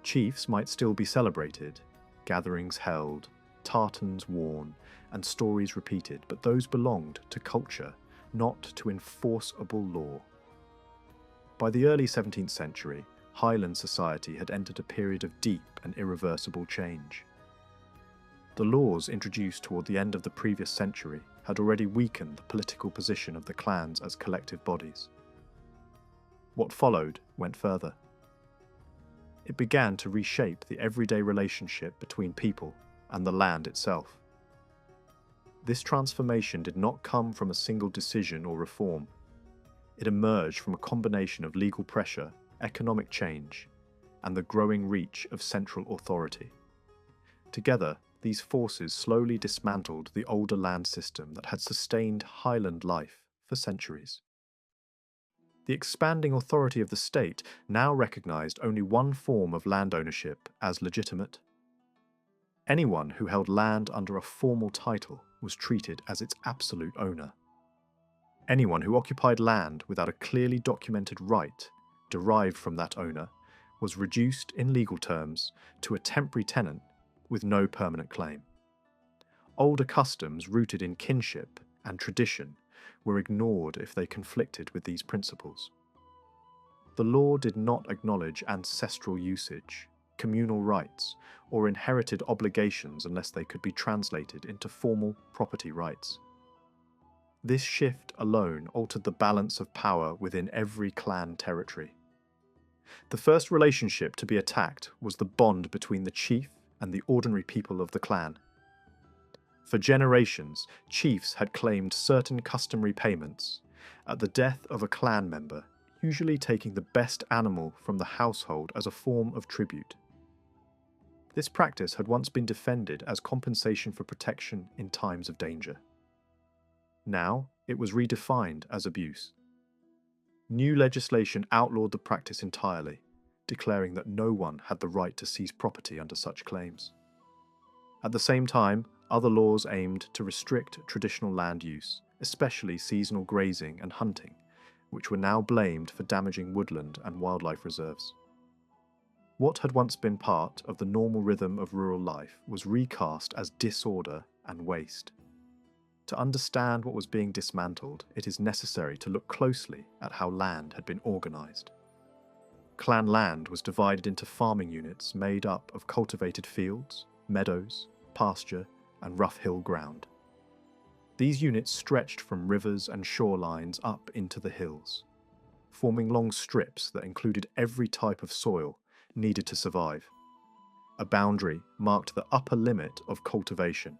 Chiefs might still be celebrated, gatherings held, tartans worn, and stories repeated, but those belonged to culture, not to enforceable law. By the early 17th century, Highland society had entered a period of deep and irreversible change. The laws introduced toward the end of the previous century had already weakened the political position of the clans as collective bodies. What followed went further. It began to reshape the everyday relationship between people and the land itself. This transformation did not come from a single decision or reform. It emerged from a combination of legal pressure, economic change, and the growing reach of central authority. Together, these forces slowly dismantled the older land system that had sustained Highland life for centuries. The expanding authority of the state now recognised only one form of land ownership as legitimate. Anyone who held land under a formal title was treated as its absolute owner. Anyone who occupied land without a clearly documented right derived from that owner was reduced in legal terms to a temporary tenant with no permanent claim. Older customs rooted in kinship and tradition were ignored if they conflicted with these principles. The law did not acknowledge ancestral usage, communal rights, or inherited obligations unless they could be translated into formal property rights. This shift alone altered the balance of power within every clan territory. The first relationship to be attacked was the bond between the chief and the ordinary people of the clan. For generations, chiefs had claimed certain customary payments at the death of a clan member, usually taking the best animal from the household as a form of tribute. This practice had once been defended as compensation for protection in times of danger. Now, it was redefined as abuse. New legislation outlawed the practice entirely, declaring that no one had the right to seize property under such claims. At the same time, other laws aimed to restrict traditional land use, especially seasonal grazing and hunting, which were now blamed for damaging woodland and wildlife reserves. What had once been part of the normal rhythm of rural life was recast as disorder and waste. To understand what was being dismantled, it is necessary to look closely at how land had been organised. Clan land was divided into farming units made up of cultivated fields, meadows, pasture, and rough hill ground. These units stretched from rivers and shorelines up into the hills, forming long strips that included every type of soil needed to survive. A boundary marked the upper limit of cultivation.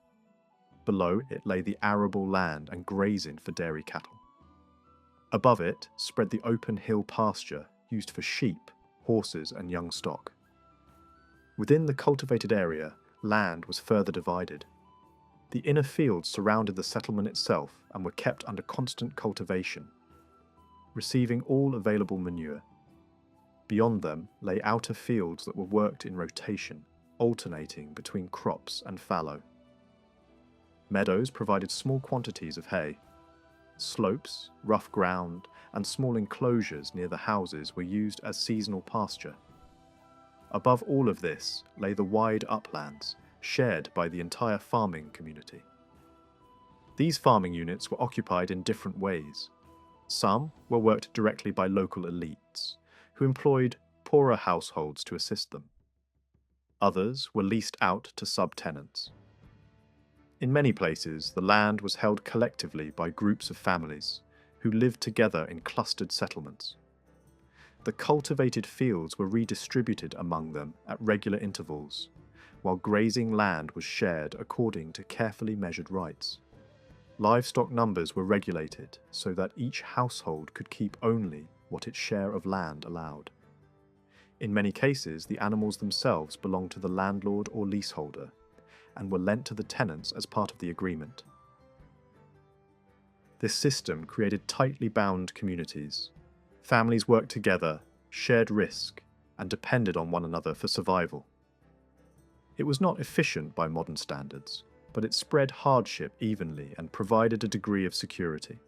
Below it lay the arable land and grazing for dairy cattle. Above it spread the open hill pasture used for sheep, horses, and young stock. Within the cultivated area, land was further divided. The inner fields surrounded the settlement itself and were kept under constant cultivation, receiving all available manure. Beyond them lay outer fields that were worked in rotation, alternating between crops and fallow. Meadows provided small quantities of hay. Slopes, rough ground, and small enclosures near the houses were used as seasonal pasture. Above all of this lay the wide uplands, shared by the entire farming community. These farming units were occupied in different ways. Some were worked directly by local elites, who employed poorer households to assist them. Others were leased out to subtenants. In many places, the land was held collectively by groups of families who lived together in clustered settlements. The cultivated fields were redistributed among them at regular intervals, while grazing land was shared according to carefully measured rights. Livestock numbers were regulated so that each household could keep only what its share of land allowed. In many cases, the animals themselves belonged to the landlord or leaseholder and were lent to the tenants as part of the agreement. This system created tightly bound communities. Families worked together, shared risk, and depended on one another for survival. It was not efficient by modern standards, but it spread hardship evenly and provided a degree of security.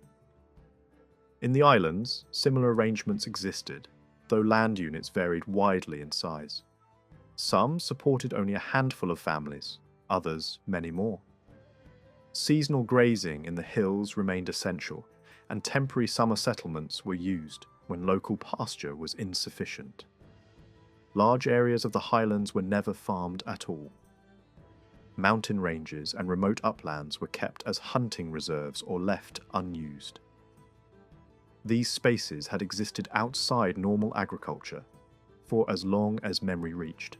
In the islands, similar arrangements existed, though land units varied widely in size. Some supported only a handful of families, others many more. Seasonal grazing in the hills remained essential, and temporary summer settlements were used when local pasture was insufficient. Large areas of the Highlands were never farmed at all. Mountain ranges and remote uplands were kept as hunting reserves or left unused. These spaces had existed outside normal agriculture for as long as memory reached.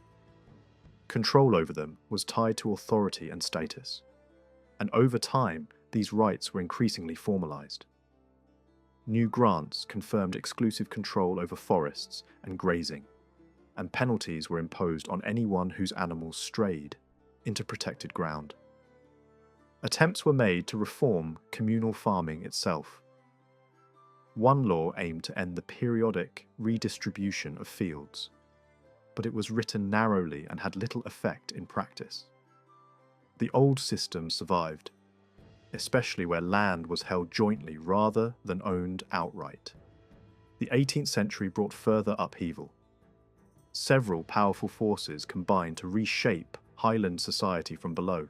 Control over them was tied to authority and status, and over time these rights were increasingly formalized. New grants confirmed exclusive control over forests and grazing, and penalties were imposed on anyone whose animals strayed into protected ground. Attempts were made to reform communal farming itself. One law aimed to end the periodic redistribution of fields, but it was written narrowly and had little effect in practice. The old system survived, especially where land was held jointly rather than owned outright. The 18th century brought further upheaval. Several powerful forces combined to reshape Highland society from below.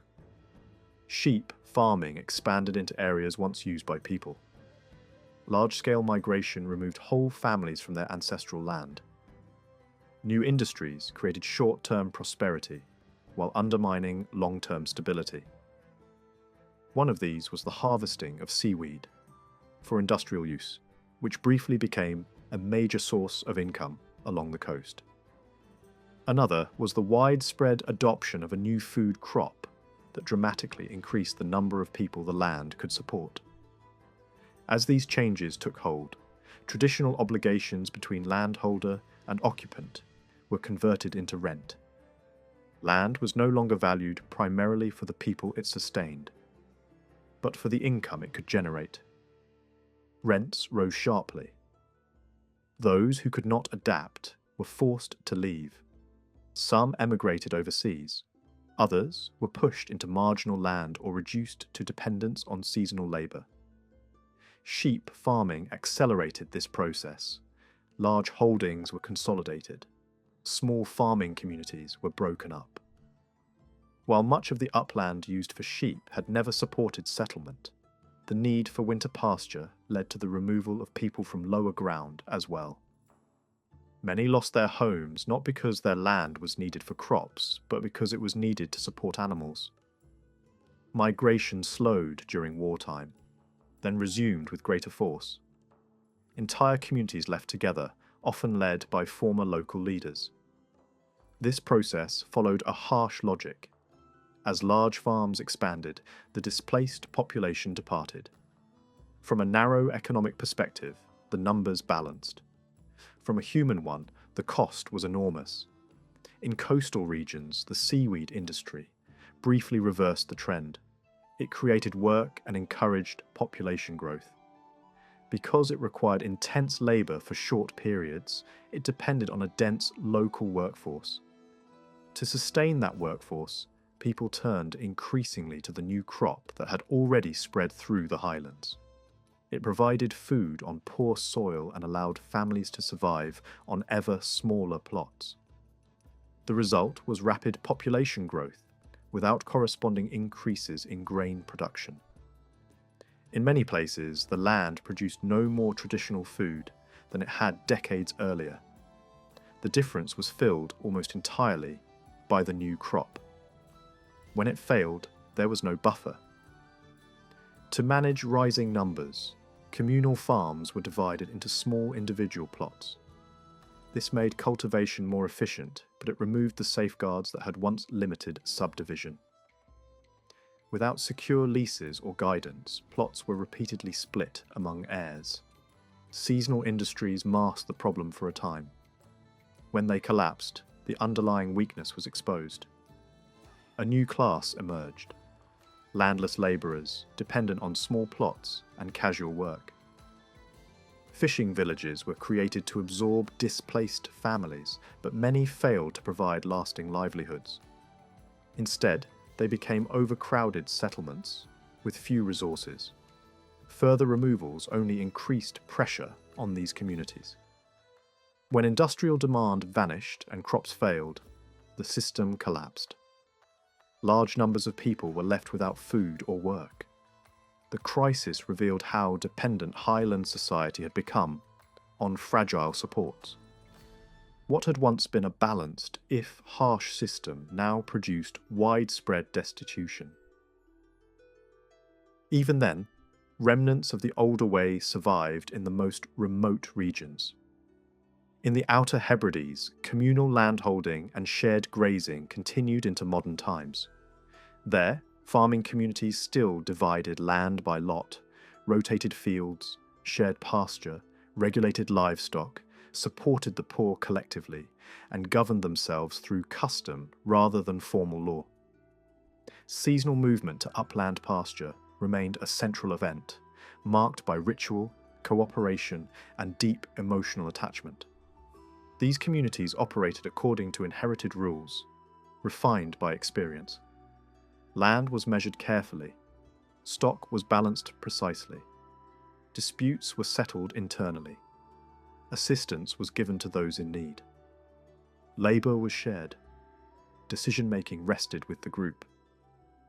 Sheep farming expanded into areas once used by people. Large-scale migration removed whole families from their ancestral land. New industries created short-term prosperity while undermining long-term stability. One of these was the harvesting of seaweed for industrial use, which briefly became a major source of income along the coast. Another was the widespread adoption of a new food crop that dramatically increased the number of people the land could support. As these changes took hold, traditional obligations between landholder and occupant were converted into rent. Land was no longer valued primarily for the people it sustained, but for the income it could generate. Rents rose sharply. Those who could not adapt were forced to leave. Some emigrated overseas. Others were pushed into marginal land or reduced to dependence on seasonal labour. Sheep farming accelerated this process. Large holdings were consolidated. Small farming communities were broken up. While much of the upland used for sheep had never supported settlement, the need for winter pasture led to the removal of people from lower ground as well. Many lost their homes not because their land was needed for crops, but because it was needed to support animals. Migration slowed during wartime, then resumed with greater force. Entire communities left together, often led by former local leaders. This process followed a harsh logic. As large farms expanded, the displaced population departed. From a narrow economic perspective, the numbers balanced. From a human one, the cost was enormous. In coastal regions, the seaweed industry briefly reversed the trend. It created work and encouraged population growth. Because it required intense labour for short periods, it depended on a dense local workforce. To sustain that workforce, people turned increasingly to the new crop that had already spread through the Highlands. It provided food on poor soil and allowed families to survive on ever smaller plots. The result was rapid population growth, without corresponding increases in grain production. In many places, the land produced no more traditional food than it had decades earlier, The difference was filled almost entirely by the new crop. When it failed, there was no buffer. To manage rising numbers, communal farms were divided into small individual plots. This made cultivation more efficient, but it removed the safeguards that had once limited subdivision. Without secure leases or guidance, plots were repeatedly split among heirs. Seasonal industries masked the problem for a time. When they collapsed, the underlying weakness was exposed. A new class emerged: landless labourers, dependent on small plots and casual work. Fishing villages were created to absorb displaced families, but many failed to provide lasting livelihoods. Instead, they became overcrowded settlements with few resources. Further removals only increased pressure on these communities. When industrial demand vanished and crops failed, the system collapsed. Large numbers of people were left without food or work. The crisis revealed how dependent Highland society had become on fragile supports. What had once been a balanced, if harsh system now produced widespread destitution. Even then, remnants of the older way survived in the most remote regions. In the Outer Hebrides, communal landholding and shared grazing continued into modern times. There, farming communities still divided land by lot, rotated fields, shared pasture, regulated livestock, supported the poor collectively, and governed themselves through custom rather than formal law. Seasonal movement to upland pasture remained a central event, marked by ritual, cooperation, and deep emotional attachment. These communities operated according to inherited rules, refined by experience. Land was measured carefully. Stock was balanced precisely. Disputes were settled internally. Assistance was given to those in need. Labour was shared. Decision-making rested with the group.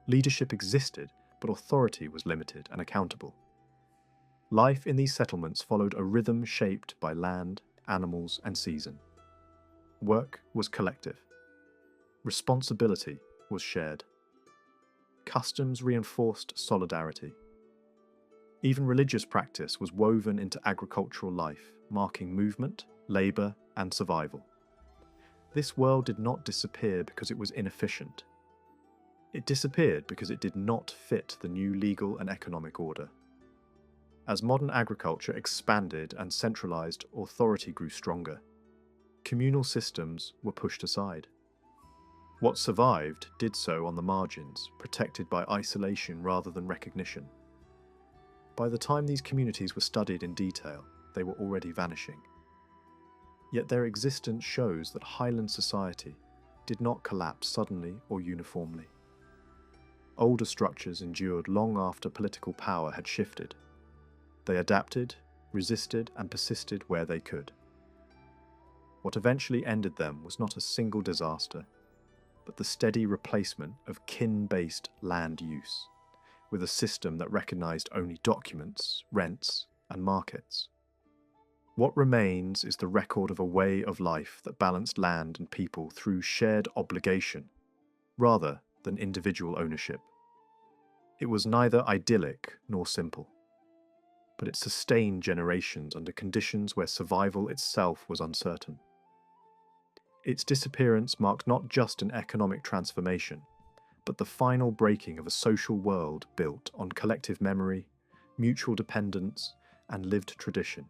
Leadership existed, but authority was limited and accountable. Life in these settlements followed a rhythm shaped by land, animals, and season. Work was collective. Responsibility was shared. Customs reinforced solidarity. Even religious practice was woven into agricultural life, marking movement, labour, and survival. This world did not disappear because it was inefficient. It disappeared because it did not fit the new legal and economic order. As modern agriculture expanded and centralised, authority grew stronger. Communal systems were pushed aside. What survived did so on the margins, protected by isolation rather than recognition. By the time these communities were studied in detail, they were already vanishing. Yet their existence shows that Highland society did not collapse suddenly or uniformly. Older structures endured long after political power had shifted. They adapted, resisted, and persisted where they could. What eventually ended them was not a single disaster, but the steady replacement of kin-based land use, with a system that recognised only documents, rents, and markets. What remains is the record of a way of life that balanced land and people through shared obligation, rather than individual ownership. It was neither idyllic nor simple, but it sustained generations under conditions where survival itself was uncertain. Its disappearance marked not just an economic transformation, but the final breaking of a social world built on collective memory, mutual dependence, and lived tradition.